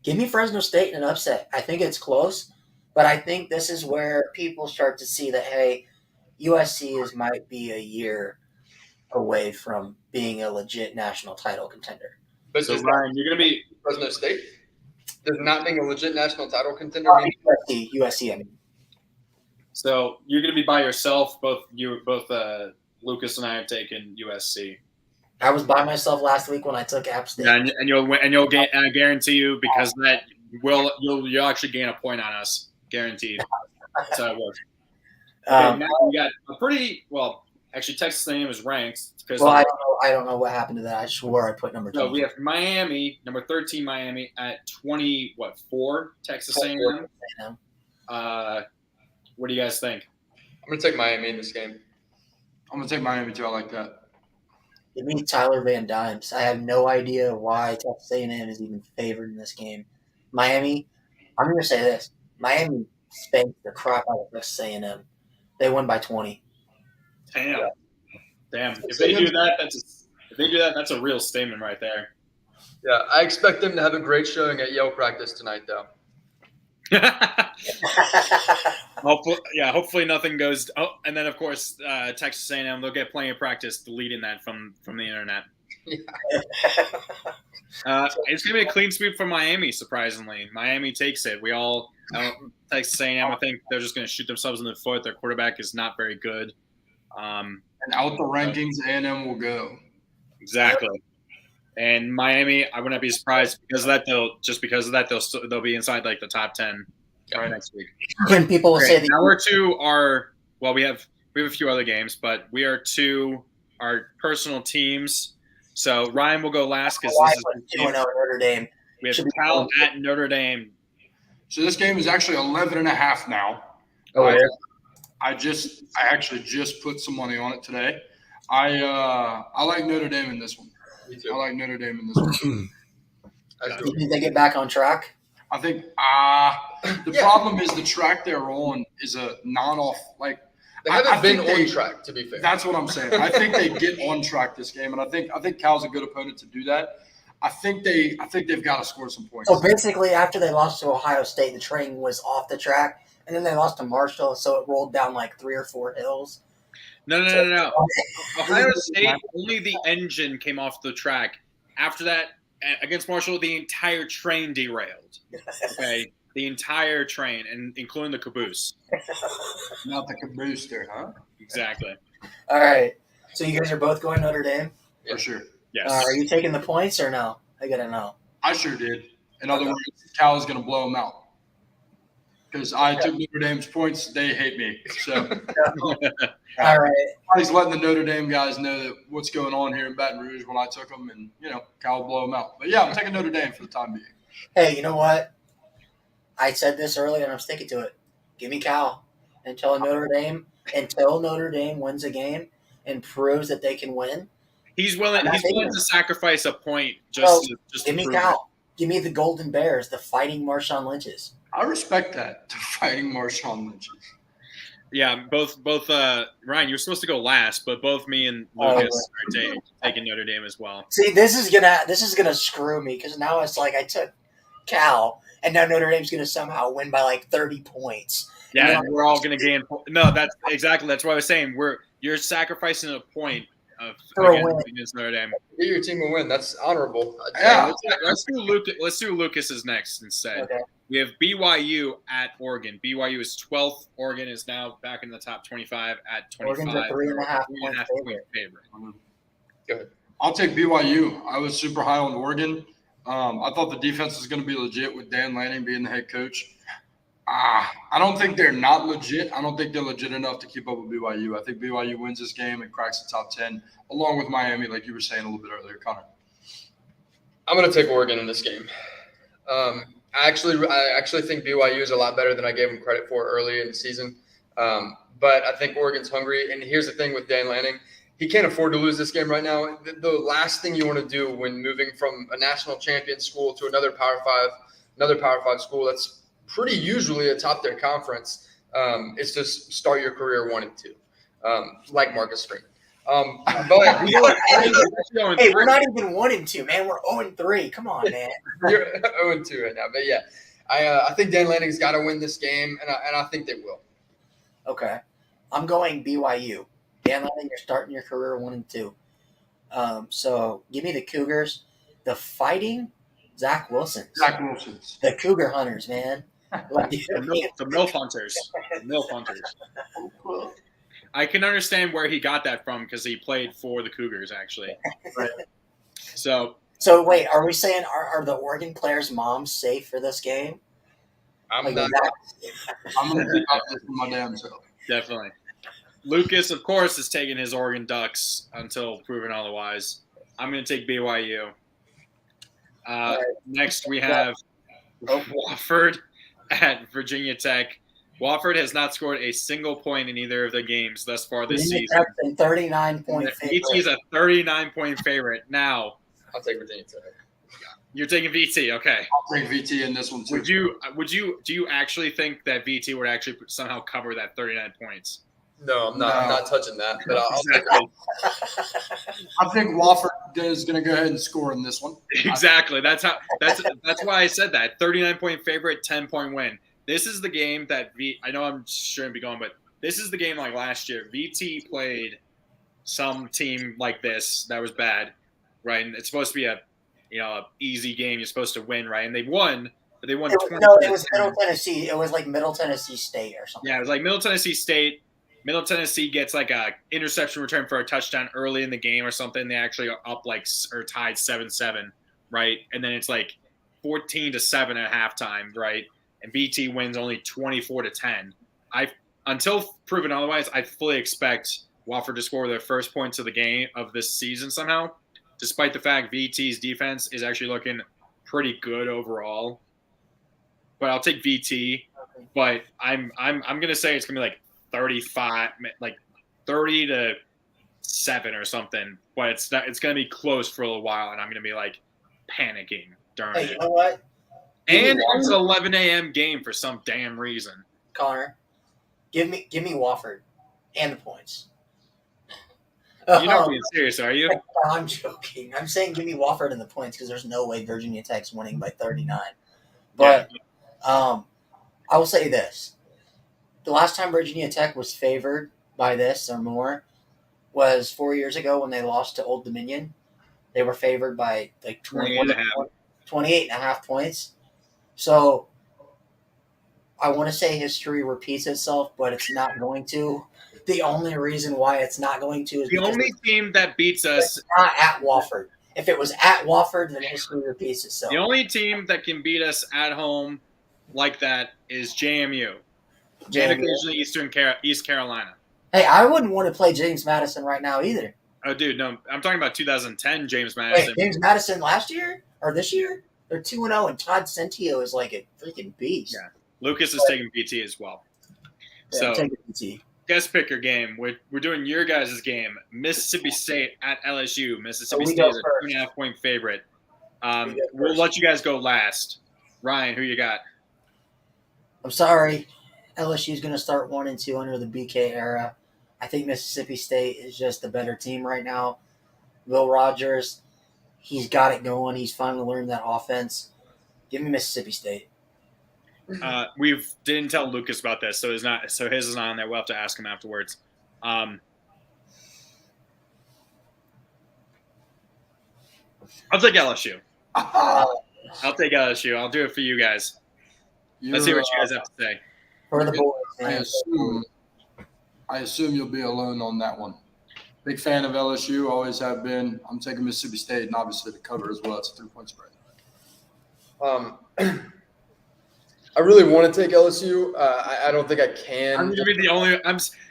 give me Fresno State in an upset. I think it's close, but I think this is where people start to see that, hey, USC might be a year away from being a legit national title contender. But so, Ryan, you're going to be – Fresno State? Does not being a legit national title contender mean – USC, I mean. So you're going to be by yourself. Both Lucas and I have taken USC. I was by myself last week when I took App State. Yeah, and you'll gain. And I guarantee you, because of that you'll actually gain a point on us, guaranteed. That's how it works. Okay, now we got a pretty well. Actually, Texas A&M is ranked. I don't know what happened to that. I swore I put number 2. No, we have Miami, number 13, Miami at 4 Texas A&M. What do you guys think? I'm going to take Miami in this game. I'm going to take Miami too. I like that. Give me Tyler Van Dymes. I have no idea why Texas A&M is even favored in this game. Miami, I'm going to say this. Miami spanked the crap out of Texas A&M. They won by 20. Damn. If they do that, that's a real statement right there. Yeah, I expect them to have a great showing at Yale practice tonight, though. Hopefully nothing goes. Oh, and then of course Texas A&M, they'll get plenty of practice deleting that from the internet. It's gonna be a clean sweep for Miami. Surprisingly, Miami takes it. Texas A&M. I think they're just gonna shoot themselves in the foot. Their quarterback is not very good. And out the rankings, A&M will go. Exactly. And Miami, I wouldn't be surprised because of that. They'll be inside like the top 10 next week. When people will say that now we're to we have a few other games, but we are to our personal teams. So Ryan will go last because this is Notre Dame. We have Cal at Notre Dame. So this game is actually 11.5 now. Oh, yeah. I actually just put some money on it today. I like Notre Dame in this one. Me too. I like Notre Dame in this one. You think they get back on track? I think the problem is the track they're on is a non-off. Like, They haven't I been think on track, to be fair. That's what I'm saying. I think they get on track this game, and I think Cal's a good opponent to do that. I think they've got to score some points. So basically, after they lost to Ohio State, the train was off the track, and then they lost to Marshall, so it rolled down like 3 or 4 hills. No. Ohio State, only the engine came off the track. After that, against Marshall, the entire train derailed. Okay, the entire train, and including the caboose. Not the caboose there, huh? Exactly. All right. So you guys are both going Notre Dame? For sure. Yes. Are you taking the points or no? I got to know. I sure did. In other words, Cal is going to blow them out. Because I took Notre Dame's points, they hate me. So All right. I was letting the Notre Dame guys know that what's going on here in Baton Rouge when I took them, and Cal will blow them out. But yeah, I'm taking Notre Dame for the time being. Hey, you know what? I said this earlier, and I'm sticking to it. Give me Cal until Notre Dame wins a game and proves that they can win. He's willing to sacrifice a point So, just give to me prove Cal. Give me the Golden Bears, the Fighting Marshawn Lynches. I respect that. The Fighting Marshawn Lynches. Yeah, both Ryan, you were supposed to go last, but both me and Lucas are taking Notre Dame as well. See, this is gonna screw me because now it's like I took Cal, and now Notre Dame's gonna somehow win by like 30 points. Yeah, and we're all gonna gain. No, that's what I was saying. You're sacrificing a point against Notre Dame. Get your team a win. That's honorable. Yeah. Let's do Lucas. Let's do Lucas's next instead. Okay. We have BYU at Oregon. BYU is 12th. Oregon is now back in the top 25 at 25. Oregon's a 3.5 point favorite. Go ahead. I'll take BYU. I was super high on Oregon. I thought the defense was going to be legit with Dan Lanning being the head coach. I don't think they're not legit. I don't think they're legit enough to keep up with BYU. I think BYU wins this game and cracks the top 10, along with Miami, like you were saying a little bit earlier, Connor. I'm going to take Oregon in this game. I actually think BYU is a lot better than I gave them credit for early in the season. But I think Oregon's hungry. And here's the thing with Dan Lanning. He can't afford to lose this game right now. The last thing you want to do when moving from a national champion school to another Power 5 school that's pretty usually atop their conference, is to start your career 1-2, like Marcus Straight. But hey, we're not even 1-2, man. We're 0-3. Come on, man. You're 0-2 right now. But yeah, I think Dan Lanning's got to win this game, and I think they will. Okay, I'm going BYU. Dan Lanning, you're starting your career 1-2. So give me the Cougars, the Fighting Zach Wilsons. The Cougar Hunters, man. The MILF Hunters. The MILF Hunters. I can understand where he got that from because he played for the Cougars, actually. Right. So wait, are we saying are the Oregon players' moms safe for this game? I'm Like, not. I'm going to be out there for my damn self. definitely. Lucas, of course, is taking his Oregon Ducks until proven otherwise. I'm going to take BYU. Next, we have Wofford at Virginia Tech. Wofford has not scored a single point in either of the games thus far this season. 39-point favorite. VT is a 39-point favorite. Now, I'll take Virginia Tech. you're taking VT, okay? I'll take VT in this one too. Do you actually think that VT would actually somehow cover that 39 points? No, I'm not. I'm not touching that. But I'll take Exactly. I think Wofford is going to go ahead and score in this one. Exactly. That's why I said that. 39-point favorite, 10-point win. This is the game that I know I'm shouldn't be going, but this is the game like last year. VT played some team like this that was bad, right? And it's supposed to be a easy game. You're supposed to win, right? And they won, but they won. It was Middle Tennessee. It was like Middle Tennessee State or something. Yeah, it was like Middle Tennessee State. Middle Tennessee gets like a interception return for a touchdown early in the game or something. They actually are up or tied 7-7, right? And then it's like 14-7 at halftime, right? And BT wins only 24-10. Until proven otherwise, I fully expect Wofford to score their first points of the game of this season somehow, despite the fact VT's defense is actually looking pretty good overall. But I'll take VT. But I'm gonna say it's gonna be like 35, like 30-7 or something. But it's gonna be close for a little while, and I'm gonna be like panicking during Hey, it. you know what? And it's an 11 a.m. game for some damn reason. Connor, give me Wofford. and the points. You're not being serious, are you? I'm joking. I'm saying give me Wofford and the points because there's no way Virginia Tech's winning by 39. But I will say this. The last time Virginia Tech was favored by this or more was 4 years ago when they lost to Old Dominion. They were favored by like 28.5 points. So I want to say history repeats itself, but it's not going to. The only reason why it's not going to is The because only team that beats us, it's not at Wofford. If it was at Wofford, then history repeats itself. the only team that can beat us at home like that is JMU. And occasionally East Carolina. Hey, I wouldn't want to play James Madison right now either. Oh, dude, no. I'm talking about 2010 James Madison. Wait, James Madison last year? Or this year? They're 2-0, and Todd Centio is like a freaking beast. Yeah. Lucas is taking PT as well. Yeah, So, PT. guest picker game. We're doing your guys' game. Mississippi State at LSU. Mississippi we State go is a first. 2.5-point favorite. We We'll let you guys go last. Ryan, who you got? I'm sorry. LSU is going to start 1-2 under the BK era. I think Mississippi State is just the better team right now. Will Rogers, he's got it going. He's finally learned that offense. Give me Mississippi State. We didn't tell Lucas about this, so his is not on there. We'll have to ask him afterwards. I'll take LSU. I'll take LSU. I'll do it for you guys. Let's see what you guys have to say. For the boys. I assume you'll be alone on that one. Big fan of LSU, always have been. I'm taking Mississippi State, and obviously the cover as well. It's a 3-point spread. I really want to take LSU. I don't think I can. I'm gonna be the only.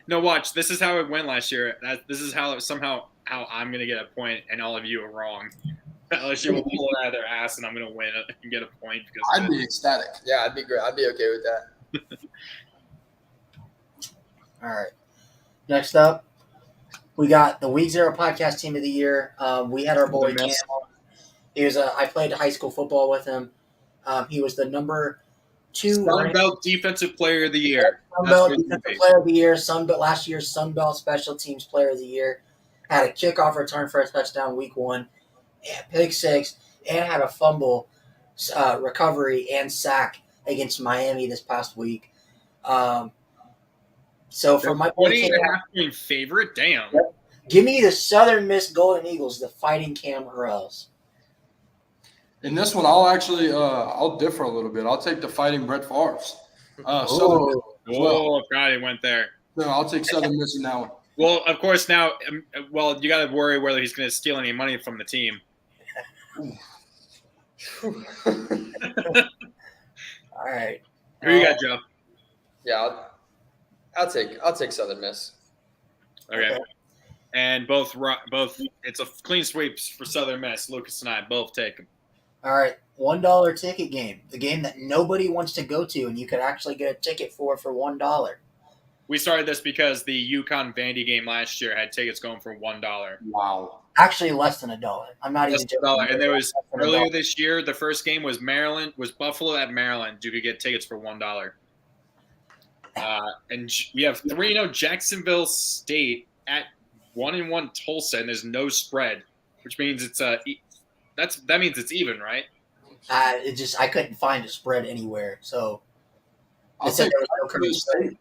No, watch. This is how it went last year. This is how I'm gonna get a point, and all of you are wrong. LSU will pull it out of their ass, and I'm gonna win and get a point. Because I'd be ecstatic. Yeah, I'd be great. I'd be okay with that. All right. Next up, we got the Week 0 podcast team of the year. We had our boy Cam. He was I played high school football with him. He was the number 2 Sun Belt Defensive Player of the Year. Sun Belt Defensive Player of the Year. Last year's Sun Belt Special Teams Player of the Year. Had a kickoff return for a touchdown week 1, and pick 6, and had a fumble recovery and sack against Miami this past week. So for my 20.5-point favorite, damn. Yep. Give me the Southern Miss Golden Eagles, the Fighting Cam Hurrells. In this one, I'll differ a little bit. I'll take the Fighting Brett Favre's. Southern Miss as well. God, he went there. No, I'll take Southern Miss in that one. Well, of course, now, you got to worry whether he's going to steal any money from the team. All right. Who you got, Joe? Yeah, I'll take Southern Miss. Okay. And both it's a clean sweep for Southern Miss. Lucas and I both take them. All right. $1 ticket game. The game that nobody wants to go to, and you could actually get a ticket for $1. We started this because the UConn Vandy game last year had tickets going for $1. Wow. Actually, less than $1. I'm not even joking. And there was earlier this year, the first game was Buffalo at Maryland. You could get tickets for $1. And we have 3-0 Jacksonville State at 1-1 Tulsa, and there's no spread, which means that means it's even, right? I couldn't find a spread anywhere, so I'll said take there was no current spread.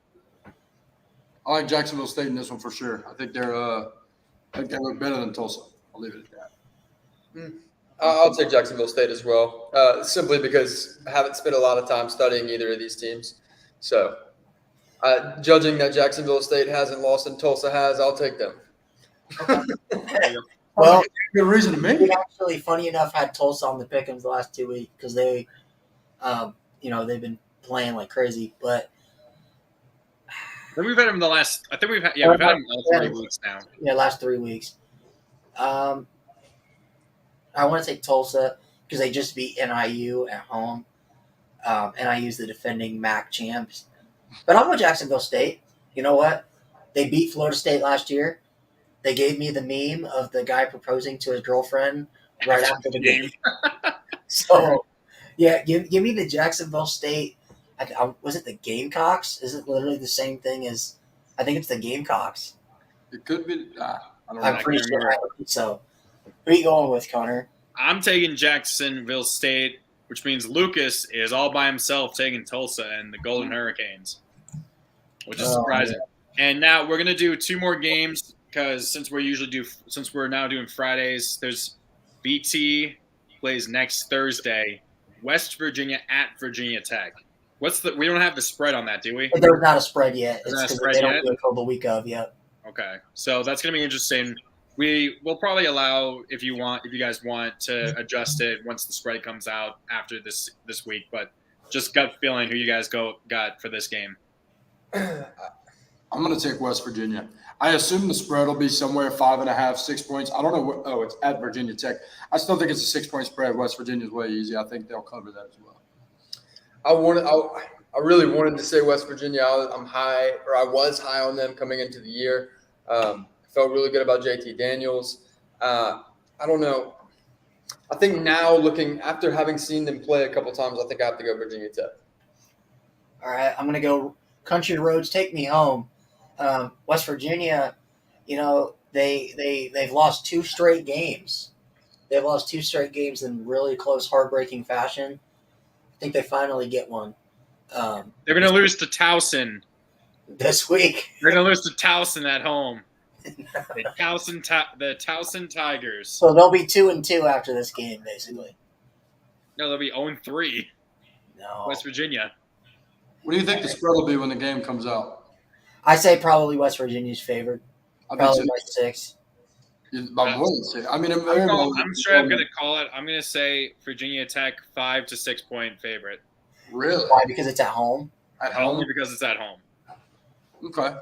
I like Jacksonville State in this one for sure. I think they look better than Tulsa. I'll leave it at that. I'll take Jacksonville State as well, simply because I haven't spent a lot of time studying either of these teams. So, judging that Jacksonville State hasn't lost and Tulsa has, I'll take them. Well, good reason to make we it. actually, funny enough, had Tulsa on the pick'ems the last 2 weeks because they, they've been playing like crazy. But We've had him we've had him all 3 weeks now. Yeah, last 3 weeks. I want to take Tulsa because they just beat NIU at home. NIU's the defending MAC champs. But I'm with Jacksonville State. You know what? They beat Florida State last year. They gave me the meme of the guy proposing to his girlfriend right after the game. So, yeah, give me the Jacksonville State. Was it the Gamecocks? Is it literally the same thing as I think it's the Gamecocks. It could be. I don't know. I'm pretty sure. So, who are you going with, Connor? I'm taking Jacksonville State, which means Lucas is all by himself taking Tulsa and the Golden Hurricanes, which is surprising. And now we're gonna do 2 more games because since we're now doing Fridays, there's BT plays next Thursday, West Virginia at Virginia Tech. We don't have the spread on that, do we? There's not a spread yet. There's not a It's spread because they yet? don't do it till the week of. Yep. Okay, so that's gonna be interesting. We will probably allow if you guys want to adjust it once the spread comes out after this week. But just gut feeling, who you guys got for this game? I'm going to take West Virginia. I assume the spread will be somewhere 5.5, 6 points. I don't know. Oh, it's at Virginia Tech. I still think it's a 6-point spread. West Virginia's way easy. I think they'll cover that as well. I really wanted to say West Virginia. I was high on them coming into the year. Felt really good about JT Daniels. I don't know. I think now after having seen them play a couple times, I think I have to go Virginia Tech. All right, I'm going to go Country Roads, take me home. West Virginia, they've lost 2 straight games. They've lost 2 straight games in really close, heartbreaking fashion. I think they finally get one. They're going to lose to Towson this week. They're going to lose to Towson at home. The Towson Tigers. So they'll be 2-2 after this game, basically. No, they'll be 0-3. No. West Virginia. What do you think the spread will be when the game comes out? I say probably West Virginia's favored. Probably by 6. I'm straight up going to call it. I'm going to say Virginia Tech 5 to 6 point favorite. Really? Why? Because it's at home? Only because it's at home. Okay.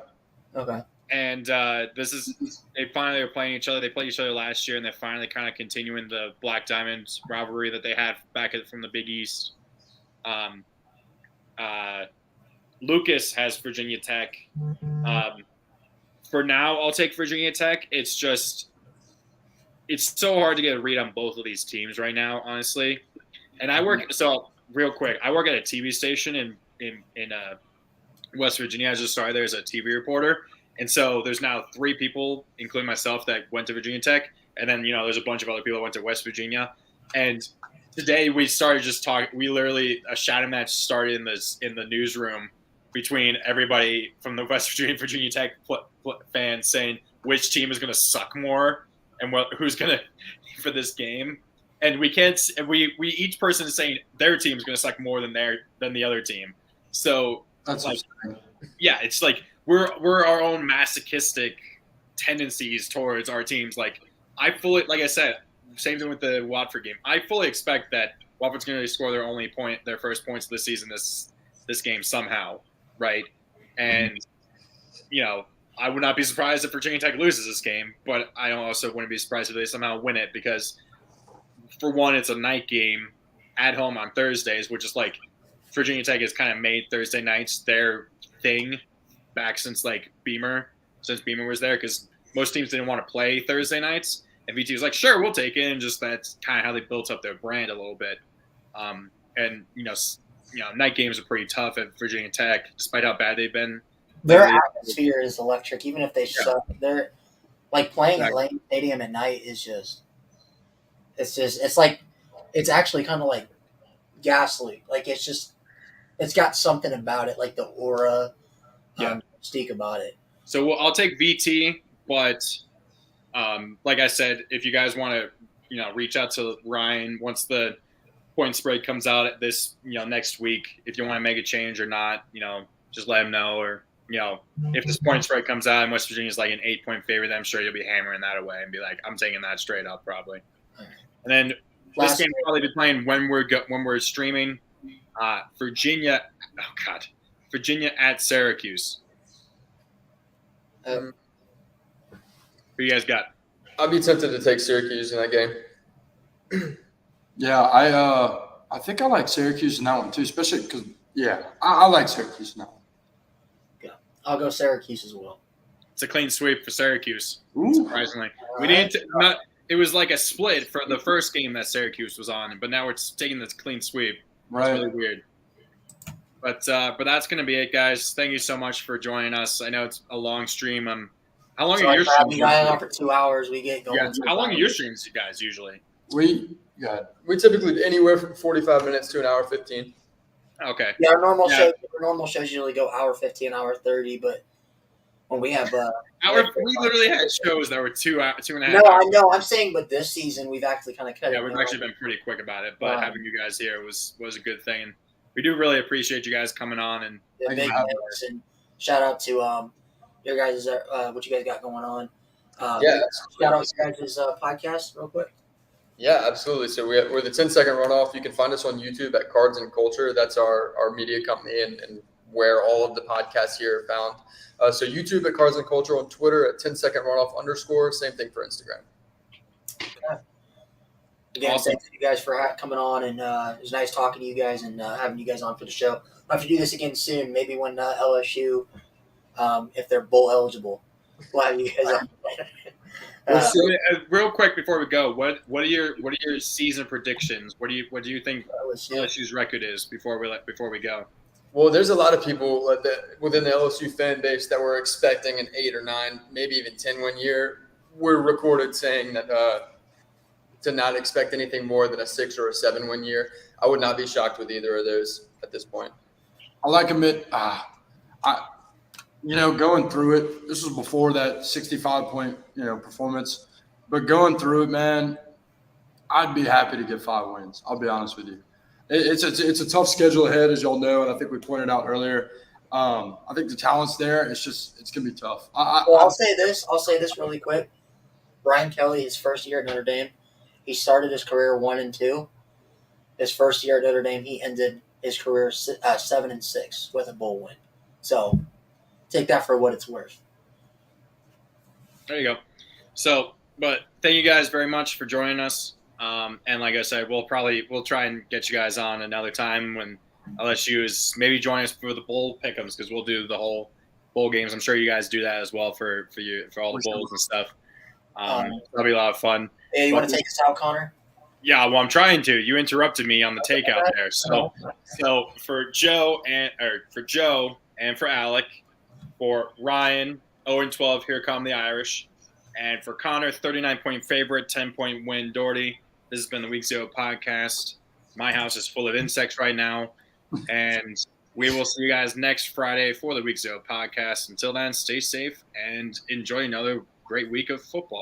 And they finally are playing each other. They played each other last year, and they're finally kind of continuing the Black Diamonds rivalry that they had from the Big East. Lucas has Virginia Tech. For now, I'll take Virginia Tech. It's so hard to get a read on both of these teams right now, honestly. And real quick, I work at a TV station in West Virginia. I just started there as a TV reporter. And so there's now 3 people, including myself, that went to Virginia Tech. And then, there's a bunch of other people that went to West Virginia. And today we started just talking. We literally, a shadow match started in the newsroom between everybody from the West Virginia Tech fans saying which team is going to suck more and who's going to for this game. And we each person is saying their team is going to suck more than the other team. So that's yeah, it's like we're our own masochistic tendencies towards our teams. Like like I said, same thing with the Watford game. I fully expect that Watford's going to score their first points of the season this game somehow, right? And I would not be surprised if Virginia Tech loses this game, but I also wouldn't be surprised if they somehow win it because, for one, it's a night game at home on Thursdays, which is like Virginia Tech has kind of made Thursday nights their thing back since Beamer was there, because most teams didn't want to play Thursday nights, and VT was like, sure, we'll take it, and just that's kind of how they built up their brand a little bit. And night games are pretty tough at Virginia Tech, despite how bad they've been. Their atmosphere is electric, even if they suck. They're playing at Lane Stadium at night is just. It's actually kind of like ghastly. It's got something about it, like the aura, mystique about it. So I'll take VT, but like I said, if you guys want to, reach out to Ryan once the point spread comes out this, next week, if you want to make a change or not, just let him know. Or, if this point spread comes out and West Virginia's like an 8-point favorite, then I'm sure you'll be hammering that away and be like, I'm taking that straight up probably. And then this game will probably be playing when we're streaming. Virginia at Syracuse. Who you guys got? I'd be tempted to take Syracuse in that game. Yeah, I think I like Syracuse in that one too, especially because I like Syracuse in that one. Yeah, I'll go Syracuse as well. It's a clean sweep for Syracuse. Ooh. Surprisingly, we didn't. It was like a split for the first game that Syracuse was on, but now we're taking this clean sweep. Right. It's really weird. But that's going to be it, guys. Thank you so much for joining us. I know it's a long stream. How long are your streams? We got on for 2 hours. We get going. Yeah, how long are your streams, you guys, usually? We typically do anywhere from 45 minutes to an hour 15. Okay. Yeah, our normal shows usually go hour 15, hour 30, but when we have we literally had shows that were 2 and a half. No, hours. I know. I'm saying, but this season we've actually kind of cut it. Yeah, we've actually been pretty quick about it, but having you guys here was a good thing, and we do really appreciate you guys coming on. And big thanks and shout out to your guys' what you guys got going on. Shout out to your guys' podcast real quick. Yeah, absolutely. So we're the 10-second runoff. You can find us on YouTube at Cards and Culture. That's our media company and where all of the podcasts here are found. So YouTube at Cards and Culture, on Twitter at 10-second runoff _. Same thing for Instagram. Okay. Again, Awesome. Thanks to you guys for coming on, and it was nice talking to you guys and having you guys on for the show. I'll have to do this again soon, maybe when LSU, if they're bowl eligible. We'll have you guys on. Real quick before we go, what are your season predictions? What do you think LSU's record is before we go? Well, there's a lot of people within the LSU fan base that were expecting an 8 or 9, maybe even 10-win year. We're recorded saying that to not expect anything more than a 6 or a 7-win year. I would not be shocked with either of those at this point. I like admit, going through it, this was before that 65-point, performance. But going through it, man, I'd be happy to get 5 wins. I'll be honest with you. It's a tough schedule ahead, as y'all know, and I think we pointed out earlier. I think the talent's there. It's gonna be tough. I'll say this really quick. Brian Kelly, his first year at Notre Dame, he started his career 1-2. His first year at Notre Dame, he ended his career 7-6 with a bowl win. So take that for what it's worth. There you go. So, but thank you guys very much for joining us. And like I said, we'll try and get you guys on another time when LSU is maybe join us for the bowl pick'ems, because we'll do the whole bowl games. I'm sure you guys do that as well for all the bowls and stuff. That'll be a lot of fun. Hey, you want to take us out, Connor? Yeah, well, I'm trying to. You interrupted me on the takeout there. So for Joe and for Alec, for Ryan, 0-12, here come the Irish, and for Connor, 39-point favorite, 10-point win, Doherty. This has been the Week 0 podcast. My house is full of insects right now, and we will see you guys next Friday for the Week 0 podcast. Until then, stay safe and enjoy another great week of football.